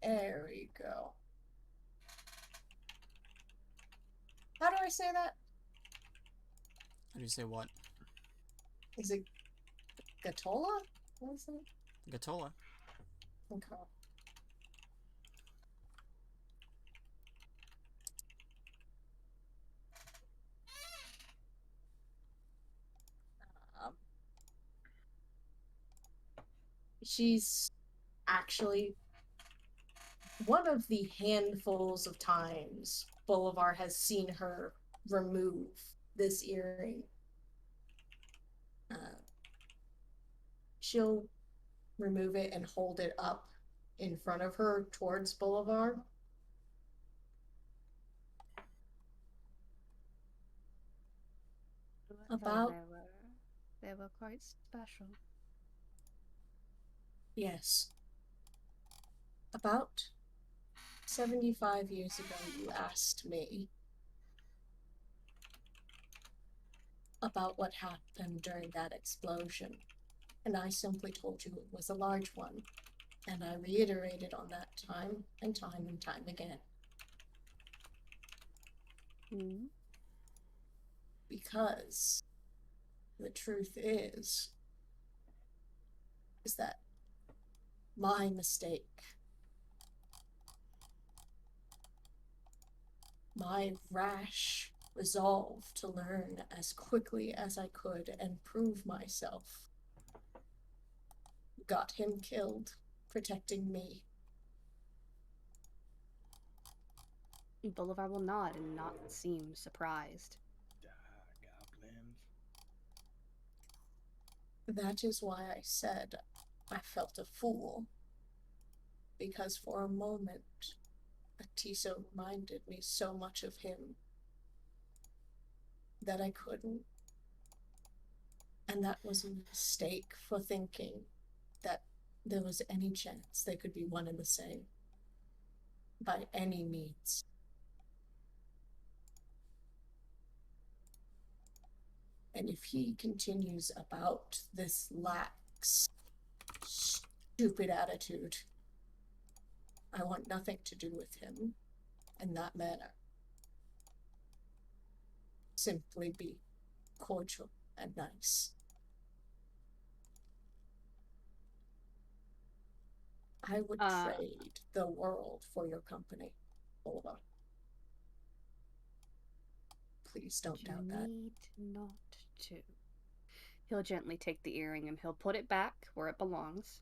There we go. How do I say that? How do you say what? Is it Gatola? What is it? Gatola. Okay. She's actually one of the handfuls of times Bolivar has seen her remove this earring. She'll remove it and hold it up in front of her towards Bolivar. About they were quite special. Yes. About 75 years ago, you asked me about what happened during that explosion, and I simply told you it was a large one, and I reiterated on that time and time and time again. Because the truth is that my mistake, my rash resolve to learn as quickly as I could and prove myself, got him killed, protecting me. Bolivar will nod and not seem surprised. Goblins. That is why I said I felt a fool. Because for a moment, Atiso reminded me so much of him that I couldn't. And that was a mistake for thinking that there was any chance they could be one and the same. By any means. And if he continues about this lax, stupid attitude, I want nothing to do with him in that manner. Simply be cordial and nice. I would trade the world for your company, Oliver. Please don't doubt that. Need not to. He'll gently take the earring and he'll put it back where it belongs.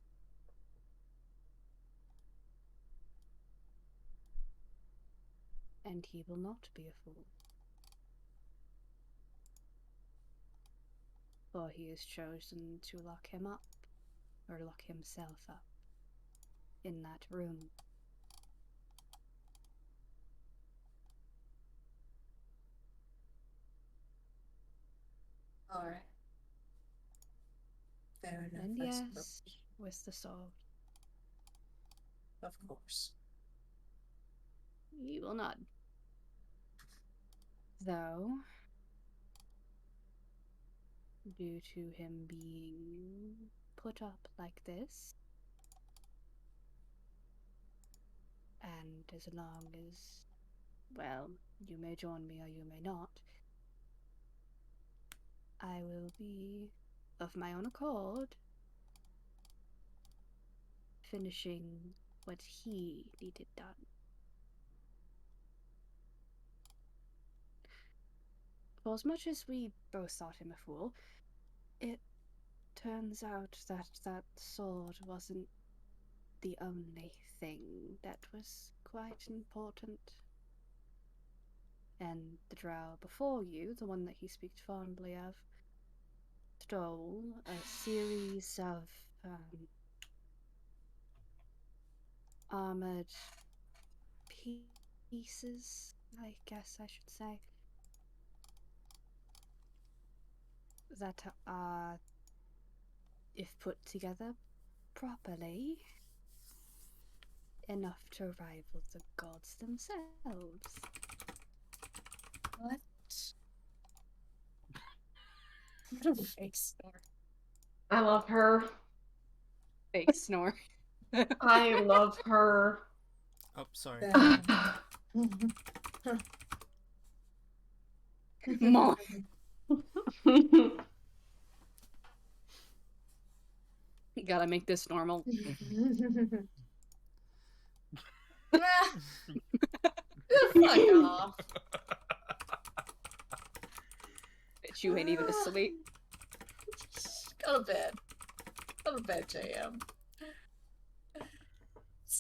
And he will not be a fool. For he has chosen to lock him up, or lock himself up, in that room. All right. Fair enough. And yes, with the sword. Of course. He will nod. Though, due to him being put up like this, and as long as, well, you may join me or you may not, I will be, of my own accord, finishing what he needed done. For as much as we both thought him a fool, it turns out that that sword wasn't the only thing that was quite important. And the drow before you, the one that he speaks fondly of, stole a series of armored pieces, I guess I should say, that are, if put together properly, enough to rival the gods themselves. What? What a fake star. I love her. Fake snore. I love her. Oh, sorry. Mom. You gotta make this normal. Fuck off. Bitch, you ain't even asleep. Go to bed. Go to bed, JM.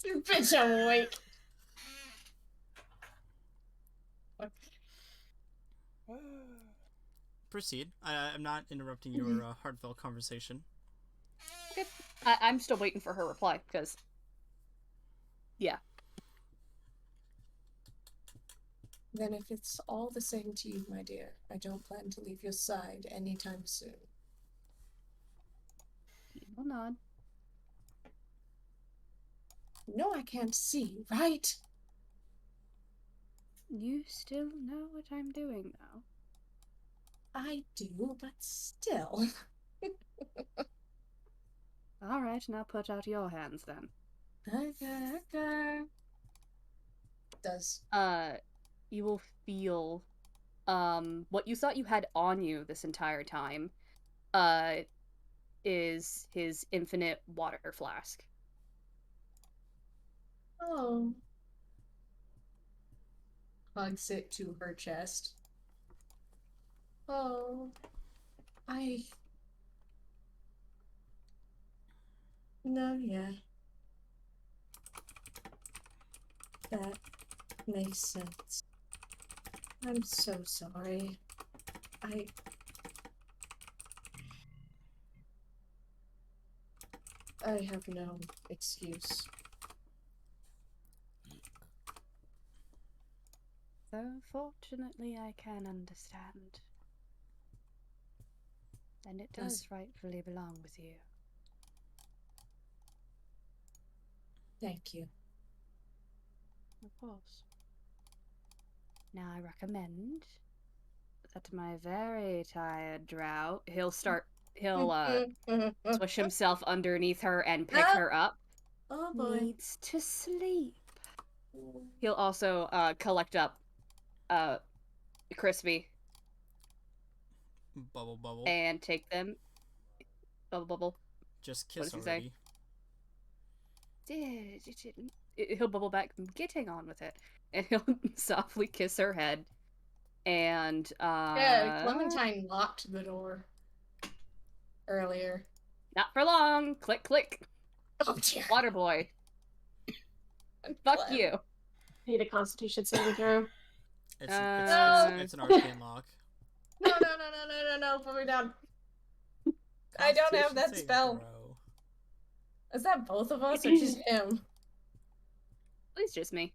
Bitch, I'm awake. Proceed. I'm not interrupting your heartfelt conversation. Okay. I'm still waiting for her reply, because... Yeah. Then if it's all the same to you, my dear, I don't plan to leave your side anytime soon. Well, nod. No, I can't see, right? You still know what I'm doing, though. I do, but still. Alright, now put out your hands, then. Okay. Does. You will feel, what you thought you had on you this entire time, is his infinite water flask. Oh. Hugs it to her chest. Oh. No, yeah. That makes sense. I'm so sorry. I have no excuse. Though, fortunately, I can understand. And it does rightfully belong with you. Thank you. Of course. Now, I recommend that my very tired drow, he'll swish himself underneath her and pick her up. Oh boy. Needs to sleep. He'll also collect up Crispy. Bubble. And take them. Bubble. Just kiss already. He'll bubble back, getting on with it. And he'll softly kiss her head. And, Yeah, Clementine locked the door earlier. Not for long. Click, click. Oh dear. Water boy. Fuck you. Need a Constitution saving throw. It's an arcane lock. No, put me down. I don't have that spell. Is that both of us or just him? It's just me.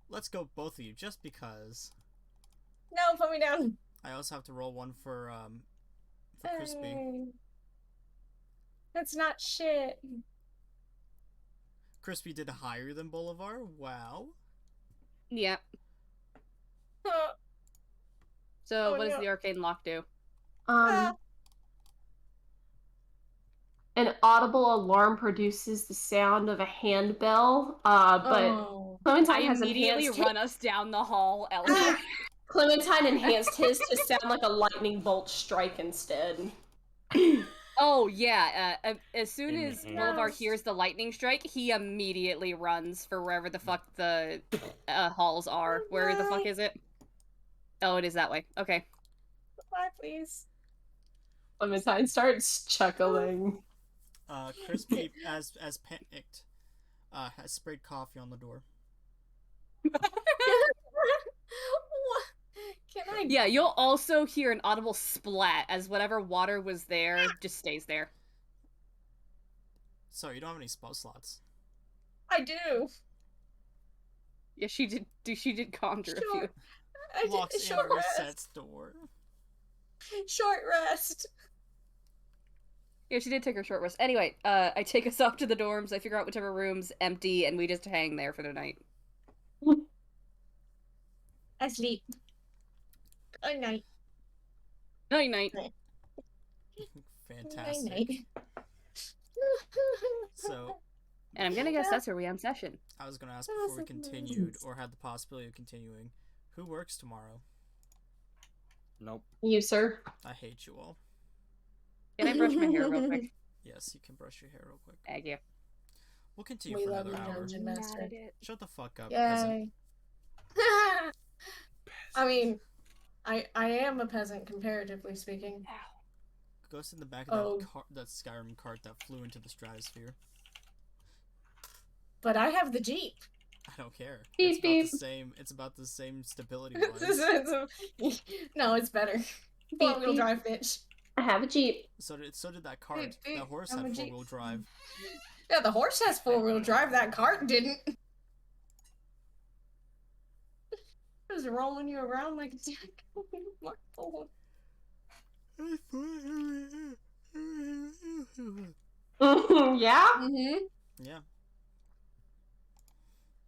Let's go both of you, just because. No, put me down. I also have to roll one for Crispy. That's not shit. Crispy did higher than Bolivar? Wow. Yep. So, what does the arcane lock do? An audible alarm produces the sound of a handbell, but Clementine has immediately run us down the hall elsewhere. Clementine enhanced his to sound like a lightning bolt strike instead. Oh, yeah. As soon as Bolivar hears the lightning strike, he immediately runs for wherever the fuck the halls are. Where the fuck is it? Oh, it is that way. Okay. Bye, please. Clementine starts chuckling. Crispy, as panicked, has sprayed coffee on the door. Can I? Yeah, you'll also hear an audible splat as whatever water was there just stays there. So you don't have any spell slots. I do. Yeah, she did conjure a few. Locks short and rest. resets door. Short rest. Yeah, she did take her short rest. Anyway, I take us up to the dorms, I figure out whichever room's empty, and we just hang there for the night. I sleep. Good night. Night. Fantastic. Night. So, And I'm gonna guess that's where we end session. I was gonna ask before we continued, or had the possibility of continuing, who works tomorrow? Nope. You, sir. I hate you all. Can I brush my hair real quick? Yes, you can brush your hair real quick. Thank you. We'll continue We for love another you, hour. Dungeon Mad Master. at it. Shut the fuck up, peasant. Yay. I mean, I am a peasant, comparatively speaking. Go sit in the back of that Skyrim cart that flew into the stratosphere. But I have the Jeep. I don't care. Beep, beep. It's about the same stability wise. No, it's better. Four-wheel beep. drive, bitch. I have a Jeep. So did that cart. Beep, beep. That horse I'm had a Jeep. 4-wheel drive. Yeah, the horse has four-wheel drive. That cart didn't. Just rolling you around like a jack. Yeah? Mm-hmm. Yeah.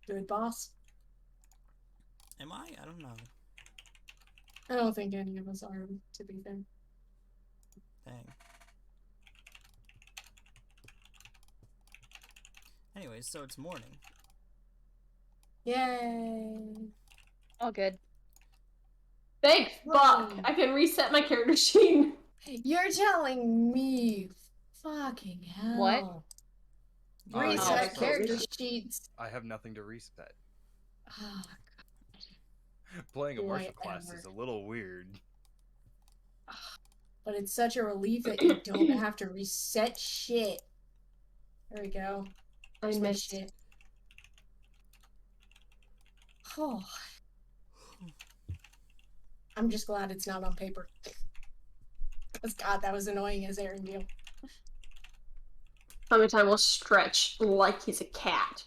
Good boss. Am I? I don't know. I don't think any of us are, to be fair. Dang. Anyways, so it's morning. Yay. All good. Thank fuck. Whoa. I can reset my character sheet. You're telling me, fucking hell. What? Reset yes. character sheets. I have nothing to reset. Oh, Playing a Boy, martial class ever. is a little weird. but it's such a relief that you don't have to reset shit. There we go. I There's my missed. shit. Oh. I'm just glad it's not on paper. Because, God, that was annoying as Aaron deal. How many times will stretch like he's a cat?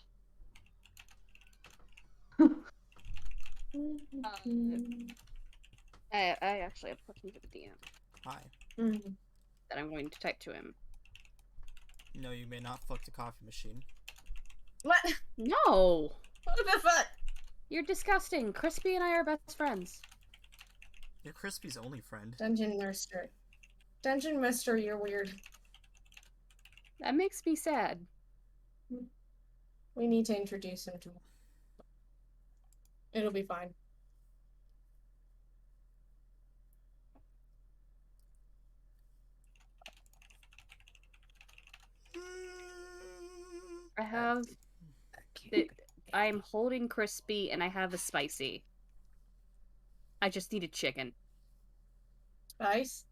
I actually have a question for the DM Hi. that I'm going to type to him. No, you may not fuck the coffee machine. What? No! What the fuck? You're disgusting. Crispy and I are best friends. You're Crispy's only friend. Dungeon Master. Dungeon Master, you're weird. That makes me sad. We need to introduce him to him. It'll be fine. I have... I'm holding crispy and I have a spicy. I just need a chicken. Spice?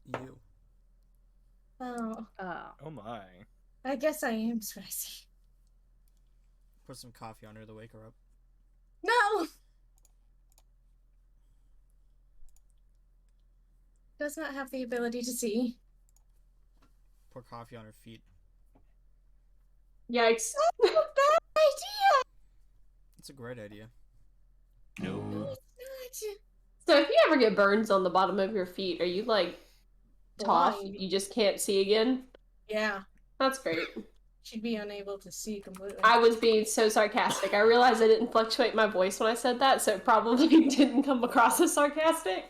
You. Oh. Oh my. I guess I am spicy. Put some coffee on her to wake her up. No! Does not have the ability to see. Pour coffee on her feet. Yikes. That's a bad idea! It's a great idea. No. It's not. So if you ever get burns on the bottom of your feet, are you like tough? Blind. You just can't see again? Yeah. That's great. She'd be unable to see completely. I was being so sarcastic. I realized I didn't fluctuate my voice when I said that, so it probably didn't come across as sarcastic.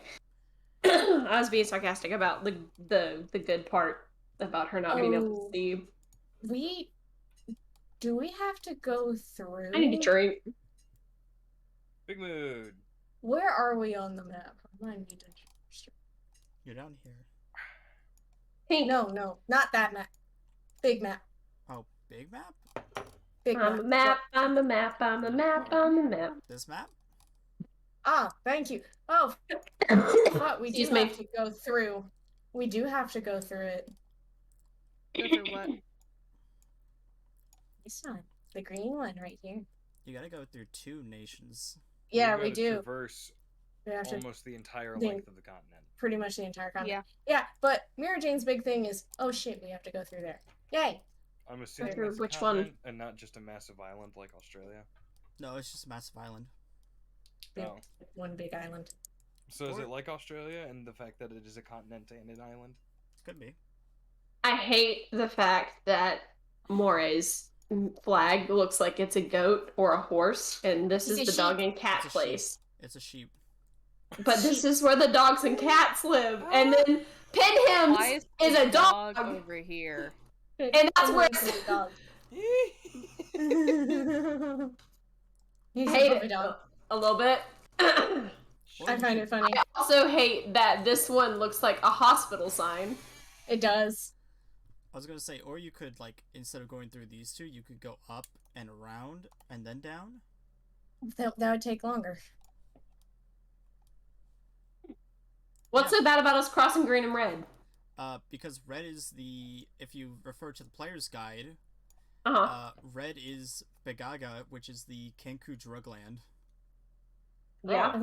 I was being sarcastic about the good part about her not being able to see. Do we have to go through? I need a drink. Big mood. Where are we on the map? Remind me, Dungeon Master. You're down here. Pink. No, not that map. Big map. Oh, big map? Big I'm a map, I'm a map, I'm a map, I'm a map. This map? Ah, thank you. Oh, but we do Excuse me. have to go through. We do have to go through it. Go through what? This one. The green one right here. You gotta go through 2 nations. Yeah, We we gotta do. Traverse We have to almost the entire the- length of the continent. pretty much the entire continent. Yeah. Yeah, but Mira Jane's big thing is, oh shit, we have to go through there. Yay! I'm assuming Through that's a which one? continent and not just a massive island like Australia. No, it's just a massive island. Yeah. Oh. One big island. So is it like Australia and the fact that it is a continent and an island? Could be. I hate the fact that Moray's flag looks like it's a goat or a horse, and this It's is a the dog sheep. and cat It's a sheep. place. It's a sheep. But this is where the dogs and cats live, and then Why Pinhams is is the a dog. over here? And that's where He's I a hate puppy it dog. a little bit. I find it funny. I also hate that this one looks like a hospital sign. It does. I was gonna say, or you could, like, instead of going through these two, you could go up and around and then down. That would take longer. What's so bad about us crossing green and red? Because red is the, if you refer to the player's guide, red is Begaga, which is the Kenku drug land. Yeah,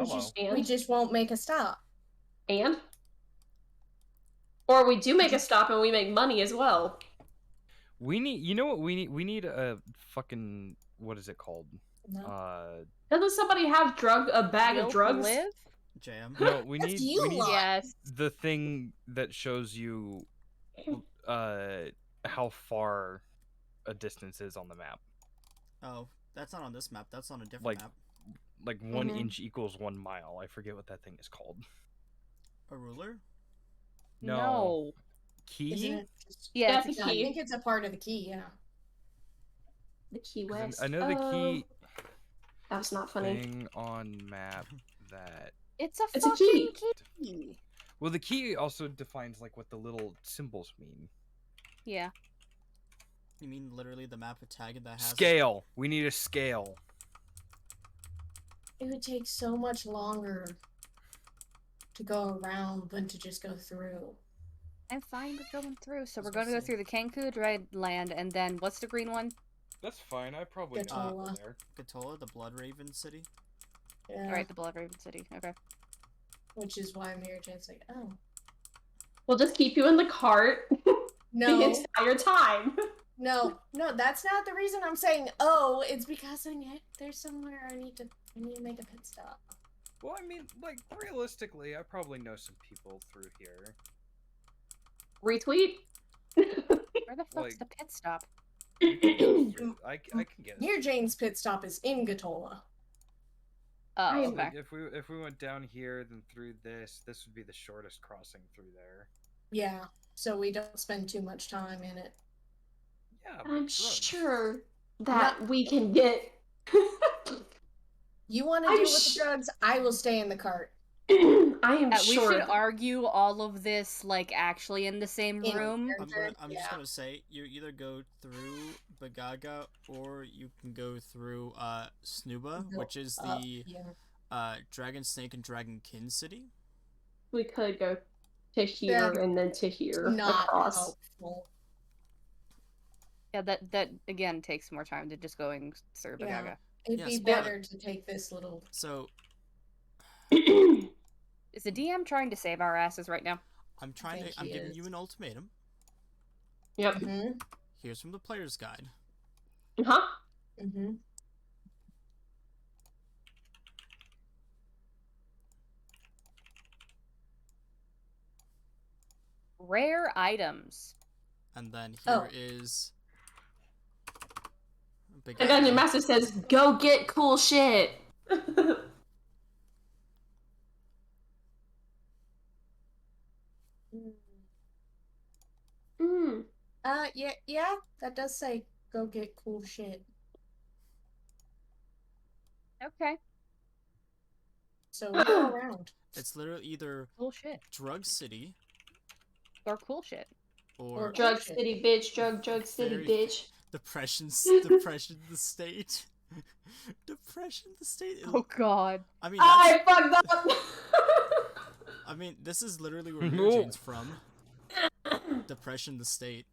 we just won't make a stop. And? Or we do make a stop and we make money as well. We need, you know what we need? We need a fucking, what is it called? No. Doesn't somebody have a bag of drugs? Jam. No, we need Yes. the thing that shows you how far a distance is on the map. Oh, that's not on this map. That's on a different map. Like 1 inch equals 1 mile. I forget what that thing is called. A ruler? No. Key? Isn't it? Yeah, it's a key. I think it's a part of the key, yeah. The Key West. I know the key. That's not funny. Thing on map that. It's a It's a fucking key. key. Well, the key also defines like what the little symbols mean. Yeah. You mean literally the map with tag that has Scale. We need a scale. It would take so much longer to go around than to just go through. I'm fine with going through. So we're going to go through the Kenku Dread Land, and then what's the green one? That's fine. I probably Gatola. know there. Gatola, the Blood Raven city. Yeah. Alright, the Blood Raven City. Okay. Which is why Mary Jane's like, oh. We'll just keep you in the cart No. the entire time. No, that's not the reason I'm saying oh, it's because there's somewhere I need to make a pit stop. Well, I mean, like, realistically, I probably know some people through here. Retweet? Where the fuck's the pit stop? I can get it. Near Jane's pit stop is in Gatola. Oh, So, okay. like, if we went down here, then through this would be the shortest crossing through there. Yeah, so we don't spend too much time in it. Yeah, I'm sure that we can get. You want to deal with the drugs? I will stay in the cart. I am sure. We should argue all of this, like, actually in the same room. I'm just gonna say, you either go through Bagaga, or you can go through Snuba, which is the Dragon Snake and Dragon Kin city. We could go to here and then to here. Not across. helpful. Yeah, that again takes more time than just going through Bagaga. Yeah. It'd be better to take this little. So. Is the DM trying to save our asses right now? I'm giving you an ultimatum. Yep. Mm-hmm. Here's from the player's guide. Huh? Mm-hmm. Rare items. And then here is. And then your master says, "Go get cool shit." Yeah, that does say go get cool shit. Okay. So we go around. It's literally either cool shit, Drug City, or cool shit, or Drug City, bitch. Drug City, bitch. Depression the state. Depression the state. Oh God. I mean, I fucked up. I mean, this is literally where Eugene's from. Depression the state.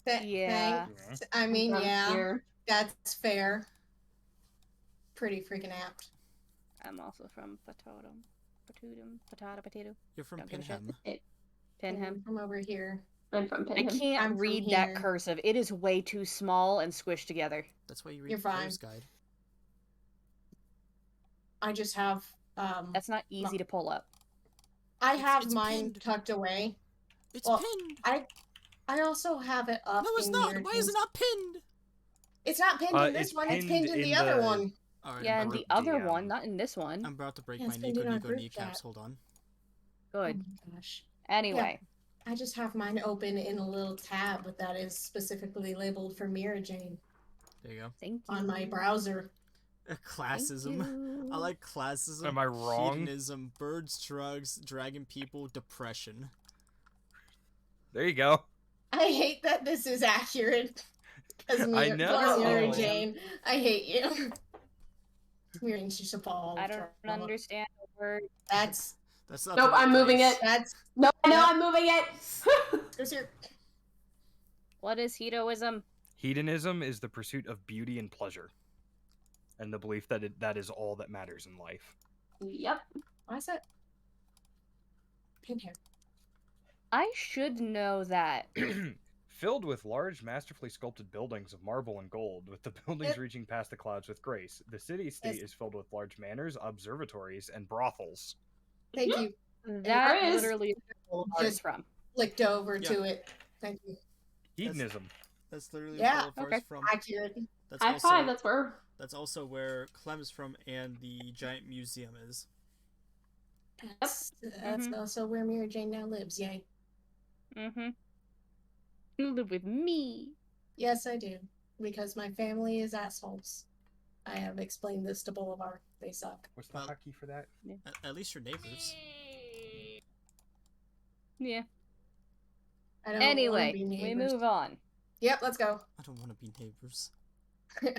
Yeah. Thanks. I mean, yeah, that's fair. Pretty freaking apt. I'm also from Potato. You're from Pinham. Pinham. From over here. I'm from I Pinham. can't read that cursive. It is way too small and squished together. That's why you read the player's guide. I just have. That's not easy to pull up. I have mine tucked away. It's pinned. I also have it up. No, it's not. Why is it not pinned? It's not pinned in this one. It's pinned in the other one. Right, yeah, in the other one, not in this one. I'm about to break my Nico kneecaps. Hold on. Good. Oh my gosh. Anyway. I just have mine open in a little tab that is specifically labeled for Mira Jane. There you go. Thank you. On my browser. Classism. I like classism. Am I wrong? Hedonism, birds, drugs, dragon people, depression. There you go. I hate that this is accurate. I know. Mira Jane. I hate you. Mira Jane's just a ball. I don't understand the word. That's not. Nope, I'm moving it. No, I'm moving it. Who's here? What is hedoism? Hedonism is the pursuit of beauty and pleasure, and the belief that that is all that matters in life. Yep. Why is that? Pin hair. I should know that. Filled with large, masterfully sculpted buildings of marble and gold, with the buildings reaching past the clouds with grace, the city-state is filled with large manors, observatories, and brothels. Thank you. That literally is where just from. Flicked over to it. Thank you. Hedonism. That's literally where Boulevard's from. Accurate. That's High also, five, that's where. That's also where Clem's from, and the giant museum is. That's also where Mira Jane now lives. Yay. Mm-hmm. You live with me. Yes, I do. Because my family is assholes. I have explained this to Boulevard. They suck. What's the hotkey for that? Yeah. At least your neighbors. Yeah. I don't Anyway, wanna be we neighbors. move on. Yep, let's go. I don't want to be neighbors.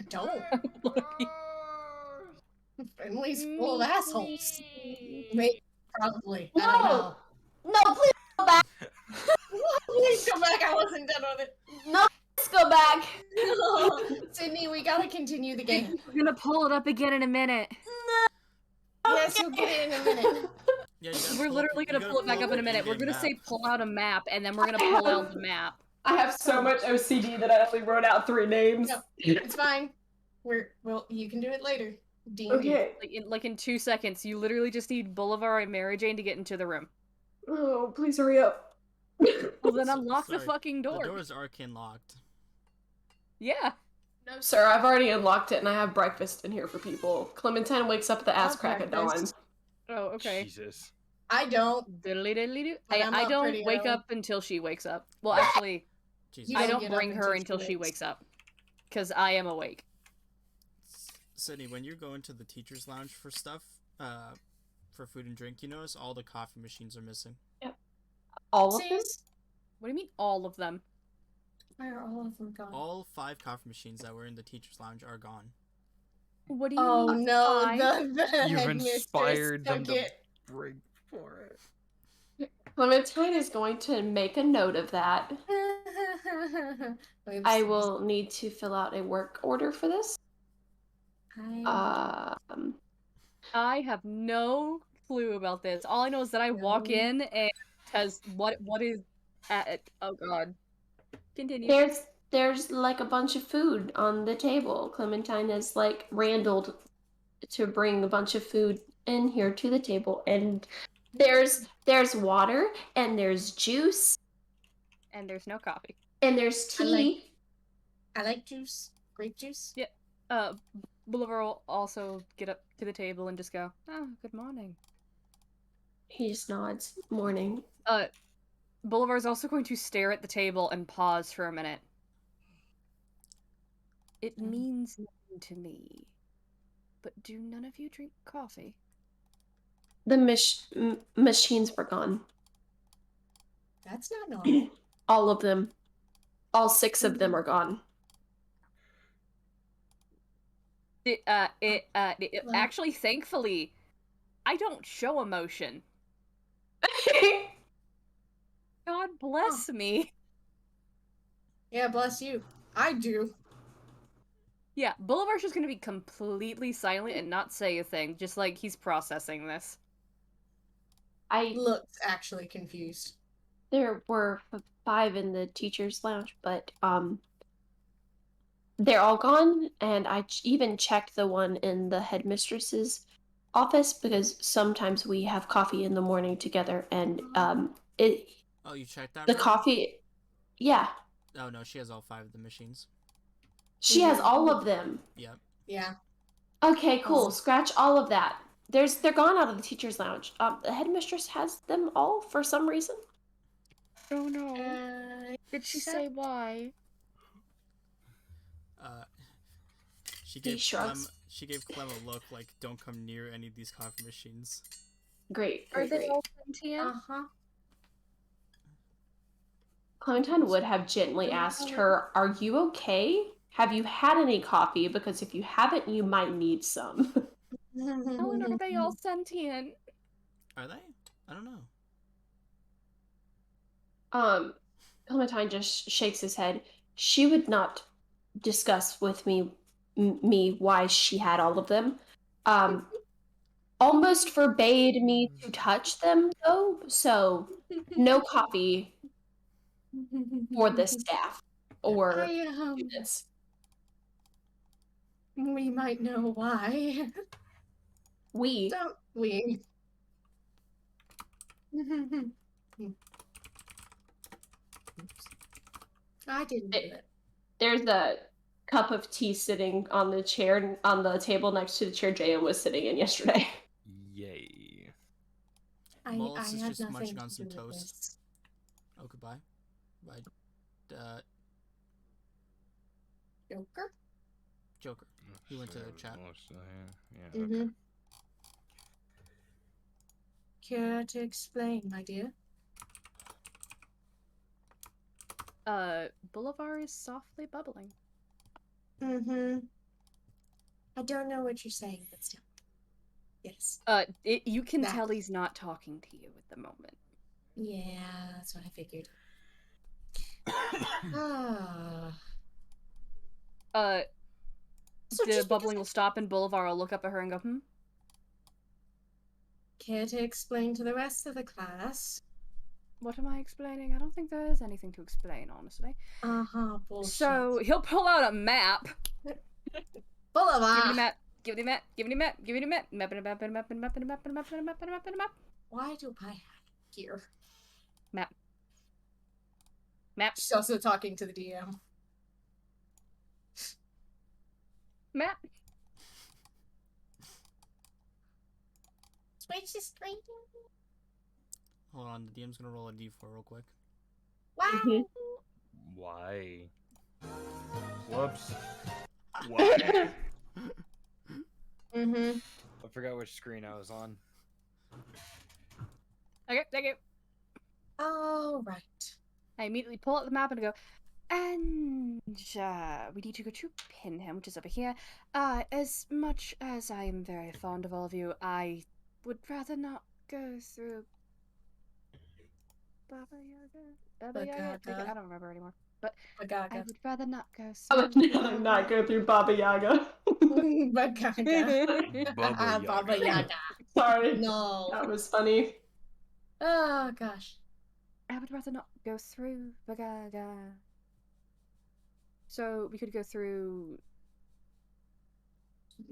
Don't. Family's full of assholes. Maybe, probably. I don't know. No, please go back. Please go back. I wasn't done with it. No, let's go back. Sydney, we gotta continue the game. We're gonna pull it up again in a minute. Yes, you'll get it in a minute. Yeah, we're literally gonna pull it back up in a minute. We're gonna say pull out a map, and then we're gonna pull out the map. I have so much OCD that I only wrote out 3 names. No, it's fine. You can do it later. D&D. Okay. Like in 2 seconds, you literally just need Boulevard and Mary Jane to get into the room. Oh, please hurry up. Well, then unlock the fucking door. The door is arcane locked. Yeah. No, sir, I've already unlocked it and I have breakfast in here for people. Clementine wakes up at the ass crack at dawn. Oh, okay. Jesus. I don't. I don't wake up until she wakes up. Well, actually, I don't bring her until she wakes up. Because I am awake. Sydney, when you go into the teacher's lounge for stuff, for food and drink, you notice all the coffee machines are missing. Yep. All of them? What do you mean all of them? Why are all of them gone? All 5 coffee machines that were in the teacher's lounge are gone. What do you Oh mean? no, the You've headmistress inspired them took to it. bring for it. Clementine is going to make a note of that. I will need to fill out a work order for this. I have no clue about this. All I know is that I walk in and says what is oh god. Continue. There's like a bunch of food on the table. Clementine has like Randalled to bring a bunch of food in here to the table, and there's water and there's juice and there's no coffee and there's tea. I like juice. Grape juice. Yeah. Boulevard will also get up to the table and just go, "Oh, good morning." He just nods. Morning. Boulevard's also going to stare at the table and pause for a minute. It means nothing to me. But do none of you drink coffee? The machines were gone. That's not normal. All of them. All 6 of them are gone. Actually, thankfully, I don't show emotion. God bless me. Yeah, bless you. I do. Yeah, Boulevard's just gonna be completely silent and not say a thing, just like he's processing this. I looks actually confused. There were 5 in the teacher's lounge, but they're all gone, and I even checked the one in the headmistress's office because sometimes we have coffee in the morning together, and it. Oh, you checked that? The room? coffee, yeah. Oh no, she has all 5 of the machines. She has all of them. Yep. Yeah. Okay, cool. Scratch all of that. They're gone out of the teacher's lounge. The headmistress has them all for some reason. Oh no. Did she say why? She He gave shrugs. Clem a look like, don't come near any of these coffee machines. Great, Are great, they great. all sentient? Clementine would have gently asked her, "Are you okay? Have you had any coffee? Because if you haven't, you might need some." Helen, are they all sentient? Are they? I don't know. Clementine just shakes his head. She would not discuss with me why she had all of them. Almost forbade me to touch them though, so no coffee for the staff or students. We might know why. We. Don't we? I didn't do it. There's a cup of tea sitting on the chair on the table next to the chair JM was sitting in yesterday. Yay. I Mullis is had just nothing munching on to some do with toast. this. Oh, goodbye. Bye. Joker? Joker. He went to chat. Yeah, okay. Care to explain, my dear? Boulevard is softly bubbling. I don't know what you're saying, but still. Yes. You can tell he's not talking to you at the moment. Yeah, that's what I figured. So the bubbling will stop and Boulevard will look up at her and go, Care to explain to the rest of the class? What am I explaining? I don't think there is anything to explain, honestly. Bullshit. So, he'll pull out a map. Boulevard! Give me the map, give me the map, give me the map, map and a map and a map and a map and a map and a map and a map and a map and a map. Why do I have it here? Map. Map. She's also talking to the DM. Map. Switch the screen. Hold on, the DM's gonna roll a d4 real quick. Wow! Why? Whoops. Why? I forgot which screen I was on. Okay, thank you. All right. I immediately pull out the map and go, and we need to go to Pinham, which is over here. As much as I am very fond of all of you, I would rather not go through Baba Yaga? I don't remember anymore. But I would rather not go I would not go through Baba Yaga. Baba Yaga. Sorry. No. That was funny. Oh, gosh. I would rather not go through Bagaga. So we could go through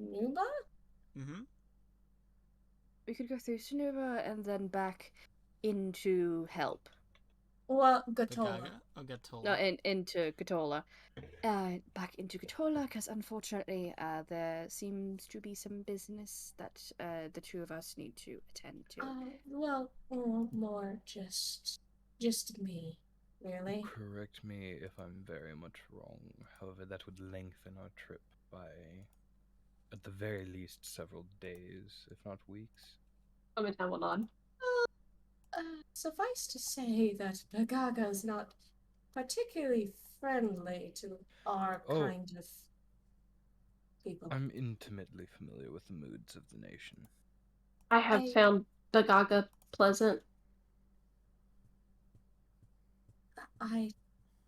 Nuba? We could go through Sunuba and then back into Help. Well, Gatola. Oh, Gatola. No, into Gatola. Back into Gatola, because unfortunately, there seems to be some business that the two of us need to attend to. Well, more just me, really. Correct me if I'm very much wrong. However, that would lengthen our trip by, at the very least, several days, if not weeks. Hold on. Suffice to say that Bagaga is not particularly friendly to our kind of people. I'm intimately familiar with the moods of the nation. I have found Bagaga pleasant. I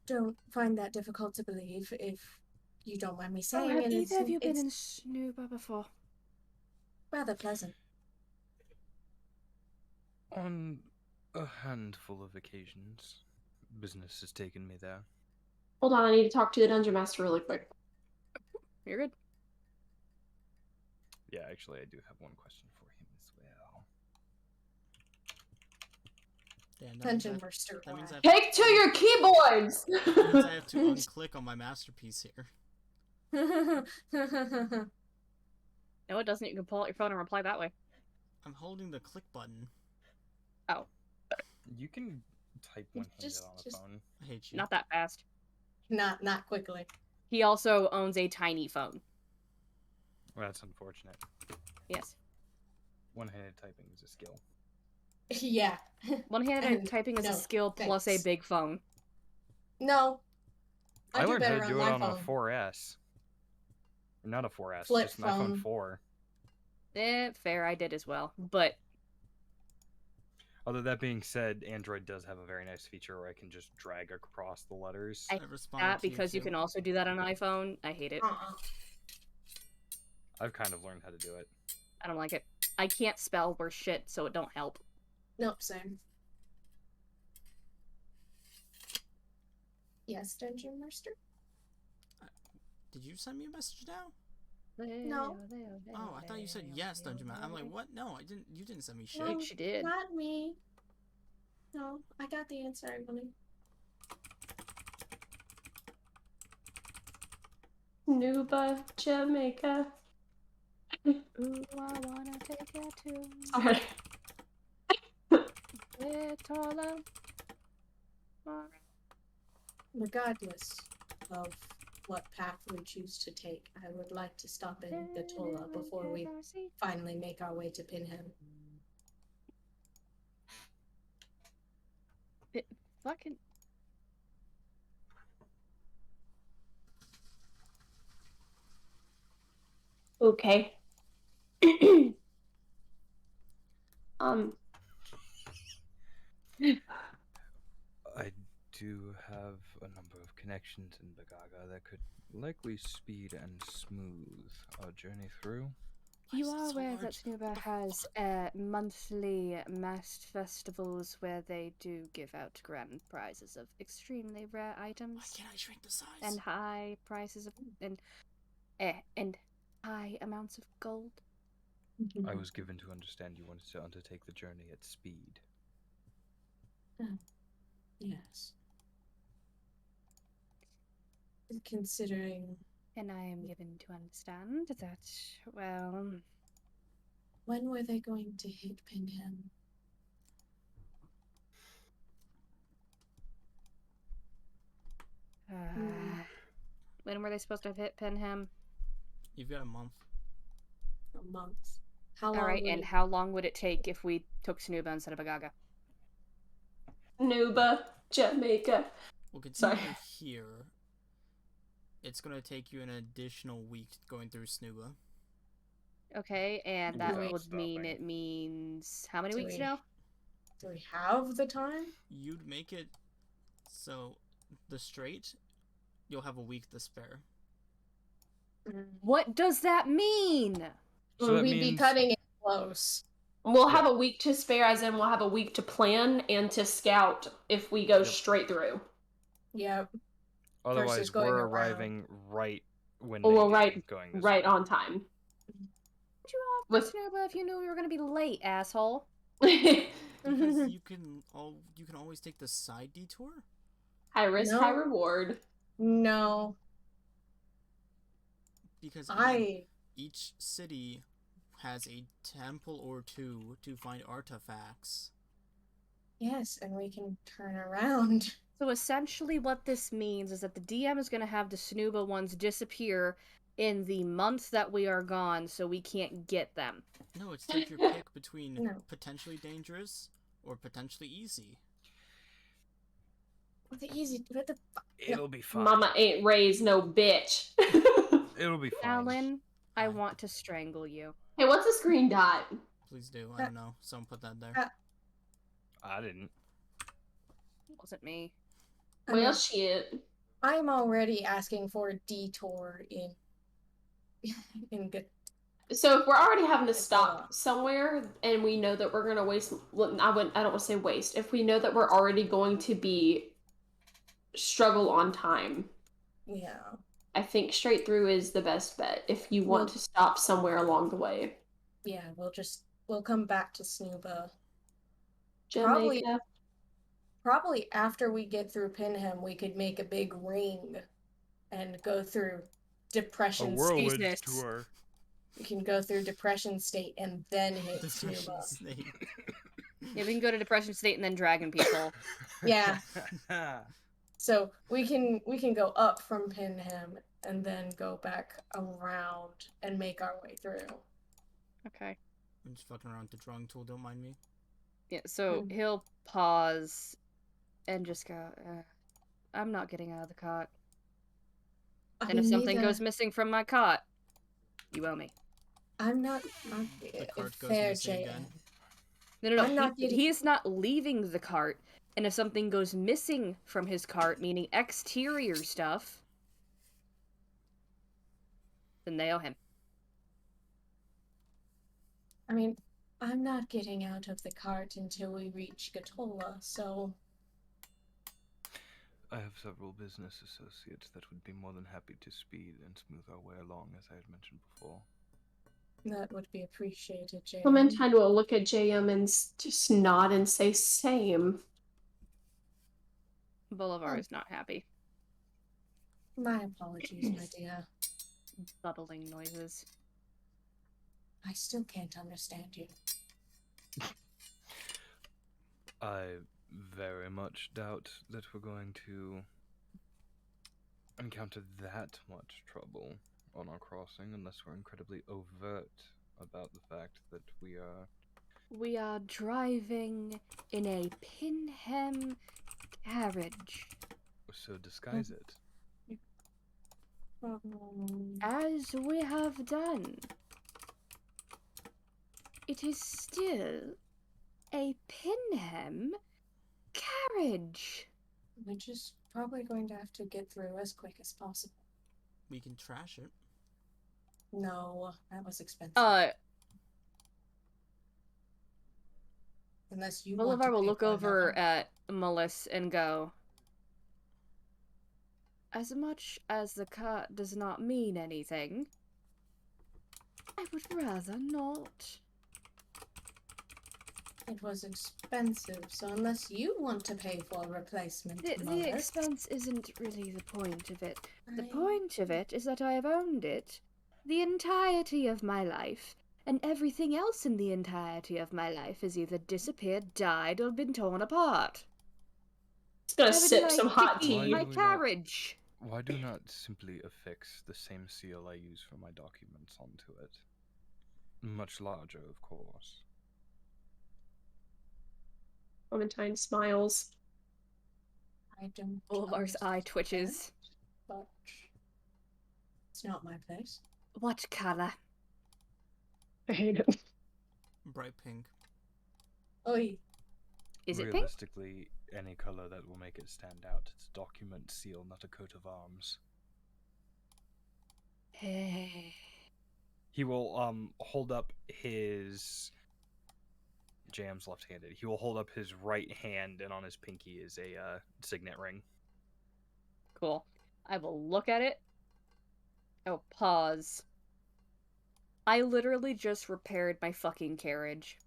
don't find that difficult to believe, if you don't mind me saying. Have either of you been in Snuba before? Rather pleasant. On a handful of occasions, business has taken me there. Hold on, I need to talk to the Dungeon Master really quick. You're good. Yeah, actually, I do have one question for him as well. Dungeon Master. That means Take to your keyboards! That means I have to unclick on my masterpiece here. No, it doesn't. You can pull out your phone and reply that way. I'm holding the click button. Oh. You can type one-handed on a Just phone. I hate you. Not that fast. not quickly. He also owns a tiny phone. Well, that's unfortunate. Yes. One-handed typing is a skill. Yeah. One-handed typing is a skill plus a big phone. No. I do learned how better to do on it my on phone. a 4S. Not a 4S, Flip just an iPhone phone. 4. Fair, I did as well. But Although that being said, Android does have a very nice feature where I can just drag across the letters. I hate that because you can also do that on iPhone. I hate it. I've kind of learned how to do it. I don't like it. I can't spell worth shit, so it don't help. Nope, same. Yes, Dungeon Master? Did you send me a message now? No. Oh, I thought you said yes, Dungeon Man. I'm like, what? No, I didn't. You didn't send me shit. No, she did. Not me. No, I got the answer, I believe. Nuba, Jamaica. Ooh, I wanna take it too. Sorry. Vitola. Regardless of what path we choose to take, I would like to stop in Vitola before we finally make our way to Pinham. Fucking. Okay. I do have a number of connections in Bagaga that could likely speed and smooth our journey through. You are aware that Snuba has monthly masked festivals where they do give out grand prizes of extremely rare items. Why can't I shrink the size? And high prices of and high amounts of gold. I was given to understand you wanted to undertake the journey at speed. Yes. Considering... And I am given to understand that, well... When were they going to hit Pinham? When were they supposed to have hit Pinham? You've got a month. A month. How long? Alright, and how long would it take if we took Snuba instead of Bagaga? Nuba, Jamaica. Well, considering you're here, it's gonna take you an additional week going through Snuba. Okay, and that Without would mean stopping. it means how many weeks now? Do we have the time? You'd make it so the straight, you'll have a week to spare. What does that mean? So that We'd be means- cutting it close. We'll have a week to spare, as in we'll have a week to plan and to scout if we go straight through. Yep. Otherwise, going we're around. arriving right when Or they we'll do, right, going this right way. on time. Would you offer Snuba if you knew we were gonna be late, asshole? Because you can always take the side detour. High risk, No. high reward. No. Because again, each city has a temple or two to find artifacts. Yes, and we can turn around. So essentially what this means is that the DM is going to have the Snuba ones disappear in the month that we are gone, so we can't get them. No, it's take your pick between No. potentially dangerous or potentially easy. What the easy... What the... It'll be fine. Mama ain't raised no bitch. It'll be fine. Alan, I want to strangle you. Hey, what's this green dot? Please do. I don't know. Someone put that there. I didn't. It wasn't me. Well, shit. I'm already asking for a detour in good... So if we're already having to stop somewhere and we know that we're going to waste... Well, I don't want to say waste. If we know that we're already going to be struggle on time, Yeah. I think straight through is the best bet if you want to stop somewhere along the way. Yeah, we'll come back to Snuba. Jamaica. Probably after we get through Pinham, we could make a big ring and go through Depression whirlwind State. tour. We can go through Depression State and then hit Depression Snuba. State. Yeah, we can go to depression state and then dragon people. Yeah. So we can go up from Pinham and then go back around and make our way through. Okay. I'm just fucking around with the drawing tool, don't mind me. Yeah, so he'll pause and just go, I'm not getting out of the cot. And if something goes missing from my cot, you owe me. I'm not The cart goes fair, missing JM. again. No, he's not leaving the cart, and if something goes missing from his cart, meaning exterior stuff, then they owe him. I mean, I'm not getting out of the cart until we reach Gatola, so... I have several business associates that would be more than happy to speed and smooth our way along, as I had mentioned before. That would be appreciated, JM. Clementine will look at JM and just nod and say same. Bolivar is not happy. My apologies, my dear. Bubbling noises. I still can't understand you. I very much doubt that we're going to encounter that much trouble on our crossing unless we're incredibly overt about the fact that we are... We are driving in a Pinham carriage. So disguise it. As we have done. It is still a Pinham carriage. We're just probably going to have to get through as quick as possible. We can trash it. No, that was expensive. Unless you Bolivar will look over another. at Melissa and go, as much as the cart does not mean anything, I would rather not. It was expensive, so unless you want to pay for a replacement, The expense isn't really the point of it. The point of it is that I have owned it the entirety of my life, and everything else in the entirety of my life has either disappeared, died, or been torn apart. It's gonna sip some hot tea. My carriage. Why do not simply affix the same seal I use for my documents onto it? Much larger, of course. Clementine smiles. I don't. Bolivar's eye twitches. But it's not my place. What color? I hate it. Bright pink. Oi. Is it pink? Realistically, any color that will make it stand out. It's a document seal, not a coat of arms. Hey. He will hold up his... JM's left-handed. He will hold up his right hand, and on his pinky is a signet ring. Cool. I will look at it. Oh, pause. I literally just repaired my fucking carriage.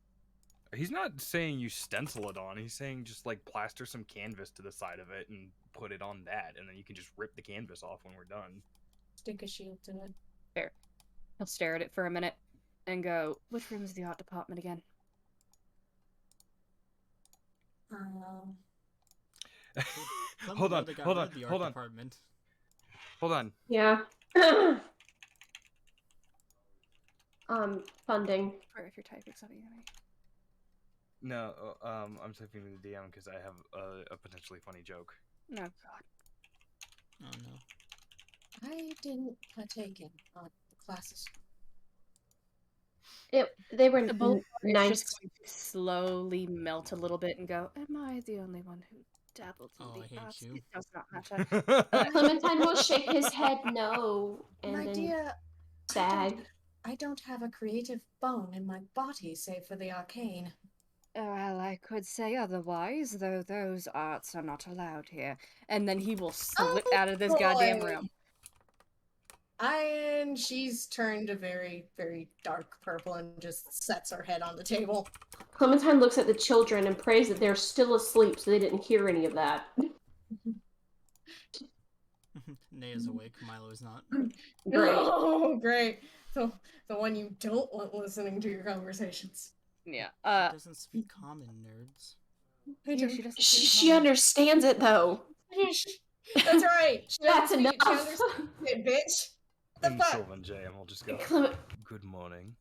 He's not saying you stencil it on. He's saying just, like, plaster some canvas to the side of it and put it on that, and then you can just rip the canvas off when we're done. Stick a shield to it. Fair. He'll stare at it for a minute and go, which room is the art department again? Hold on. Yeah. Funding. Or if you're typing something at me. No, I'm typing the DM because I have a potentially funny joke. No, God. Oh, no. I didn't partake in the classes. They were the nice. Just slowly melt a little bit and go, am I the only one who dabbled in the arts? It does not matter. Clementine will shake his head no, and my then dear, sag. I don't have a creative bone in my body save for the arcane. Well, I could say otherwise, though those arts are not allowed here. And then he will slip out of this goddamn room. And she's turned a very, very dark purple and just sets her head on the table. Clementine looks at the children and prays that they're still asleep so they didn't hear any of that. Naya's awake, Milo is not. Great. Oh, great. So the one you don't want listening to your conversations. Yeah. She doesn't speak common, nerds. Yeah, she doesn't. She understands it though. That's right. She That's doesn't speak it. She enough. understands it, bitch. What the In fuck? Sylvan JM, we'll just go. Good morning.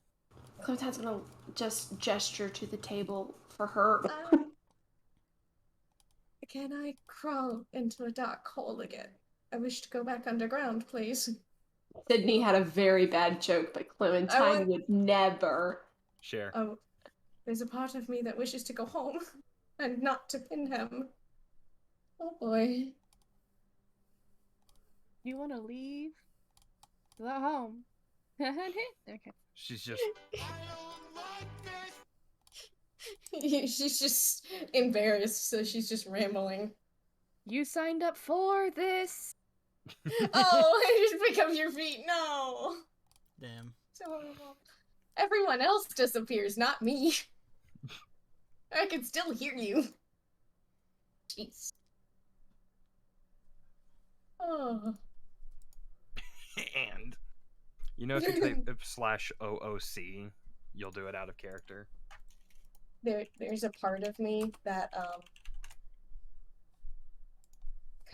Clementine's gonna just gesture to the table for her. Can I crawl into a dark hole again? I wish to go back underground, please. Sydney had a very bad joke, but Clementine would never. Share. Oh, there's a part of me that wishes to go home and not to Pinham. Oh boy. You want to leave? Go home. Okay. She's just. She's just embarrassed, so she's just rambling. You signed up for this. Oh, I just pick up your feet. No. Damn. So horrible. Everyone else disappears, not me. I can still hear you. Jeez. Oh. And you know, if you type /OOC, you'll do it out of character. There's a part of me that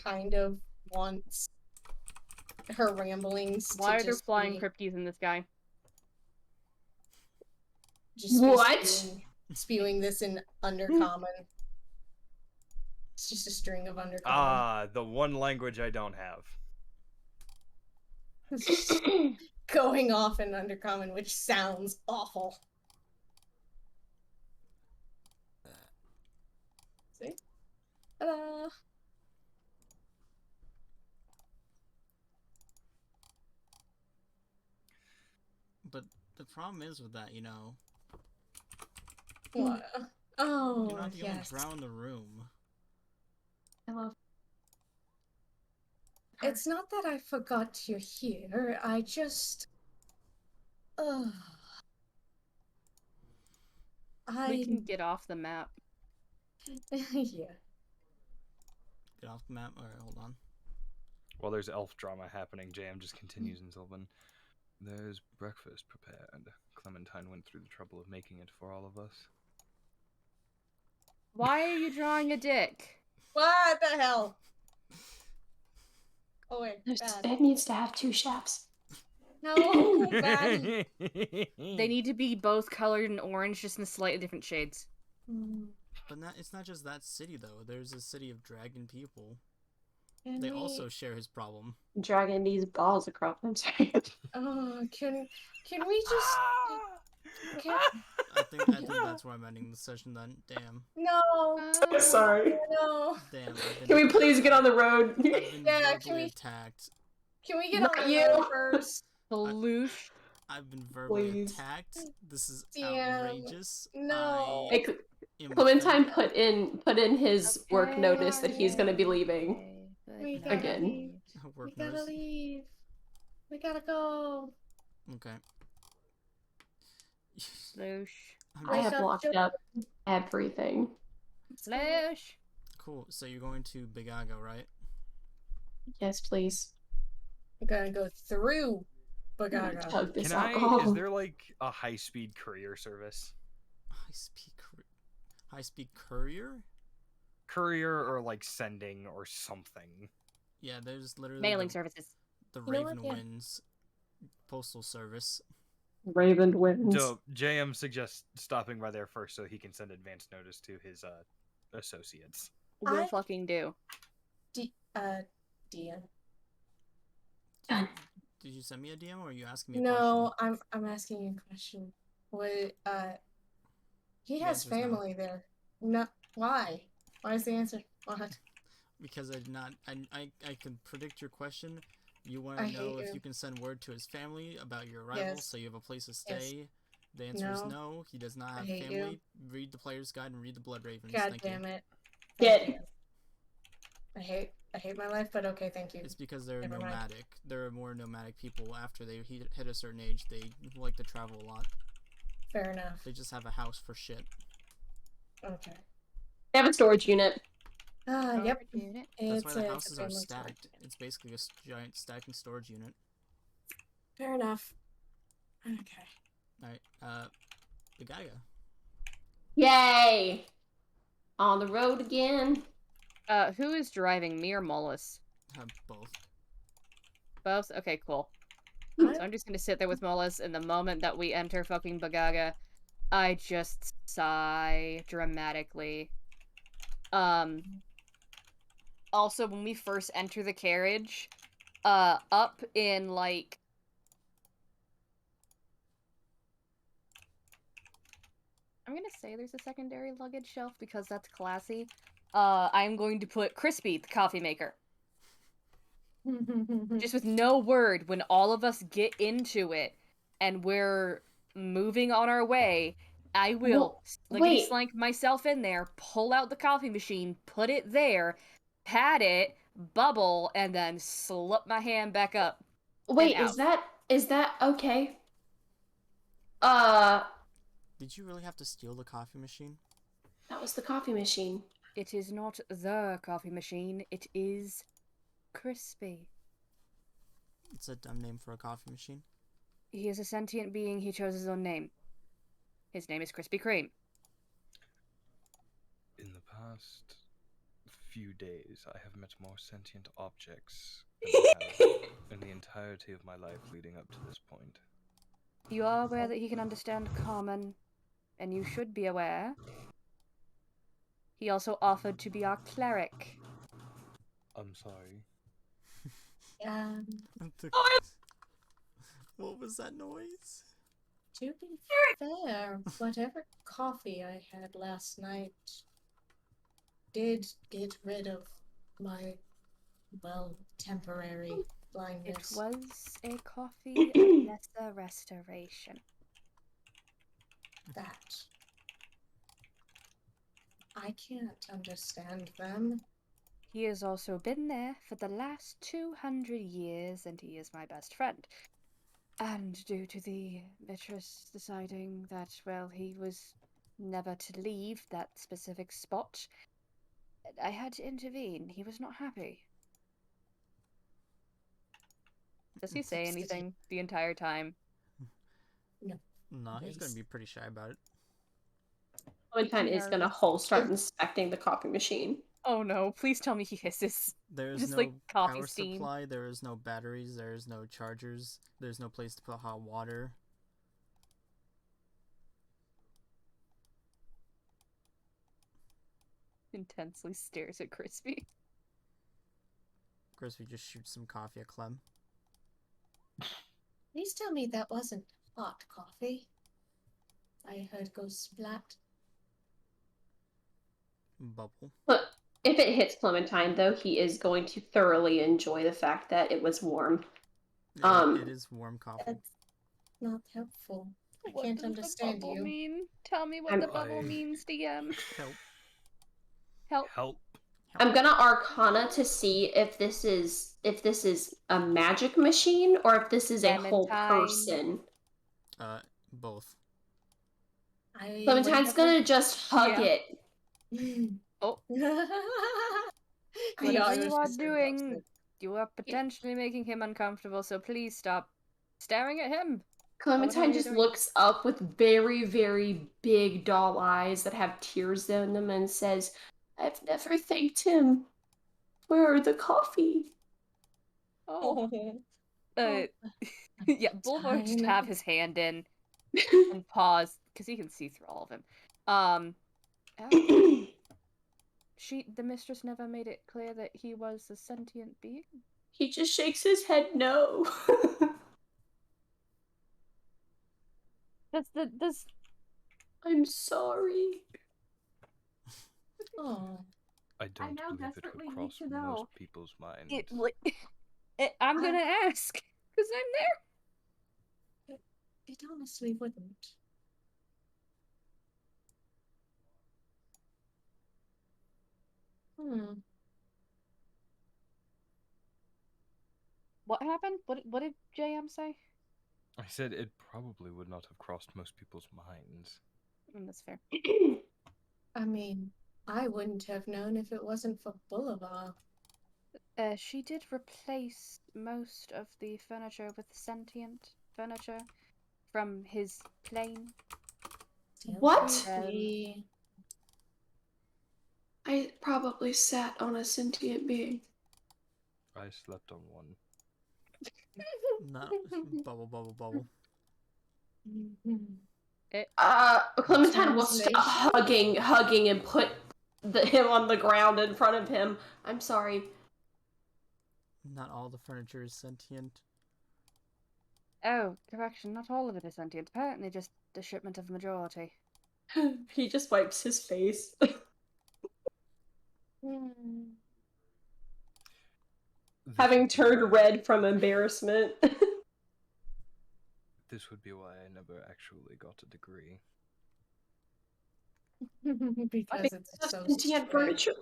kind of wants her ramblings. Why to are there just flying be, crypties in this guy? just What? spewing this in undercommon. It's just a string of undercommon. Ah, the one language I don't have. It's just going off in undercommon, which sounds awful. See? Ta-da! But the problem is with that, you know. What? Oh, You're not the only yes. drow in the room. I love. It's not that I forgot you're here. I just. We can get off the map. Yeah. Get off the map. Alright, hold on. While there's elf drama happening, JM just continues in Sylvan. There's breakfast prepared. Clementine went through the trouble of making it for all of us. Why are you drawing a dick? What the hell? Oh wait, This bad. bed needs to have 2 chefs. No, bad. They need to be both colored in orange, just in slightly different shades. But it's not just that city, though. There's a city of dragon people. They also share his problem. Dragging these balls across. I'm sorry. Oh, can we just? I think that's where I'm ending the session then. Damn. No. Sorry. No. Damn. Can we please get on the road? I've been Yeah, verbally attacked. Can we get Not on the you. road first? Baloosh. I've been verbally Please. attacked. This is Damn. outrageous. No. Hey, Clementine put in his work notice that he's gonna be leaving. We gotta Again. leave. Work We gotta notice. leave. We gotta go. Okay. Baloosh. I have locked up everything. Baloosh. Cool. So you're going to Big Aga, right? Yes, please. We're gonna go through Bagaga. Chug this Can alcohol. is there like a high-speed courier service? High-speed courier? Courier or like sending or something. Yeah, there's literally Mailing services. The You know what? Raven Yeah. Winds postal service. Raven wins. Dope. JM suggests stopping by there first so he can send advance notice to his associates. Will fucking do. DM. Done. Did you send me a DM or are you asking me a No, question? I'm asking you a question. What? He The has answer's no. family there. No, why? Why is the answer? What? Because I did not. I can predict your question. You want I to know hate if you. you can send word to his family about your arrival, Yes. so you have a place to Yes. stay. The answer is No. no. He does not I have hate family. you. Read the player's guide and read the Blood Ravens. God Thank damn you. it. Get. I hate my life, but okay, thank you. It's because they're Never mind. nomadic. There are more nomadic people after they hit a certain age. They like to travel a lot. Fair enough. They just have a house for shit. Okay. They have a storage unit. Yep. That's why the it's a houses are family storage stacked. unit. It's basically a giant stacking storage unit. Fair enough. Okay. Alright, Big Gaga. Yay! On the road again. Who is driving, me or Mollis? Both. Both? Okay, cool. I- So I'm just gonna sit there with Mollis, and the moment that we enter fucking Bagaga, I just sigh dramatically. Also, when we first enter the carriage, up in, like... I'm gonna say there's a secondary luggage shelf because that's classy. I'm going to put Crispy, the coffee maker. Just with no word, when all of us get into it and we're moving on our way, I will slickety slank myself in there, pull out the coffee machine, put it there, pat it, bubble, and then slip my hand back up. Wait, and out. is that okay? Did you really have to steal the coffee machine? That was the coffee machine. It is not the coffee machine, it is Crispy. It's a dumb name for a coffee machine. He is a sentient being, he chose his own name. His name is Krispy Kreme. In the past few days, I have met more sentient objects than I have in the entirety of my life leading up to this point. You are aware that he can understand common, and you should be aware. He also offered to be our cleric. I'm sorry. What was that noise? To be fair, whatever coffee I had last night did get rid of my, well, temporary blindness. It was a coffee of lesser restoration. That. I can't understand them. He has also been there for the last 200 years, and he is my best friend. And due to the mistress deciding that, well, he was never to leave that specific spot, I had to intervene. He was not happy. Does he say anything the entire time? No, he's gonna be pretty shy about it. Clementine is gonna start inspecting the coffee machine. Oh no, please tell me he hisses. There's Just no like coffee power steam. supply, there is no batteries, there is no chargers, there's no place to put hot water. Intensely stares at Crispy. Crispy just shoots some coffee at Clem. Please tell me that wasn't hot coffee. I heard go splat. Bubble. But if it hits Clementine, though, he is going to thoroughly enjoy the fact that it was warm. It is warm coffee. That's not helpful. I What can't does understand the bubble you. mean? Tell me what the bubble means, DM. Help. I'm gonna Arcana to see if this is a magic machine or if this is a whole person. Both. Clementine's gonna just hug it. Oh. Whatever you are doing, you are potentially making him uncomfortable, so please stop staring at him. Clementine just looks up with very, very big doll eyes that have tears in them and says, I've never thanked him for the coffee. Oh. Yeah, Bulwark just have his hand in and pause, because he can see through all of him. The mistress never made it clear that he was a sentient being? He just shakes his head no. I'm sorry. Oh. I don't believe it would cross most people's minds. I'm gonna ask, because I'm there. It honestly wouldn't. What happened? What did JM say? I said it probably would not have crossed most people's minds. That's fair. I mean, I wouldn't have known if it wasn't for Boulevard. She did replace most of the furniture with sentient furniture from his plane. What? I probably sat on a sentient being. I slept on one. No, bubble. Clementine will stop hugging and put him on the ground in front of him. I'm sorry. Not all the furniture is sentient. Oh, correction, not all of it is sentient. Apparently just a shipment of the majority. He just wipes his face. Having turned red from embarrassment. This would be why I never actually got a degree. Because it's so sentient furniture.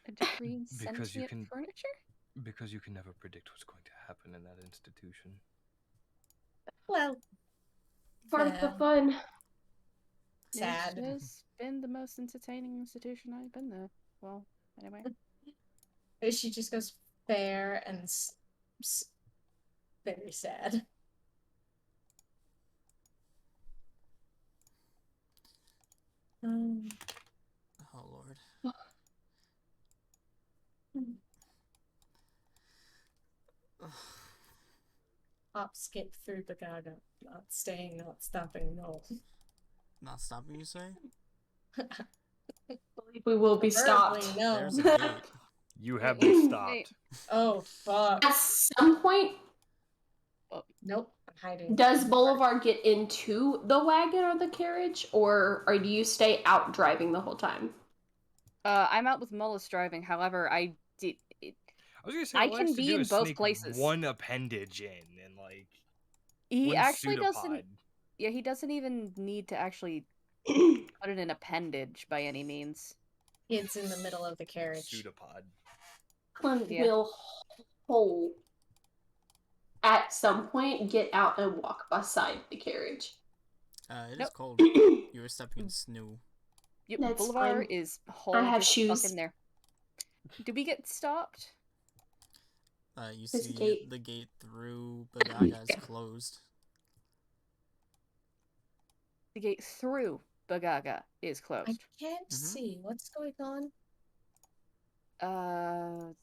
A degree in Because you sentient furniture? Because you can never predict what's going to happen in that institution. Well, part of the fun. Sad. It has been the most entertaining institution I've been there. Well, anyway. She just goes fair and very sad. Oh Lord. Hop, skip through the gaga. Not staying, not stopping, no. Not stopping, you say? Believe we will be stopped. No. There's a gate. You have been stopped. Oh, fuck. At some point, nope, I'm hiding. Does Bolivar get into the wagon or the carriage, or do you stay out driving the whole time? I'm out with Mullis driving. However, I was gonna say, I can be in both places. One appendage in, and like he actually pseudopod. doesn't. Yeah, he doesn't even need to actually put in an appendage by any means. It's in the middle of the carriage. Pseudopod. Clem will at some point get out and walk beside the carriage. It is cold. You were stepping in snow. Yep, That's Boulevard fine. is whole. I have just shoes. stuck in there. Did we get stopped? You There's see a gate. the gate through Bagaga is closed. The gate through Bagaga is closed. I can't see. What's going on?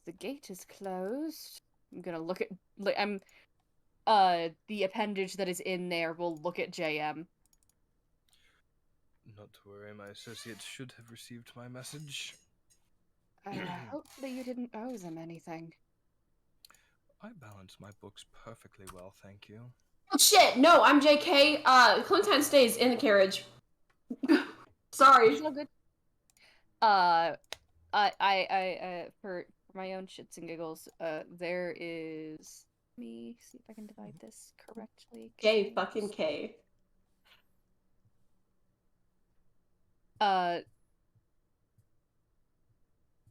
The gate is closed. I'm gonna look at. The appendage that is in there will look at JM. Not to worry, my associates should have received my message. Hopefully you didn't owe them anything. I balance my books perfectly well, thank you. Oh shit! No, I'm JK. Clementine stays in the carriage. Sorry. It's all good. For my own shits and giggles, there is. Let me see if I can divide this correctly. Fucking K.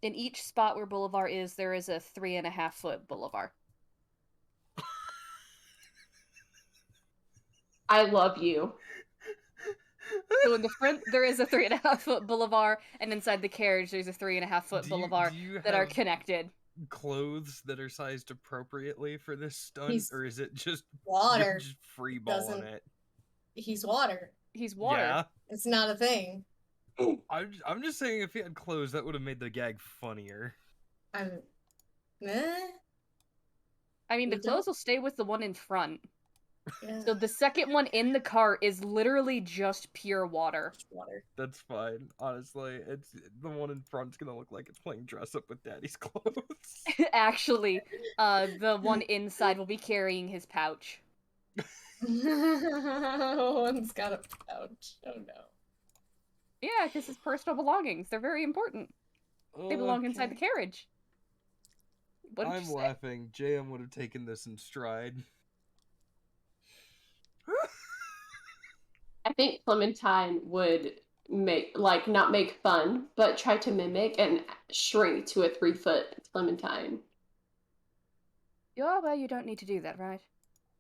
In each spot where Boulevard is, there is a 3.5-foot Boulevard. I love you. So in the front, there is a 3.5-foot Boulevard, and inside the carriage, there's a 3.5-foot Boulevard that are connected. Clothes that are sized appropriately for this stunt, or is it just water? Just free balling it. He's water. He's water. Yeah. It's not a thing. I'm just saying, if he had clothes, that would have made the gag funnier. I mean, the clothes will stay with the one in front. Yeah. So the second one in the car is literally just pure water. That's fine. Honestly, it's the one in front's gonna look like it's playing dress up with daddy's clothes. Actually, the one inside will be carrying his pouch. One's got a pouch. Oh no. Yeah, because his personal belongings. They're very important. They belong inside the carriage. I'm laughing. JM would have taken this in stride. I think Clementine would not make fun, but try to mimic and shrink to a 3-foot Clementine. Yeah, well, you don't need to do that, right?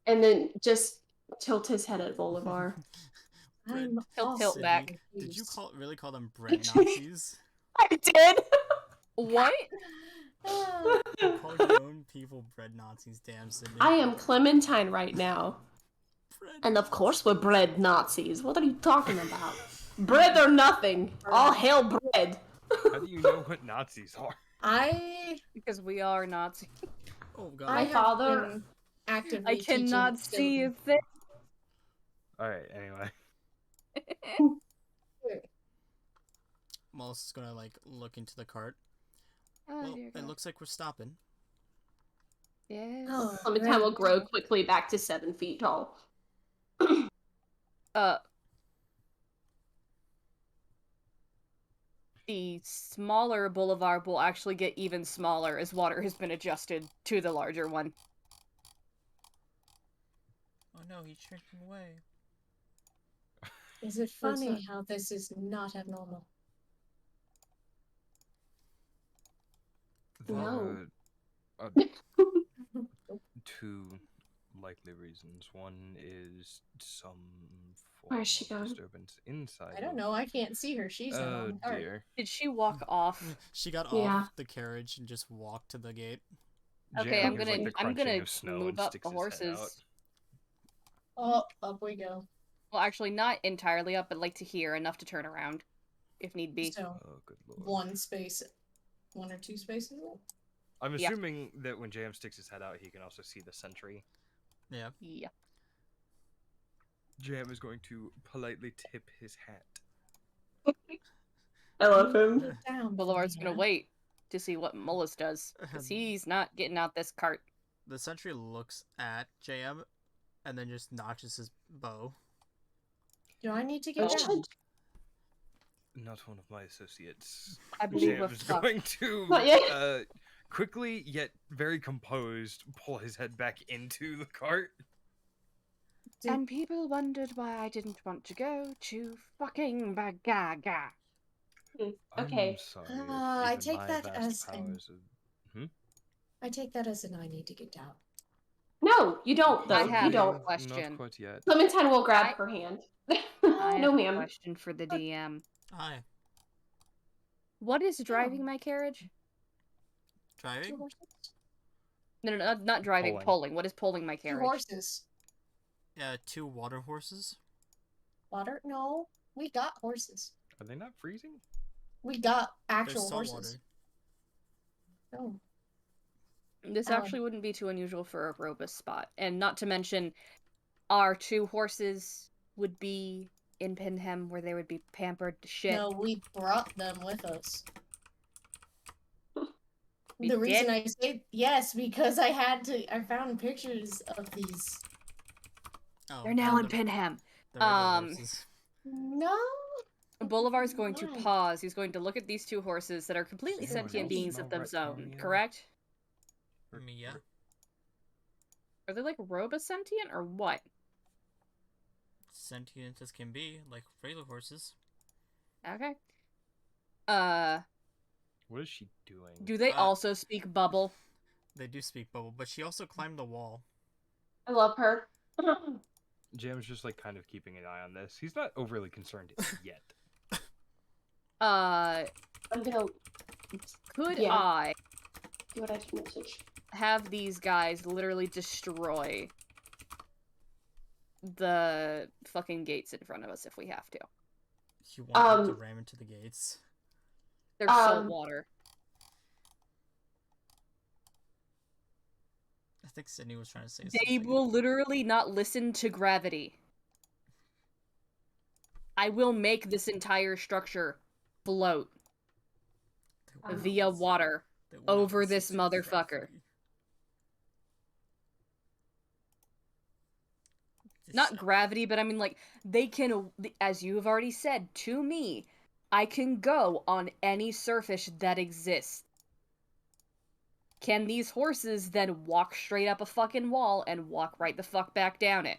And then just tilt his head at Bolivar. He'll tilt back. Did you really call them bread Nazis? I did! What? You called your own people bread Nazis, damn Sydney. I am Clementine right now. And of course we're bread Nazis. What are you talking about? Bread or nothing. All hail bread. How do you know what Nazis are? Because we are Nazis. Oh god. My father actively I cannot see a thing. Alright, anyway. Mollis is gonna like look into the cart. Oh, Well, dear it God. looks like we're stopping. Yes. Clementine will grow quickly back to 7 feet tall. The smaller boulevard will actually get even smaller as water has been adjusted to the larger one. Oh no, he's shrinking away. Is it funny how this is not abnormal? No. Two likely reasons. One is some Where form is she of going? disturbance inside. I don't know. I can't see her. She's not on the cart. Dear. Did she walk off? She got off the carriage and just walked to the gate. Okay, Jam I'm hears, gonna like, the I'm crunching gonna of snow move and up sticks the his head out. horses. Oh, up we go. Well, actually, not entirely up, but like to here enough to turn around, if need be. So, Oh, good lord. one or two spaces. I'm assuming that when Jam sticks his head out, he can also see the sentry. Yeah. Yeah. Jam is going to politely tip his hat. I love him. Boulevard's gonna wait to see what Mullis does, because he's not getting out this cart. The sentry looks at JM and then just notches his bow. Do I need to get down? Not one of my associates. I believe Jam we're is fucked. going to quickly yet very composed pull his head back into the cart. And people wondered why I didn't want to go to fucking Bagaga. Okay. I'm sorry. I take that as I take that as an I need to get down. No, you don't, though. I have You don't. a question. Not quite yet. Clementine will grab her hand. I No, have a ma'am. question for the DM. Hi. What is driving my carriage? Driving? No, not driving, pulling. What is pulling my carriage? 2 horses. Yeah, 2 water horses. Water? No. We got horses. Are they not freezing? We got There's actual salt horses. water. Oh. This actually wouldn't be too unusual for a robust spot. And not to mention, our 2 horses would be in Pinham where they would be pampered to shit. No, we brought them with us. We The reason did? I say yes, because I found pictures of these. Oh, They're now in Pinham. The regular horses. No. Boulevard's going to pause. He's going to look at these 2 horses that are completely sentient beings of their own, correct? Yeah. Are they like robosentient or what? Sentient as can be, like regular horses. Okay. What is she doing? Do they also speak bubble? They do speak bubble, but she also climbed the wall. I love her. Jam's just like kind of keeping an eye on this. He's not overly concerned yet. I'm gonna. Could Yeah. I Do what I can message. have these guys literally destroy the fucking gates in front of us if we have to? You want them to ram into the gates? There's salt water. I think Sydney was trying to say They something. will literally not listen to gravity. I will make this entire structure float via water over this motherfucker. Not gravity, but I mean, like, they can, as you have already said to me, I can go on any surface that exists. Can these horses then walk straight up a fucking wall and walk right the fuck back down it?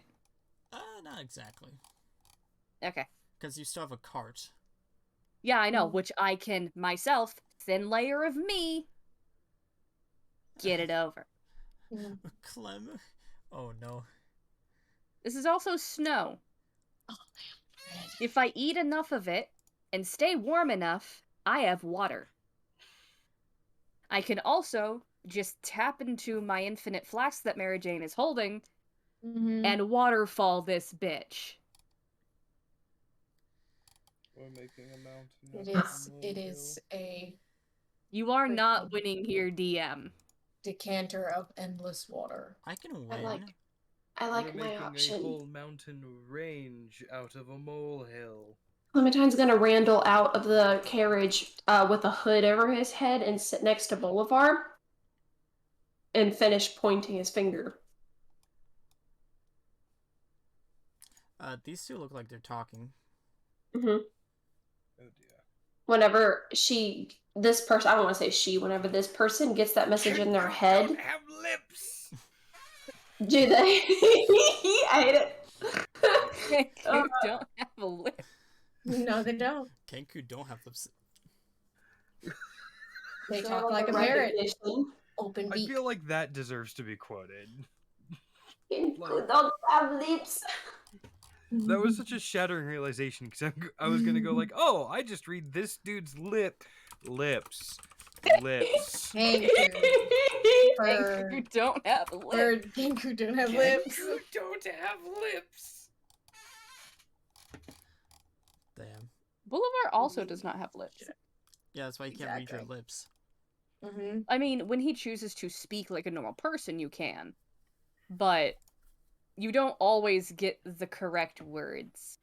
Not exactly. Okay. Because you still have a cart. Yeah, I know, which I can, myself, thin layer of me, get it over. Clem? Oh no. This is also snow. If I eat enough of it, and stay warm enough, I have water. I can also just tap into my infinite flask that Mary Jane is holding, and waterfall this bitch. We're making a mountain. It is a You are not winning here, DM. decanter of endless water. I can win. I like We're my making option. a whole mountain range out of a molehill. Clementine's gonna Randall out of the carriage with a hood over his head and sit next to Boulevard and finish pointing his finger. These two look like they're talking. Mm-hmm. Oh dear. Whenever this person, I don't want to say she, whenever this person gets that message in their head. Don't have lips! Do they? I hate it. You don't have a lip. No, they don't. Kenku don't have lips. They talk like a parrot. Open I beak. feel like that deserves to be quoted. Kenku don't have lips. That was such a shattering realization because I was gonna go like, oh, I just read this dude's lips. Kenku. Kenku don't have a lip. Kenku don't have lips. Kenku don't have lips. Damn. Boulevard also does not have lips. Yeah, that's why you can't read your lips. I mean, when he chooses to speak like a normal person, you can. But you don't always get the correct words.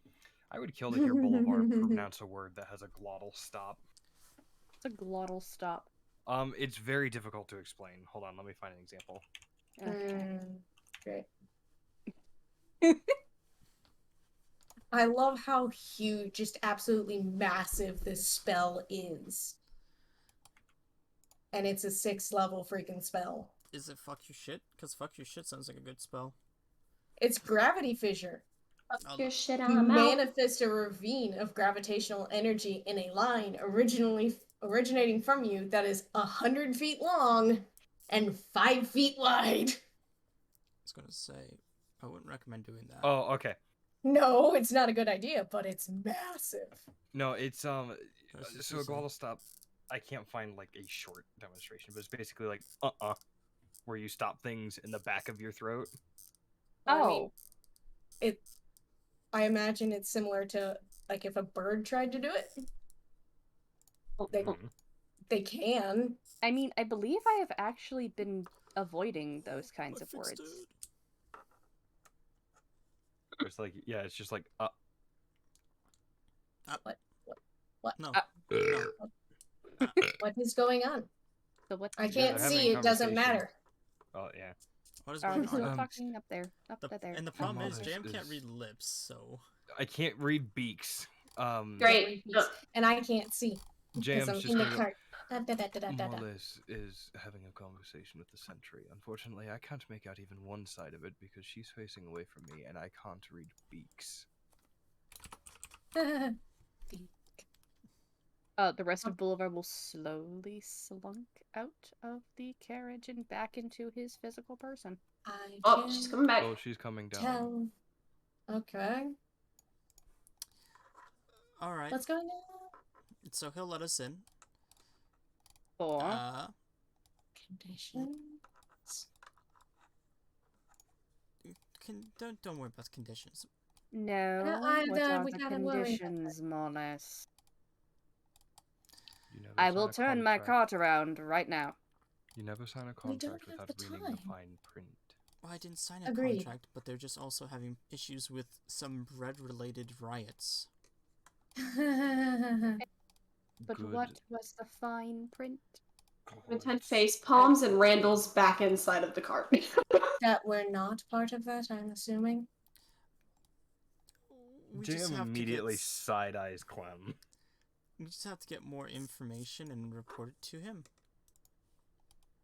I would kill to hear Boulevard pronounce a word that has a glottal stop. It's a glottal stop. It's very difficult to explain. Hold on, let me find an example. Great. I love how huge, just absolutely massive this spell is. And it's a 6th level freaking spell. Is it fuck your shit? Because fuck your shit sounds like a good spell. It's gravity fissure. Fuck your shit, You I'm out. manifest a ravine of gravitational energy in a line originating from you that is 100 feet long and 5 feet wide. I was gonna say, I wouldn't recommend doing that. Oh, okay. No, it's not a good idea, but it's massive. No, it's so a glottal stop. I can't find like a short demonstration, but it's basically like where you stop things in the back of your throat. I mean, I imagine it's similar to like if a bird tried to do it. They can. I mean, I believe I have actually been avoiding those kinds of words. It's like, yeah, it's just like What? No. What is going on? So what? I can't see. It doesn't matter. Oh yeah. What is Are going we still on? talking up there? There. And the problem is, JM can't read lips, so I can't read beaks. Great. And I can't see. JM's I'm just in the gonna cart. Mollis is having a conversation with the sentry. Unfortunately, I can't make out even one side of it because she's facing away from me and I can't read beaks. The rest of Boulevard will slowly slunk out of the carriage and back into his physical person. Oh, she's coming back. Oh, she's coming down. Okay. alright. What's going on? So he'll let us in. Conditions. Don't worry about conditions. No, what are the conditions, Mollis? I will turn my cart around right now. You never sign a contract without reading the fine print. Well, I didn't sign a contract, but they're just also having issues with some bread-related riots. But what was the fine print? Clementine face palms and Randall's back inside of the cart. That we're not part of that, I'm assuming. JM immediately side-eyes Clem. We just have to get more information and report it to him.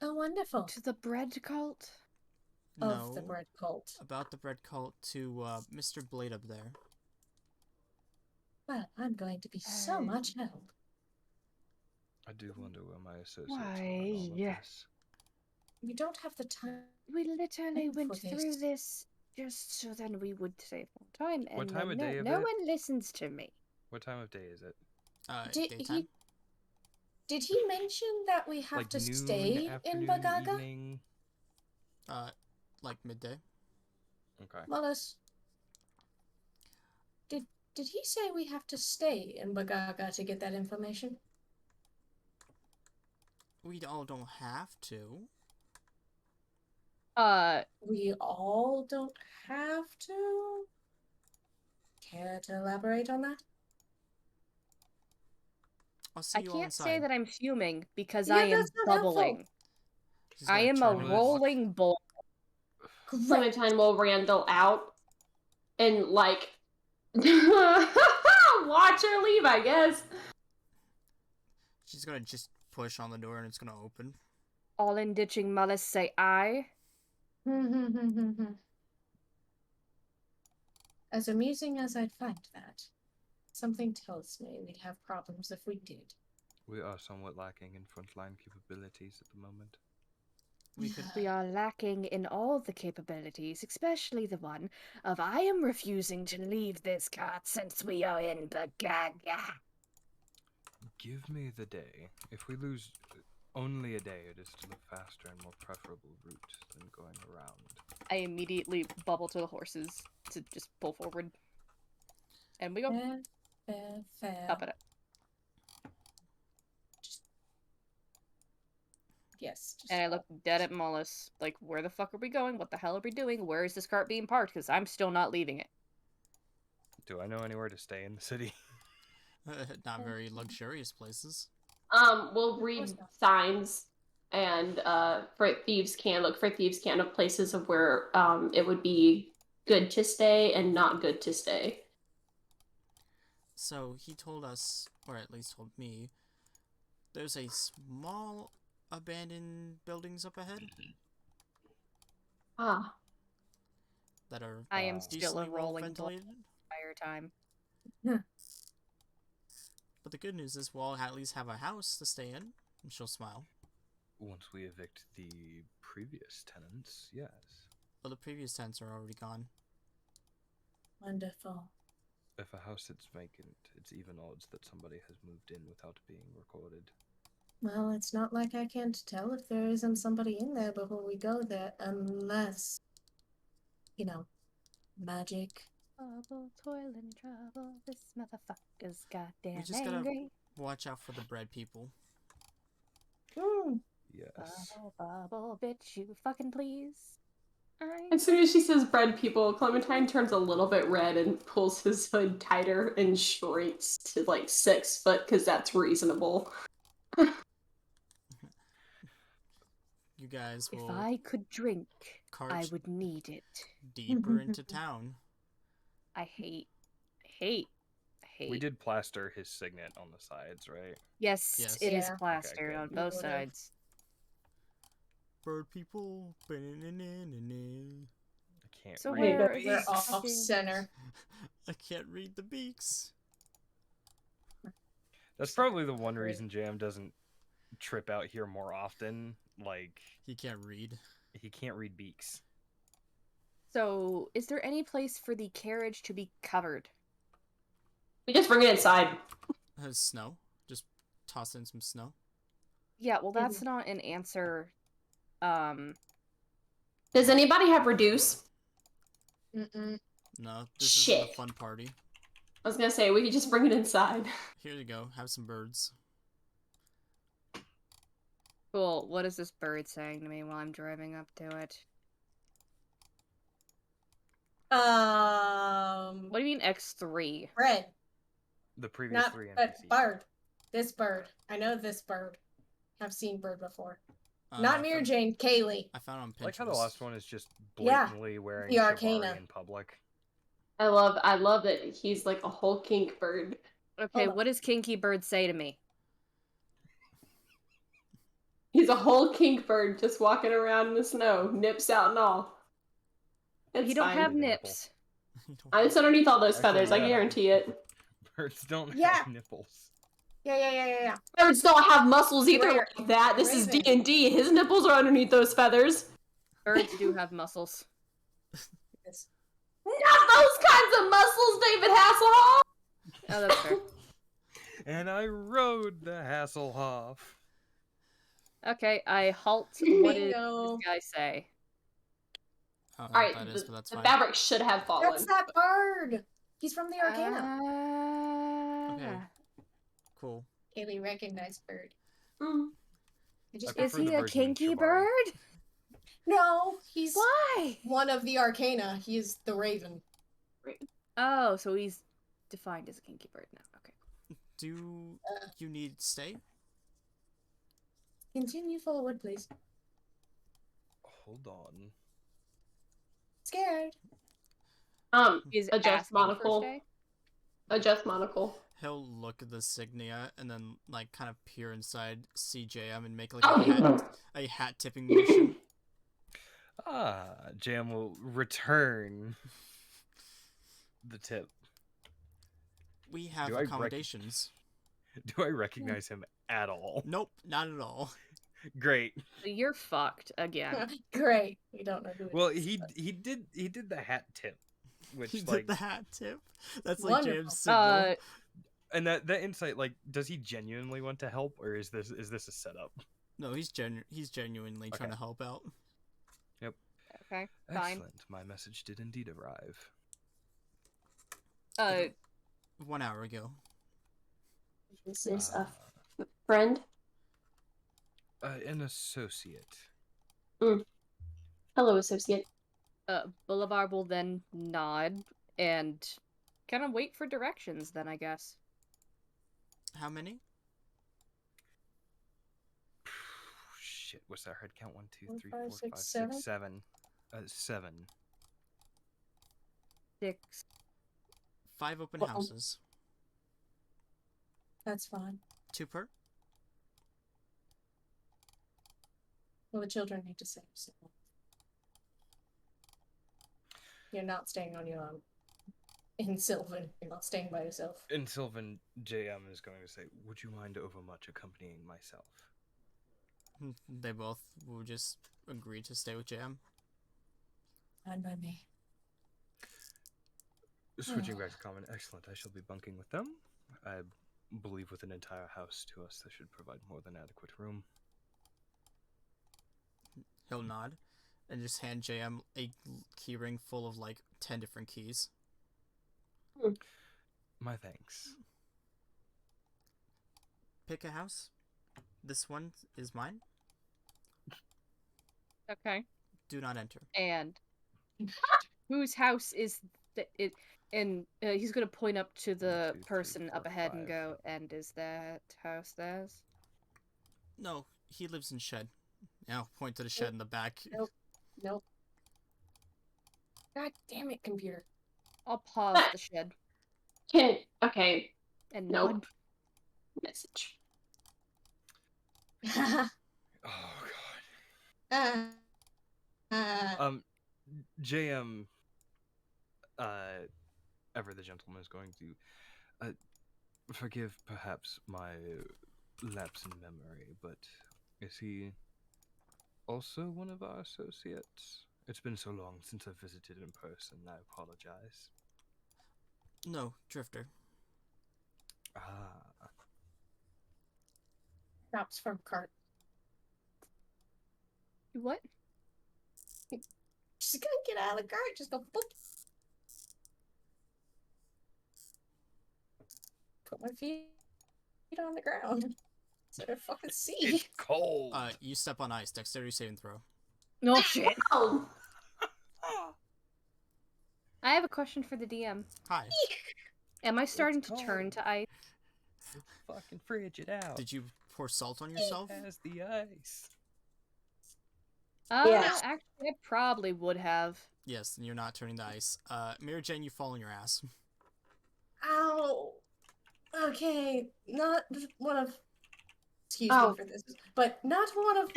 Oh, wonderful. To the bread cult? Of the bread cult. About the bread cult to Mr. Blade up there. Well, I'm going to be so much help. I do wonder where my associates are in all of this. We don't have the time. We literally went through this just so then we would save more time. And what time of day no one listens to me. What time of day is it? Daytime. Did he mention that we have like to noon, stay in Bagaga? Evening? Like midday. Okay. Mullis, did he say we have to stay in Bagaga to get that information? We all don't have to. We all don't have to? Care to elaborate on that? I'll see I you all can't say inside. that I'm fuming because Yeah, I am that's not bubbling. I am a rolling ball. Clementine will Randall out and like watch her leave, I guess. She's gonna just push on the door and it's gonna open. All in ditching Mullis say aye. As amusing as I'd find that, something tells me we'd have problems if we did. We are somewhat lacking in frontline capabilities at the moment. We are lacking in all the capabilities, especially the one of I am refusing to leave this cart since we are in Bagaga. Give me the day. If we lose only a day, it is still a faster and more preferable route than going around. I immediately bubble to the horses to just pull forward. And we go. Fair. Up at it. Yes. And I look dead at Mullis, like, where the fuck are we going? What the hell are we doing? Where is this cart being parked? Because I'm still not leaving it. Do I know anywhere to stay in the city? Not very luxurious places. We'll read signs, and for thieves' can look for thieves' can of places of where it would be good to stay and not good to stay. So he told us, or at least told me, there's a small abandoned buildings up ahead. Ah. That are I am still a decently well rolling ventilated. Entire time. But the good news is we'll at least have a house to stay in, and she'll smile. Once we evict the previous tenants, yes. Well, the previous tenants are already gone. Wonderful. If a house sits vacant, it's even odds that somebody has moved in without being recorded. Well, it's not like I can't tell if there isn't somebody in there before we go there, unless, magic. Trouble, toil, and trouble. This motherfucker's goddamn We just angry. gotta watch out for the bread people. Yes. Bubble, bubble, bitch, you fucking please. As soon as she says bread people, Clementine turns a little bit red and pulls his hood tighter and shrinks to like 6 foot because that's reasonable. You guys will. If I could drink, I would need it. Deeper into town. I hate. We did plaster his signet on the sides, right? Yes. It is plastered Okay, on both sides. Bird people. I can't So read where the is We're this off fucking... center. I can't read the beaks. That's probably the one reason Jam doesn't trip out here more often. Like, he can't read. He can't read beaks. So, is there any place for the carriage to be covered? We just bring it inside. Snow. Just toss in some snow. Yeah, well, that's not an answer. Does anybody have reduce? No, this isn't a fun party. I was gonna say, we could just bring it inside. Here you go. Have some birds. Cool. What is this bird saying to me while I'm driving up to it? What do you mean X3? Red. The previous Not, 3 NPCs. but bird. This bird. I know this bird. I've seen bird before. Not Mira Jane, Kaylee. I found on Pinterest. I like how the last one is just blatantly wearing the shibari Arcana. in public. I love that he's like a whole kink bird. Okay, what does Kinky Bird say to me? He's a whole kink bird just walking around in the snow, nips out and all. He don't have nips. It's underneath all those feathers, I yeah. guarantee it. Birds don't have nipples. Yeah. Birds don't have muscles either like that. This is D&D. His nipples are underneath those feathers. Birds do have muscles. Not those kinds of muscles, David Hasselhoff! Oh, that's fair. And I rode the Hasselhoff. Okay, I halt. What did this guy say? I don't know Alright, what that is, but that's the fine. fabric should have fallen. That's that bird! He's from the Arcana. Okay. Cool. Kaylee recognized bird. Is he a kinky bird? No, he's Why? one of the Arcana. He is the Raven. Oh, so he's defined as a kinky bird now. Okay. Do you need stay? Continue forward, please. Hold on. Scared. Is Adjust asking for monocle. stay? Adjust monocle. He'll look at the signia and then like kind of peer inside CJM and make like a hat tipping motion. JM will return the tip. We have accommodations. Do I recognize him at all? Nope, not at all. Great. So you're fucked again. Great. We don't know who it Well, is. he did the hat tip, which He like did the hat tip. That's like James' signal. And that insight, like, does he genuinely want to help, or is this a setup? No, he's genuinely trying to help out. Yep. Okay, fine. Excellent. My message did indeed arrive. 1 hour ago. Is this a friend? An associate. Hello, associate. Boulevard will then nod and kind of wait for directions then, I guess. How many? Shit, what's that head count? 1, 2, 4, 3, 5, 4, 6, 5, 7. 6, 7. 7. 6. 5 open houses. That's fine. 2 per? Well, the children need to save, so you're not staying on your own. In Sylvan, you're not staying by yourself. In Sylvan, JM is going to say, "Would you mind overmuch accompanying myself?" They both will just agree to stay with JM. Fine by me. Switching back to common, excellent. I shall be bunking with them. I believe with an entire house to us, they should provide more than adequate room. He'll nod and just hand JM a keyring full of like 10 different keys. My thanks. Pick a house. This one is mine. Okay. Do not enter. And whose house is it? And he's gonna point up to the 1, 2, 3, person 4, up ahead 5. and go, and is that house theirs? No, he lives in shed. Now point to the shed in the back. Nope. God damn it, computer. I'll pause the shed. Okay. And nope. nod. Message. Oh god. JM, ever the gentleman is going to, forgive perhaps my lapse in memory, but is he also one of our associates? It's been so long since I visited in person, I apologize. No, Drifter. Drops from cart. What? She's gonna get out of the cart, just go boop. Put my feet on the ground. So I fucking see. It's cold. You step on ice. Dexterity saving throw. No shit. Oh. I have a question for the DM. Hi. Am I starting to turn to ice? It's fucking frigid out. Did you pour salt on yourself? It has the ice. Yeah. Actually, I probably would have. Yes, and you're not turning to ice. Mira Jane, you fall on your ass. Ow. Okay, not one of. Excuse Oh. me for this, but not one of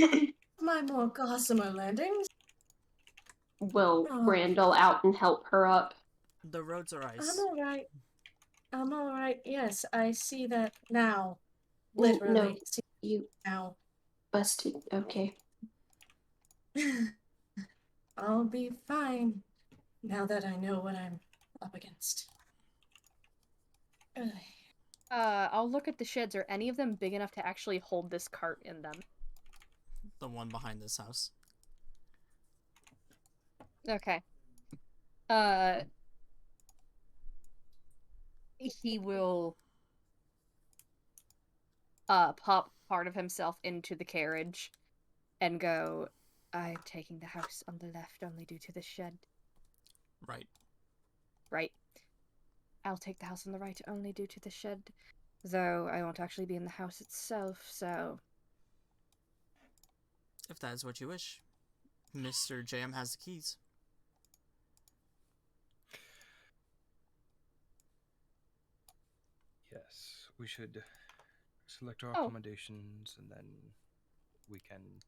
my more gossamer landings. Will Randall out and help her up? The roads are ice. I'm alright. Yes, I see that now. Literally. No, see you now. busted. Okay. I'll be fine now that I know what I'm up against. Ugh. I'll look at the sheds. Are any of them big enough to actually hold this cart in them? The one behind this house. Okay. He will pop part of himself into the carriage and go, I'm taking the house on the left only due to the shed. Right. Right. I'll take the house on the right only due to the shed, though I won't actually be in the house itself, so... If that is what you wish. Mr. JM has the keys. Yes, we should select our Oh. accommodations and then we can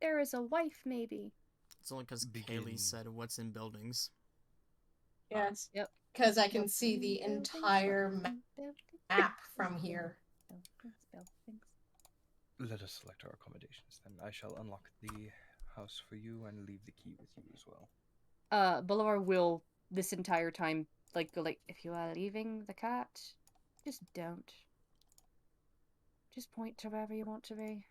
There is a wife, maybe. It's only because begin. Kaylee said what's in buildings. Yes. Yep. Because I can see the entire map from here. Let us select our accommodations then. I shall unlock the house for you and leave the key with you as well. Bolivar will, this entire time, go like, if you are leaving the cat, just don't. Just point to wherever you want to be.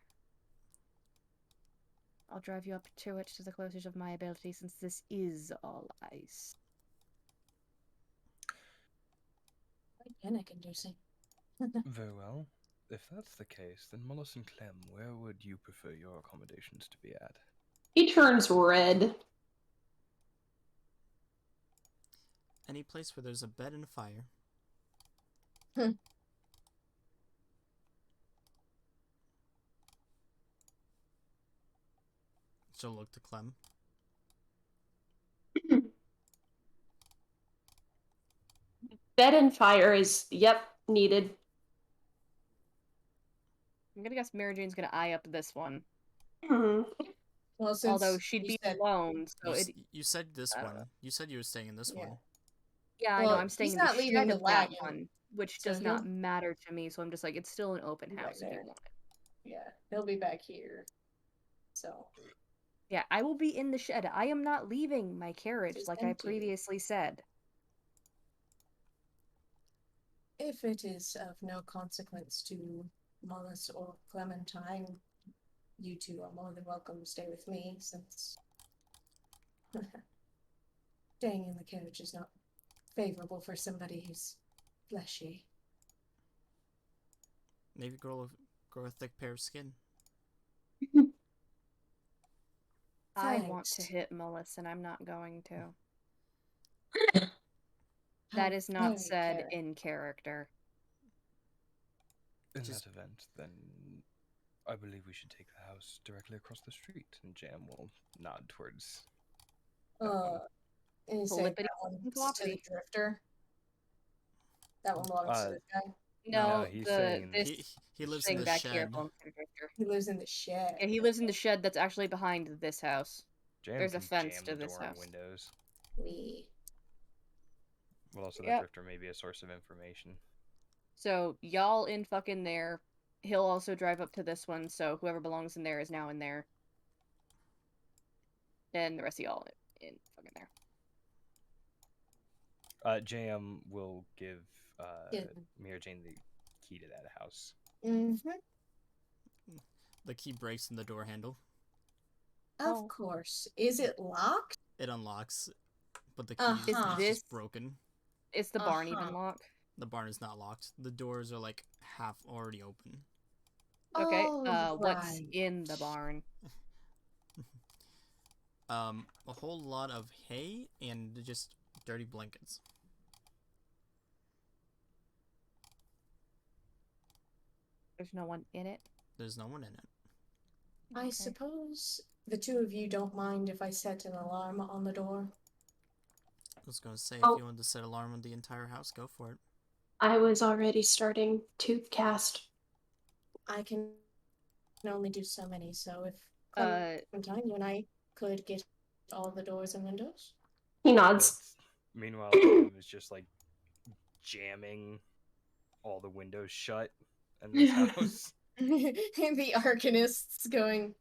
I'll drive you up to it to the closest of my ability, since this is all ice. Panic-inducing. Very well. If that's the case, then Mollis and Clem, where would you prefer your accommodations to be at? He turns red. Any place where there's a bed and a fire. She'll look to Clem. Bed and fire is, yep, needed. I'm gonna guess Mary Jane's gonna eye up this one. Well, since although she'd be alone, so you said this one. You said you were staying in this one. Yeah, I know. I'm staying in the shed of that one, which does not matter to me. So I'm just like, it's still an open house if you want it. Yeah, he'll be back here. So. Yeah, I will be in the shed. I am not leaving my carriage, like I previously said. If it is of no consequence to Mollis or Clementine, you two are more than welcome to stay with me, since staying in the carriage is not favorable for somebody who's fleshy. Maybe grow a thick pair of skin. I want to hit Mollis, and I'm not going to. That is not said in character. In that event, then I believe we should take the house directly across the street, and Jam will nod towards that one. And you say that one's to the drifter? That one belongs to this guy? No, he's saying he lives in the shed. He lives in the shed. Yeah, he lives in the shed that's actually behind this house. Jam There's a can fence jam to the this door house. and windows. Well, also the drifter may be a source of information. So y'all in fucking there. He'll also drive up to this one, so whoever belongs in there is now in there. And the rest of y'all in fucking there. JM will give Mira Jane the key to that house. The key breaks in the door handle. Of course. Is it locked? It unlocks, but the key is just broken. Is the barn even locked? The barn is not locked. The doors are like half already open. Okay, what's in the barn? A whole lot of hay and just dirty blankets. There's no one in it? There's no one in it. I suppose the two of you don't mind if I set an alarm on the door? I was going to say, if you wanted to set alarm on the entire house, go for it. I was already starting to cast. I can only do so many, so if Clementine, you and I could get all the doors and windows. He nods. Meanwhile, Jam is just like jamming all the windows shut in this house. The Arcanist's going,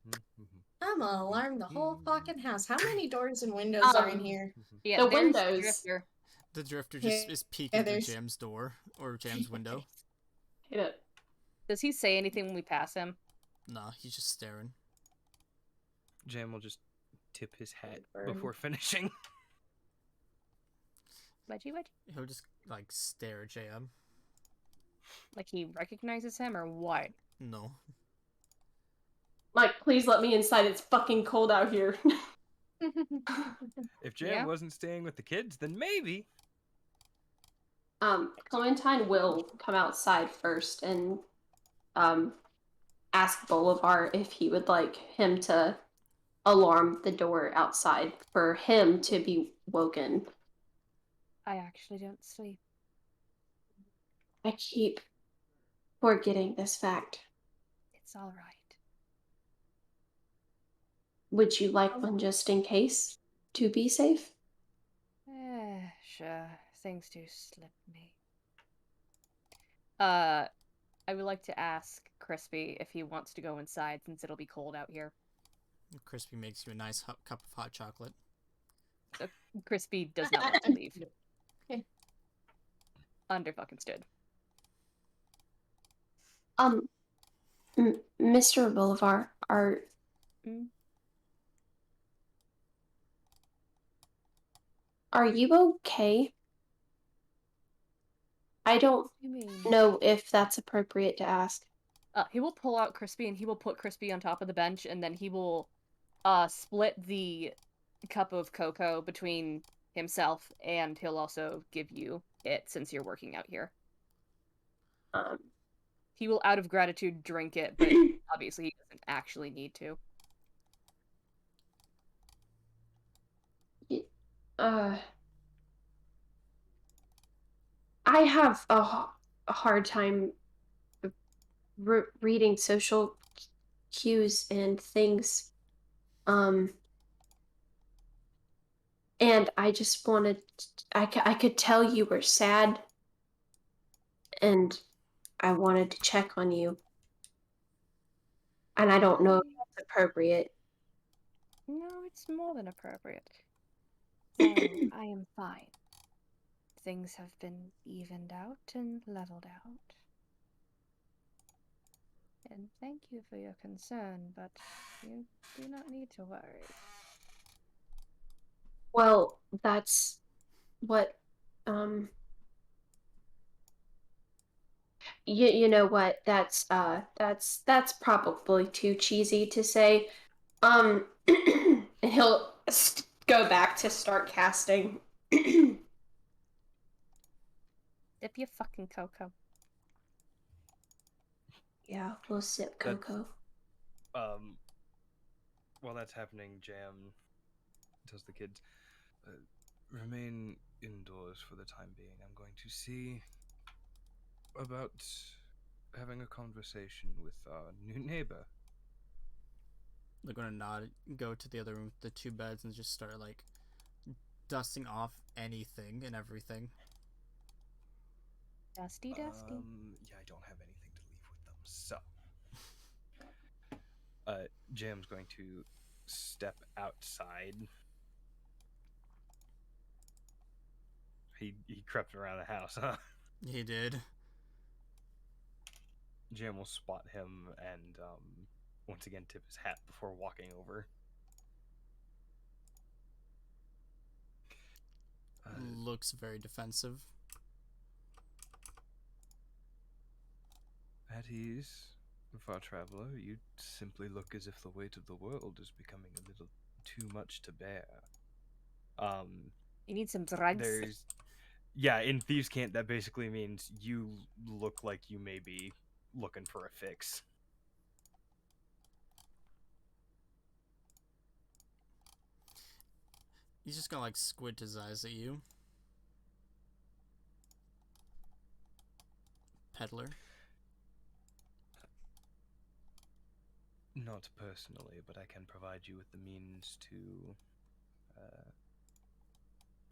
I'm gonna alarm the whole fucking house. How many doors and windows are in here? Yeah, the windows. The drifter just is peeking through Jam's door or Jam's window. Does he say anything when we pass him? Nah, he's just staring. Jam will just tip his hat before finishing. Wedgie. He'll just like stare at JM. Like he recognizes him or what? No. Like, please let me inside. It's fucking cold out here. If JM wasn't staying with the kids, then maybe. Clementine will come outside first and ask Bolivar if he would like him to alarm the door outside for him to be woken. I actually don't sleep. I keep forgetting this fact. It's all right. Would you like one just in case to be safe? Sure. Things do slip me. I would like to ask Crispy if he wants to go inside since it'll be cold out here. Crispy makes you a nice cup of hot chocolate. Crispy does not want to leave. Under fucking stood. Mr. Bolivar, are you okay? I don't know if that's appropriate to ask. He will pull out Crispy and he will put Crispy on top of the bench and then he will split the cup of cocoa between himself and he'll also give you it since you're working out here. He will out of gratitude drink it, but obviously he doesn't actually need to. I have a hard time reading social cues and things. And I just wanted, I could tell you were sad, and I wanted to check on you. And I don't know if that's appropriate. No, it's more than appropriate. I am fine. Things have been evened out and leveled out. And thank you for your concern, but you do not need to worry. Well, that's what, you know what, that's probably too cheesy to say. And he'll go back to start casting. Dip your fucking cocoa. Yeah, we'll sip cocoa. While that's happening, Jam tells the kids, remain indoors for the time being. I'm going to see about having a conversation with our new neighbor. They're gonna nod, go to the other room with the two beds, and just start like dusting off anything and everything. Dusty. Yeah, I don't have anything to leave with them, so Jam's going to step outside. He crept around the house, huh? He did. Jam will spot him and once again tip his hat before walking over. Looks very defensive. At ease, far traveler, you simply look as if the weight of the world is becoming a little too much to bear. You need some drugs. Yeah, in Thieves' Cant, that basically means you look like you may be looking for a fix. He's just gonna like squint his eyes at you. Peddler? Not personally, but I can provide you with the means to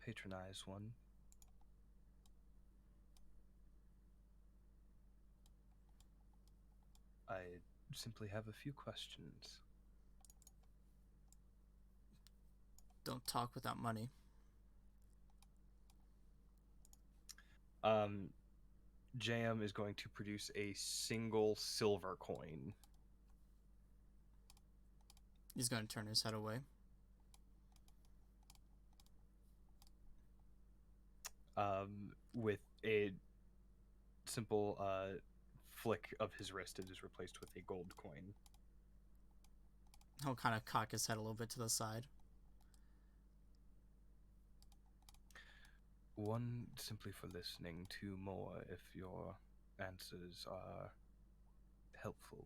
patronize one. I simply have a few questions. Don't talk without money. JM is going to produce a single silver coin. He's gonna turn his head away. with a simple flick of his wrist. It is replaced with a gold coin. He'll kind of cock his head a little bit to the side. One, simply for listening. Two, more if your answers are helpful.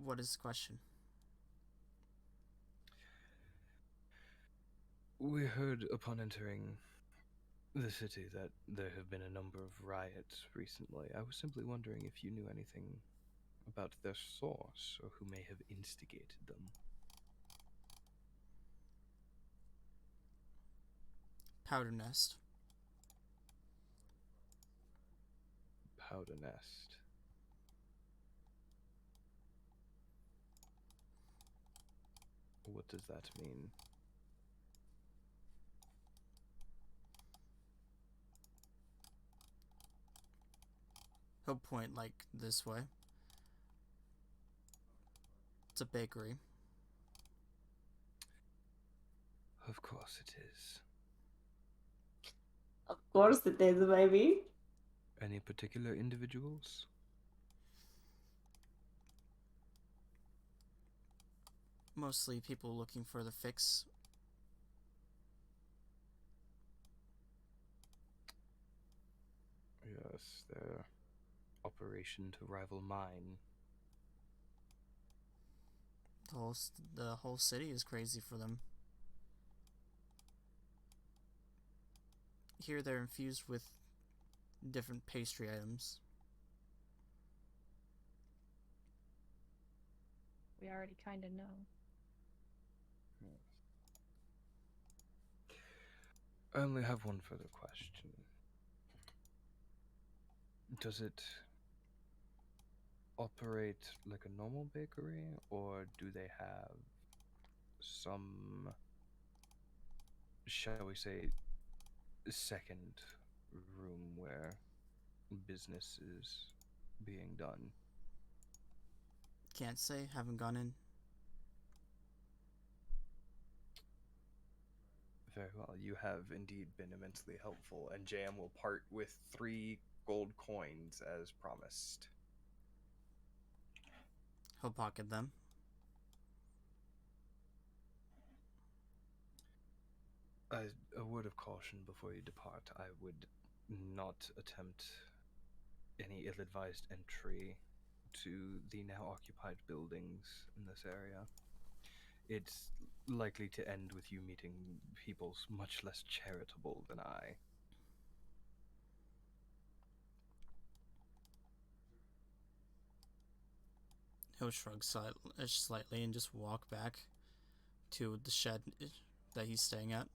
What is the question? We heard upon entering the city that there have been a number of riots recently. I was simply wondering if you knew anything about their source or who may have instigated them. Powder Nest. Powder Nest. What does that mean? He'll point like this way. It's a bakery. Of course it is. Of course it is, baby. Any particular individuals? Mostly people looking for the fix. Yes, their operation to rival mine. The whole city is crazy for them. Here they're infused with different pastry items. We already kind of know. I only have one further question. Does it operate like a normal bakery, or do they have some, shall we say, second room where business is being done? Can't say, haven't gone in. Very well, you have indeed been immensely helpful, and JM will part with 3 gold coins as promised. He'll pocket them. A word of caution before you depart. I would not attempt any ill-advised entry to the now occupied buildings in this area. It's likely to end with you meeting people much less charitable than I. He'll shrug slightly and just walk back to the shed that he's staying at.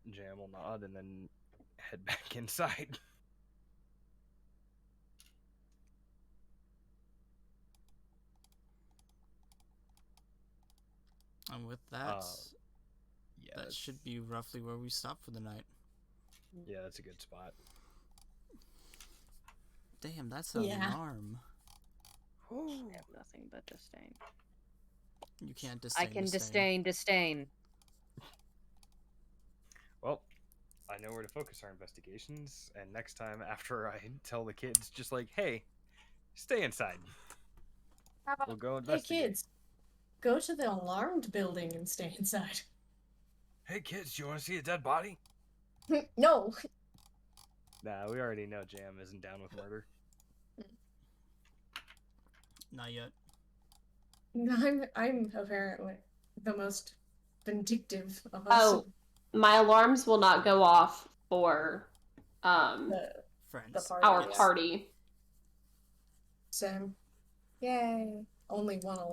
JM will nod and then head back inside. And with that, yeah, that should be roughly where we stop for the night. Yeah, that's a good spot. Damn, that's an alarm. I have nothing but disdain. You can't disdain. I can disdain. Well, I know where to focus our investigations, and next time after I tell the kids, just like, hey, stay inside. How about, we'll go investigate. Hey kids, go to the alarmed building and stay inside. Hey kids, do you want to see a dead body? No. Nah, we already know Jam isn't down with murder. Not yet. I'm apparently the most vindictive of us. Oh, my alarms will not go off for friends. Our party. Same. Yay. Only one alarm.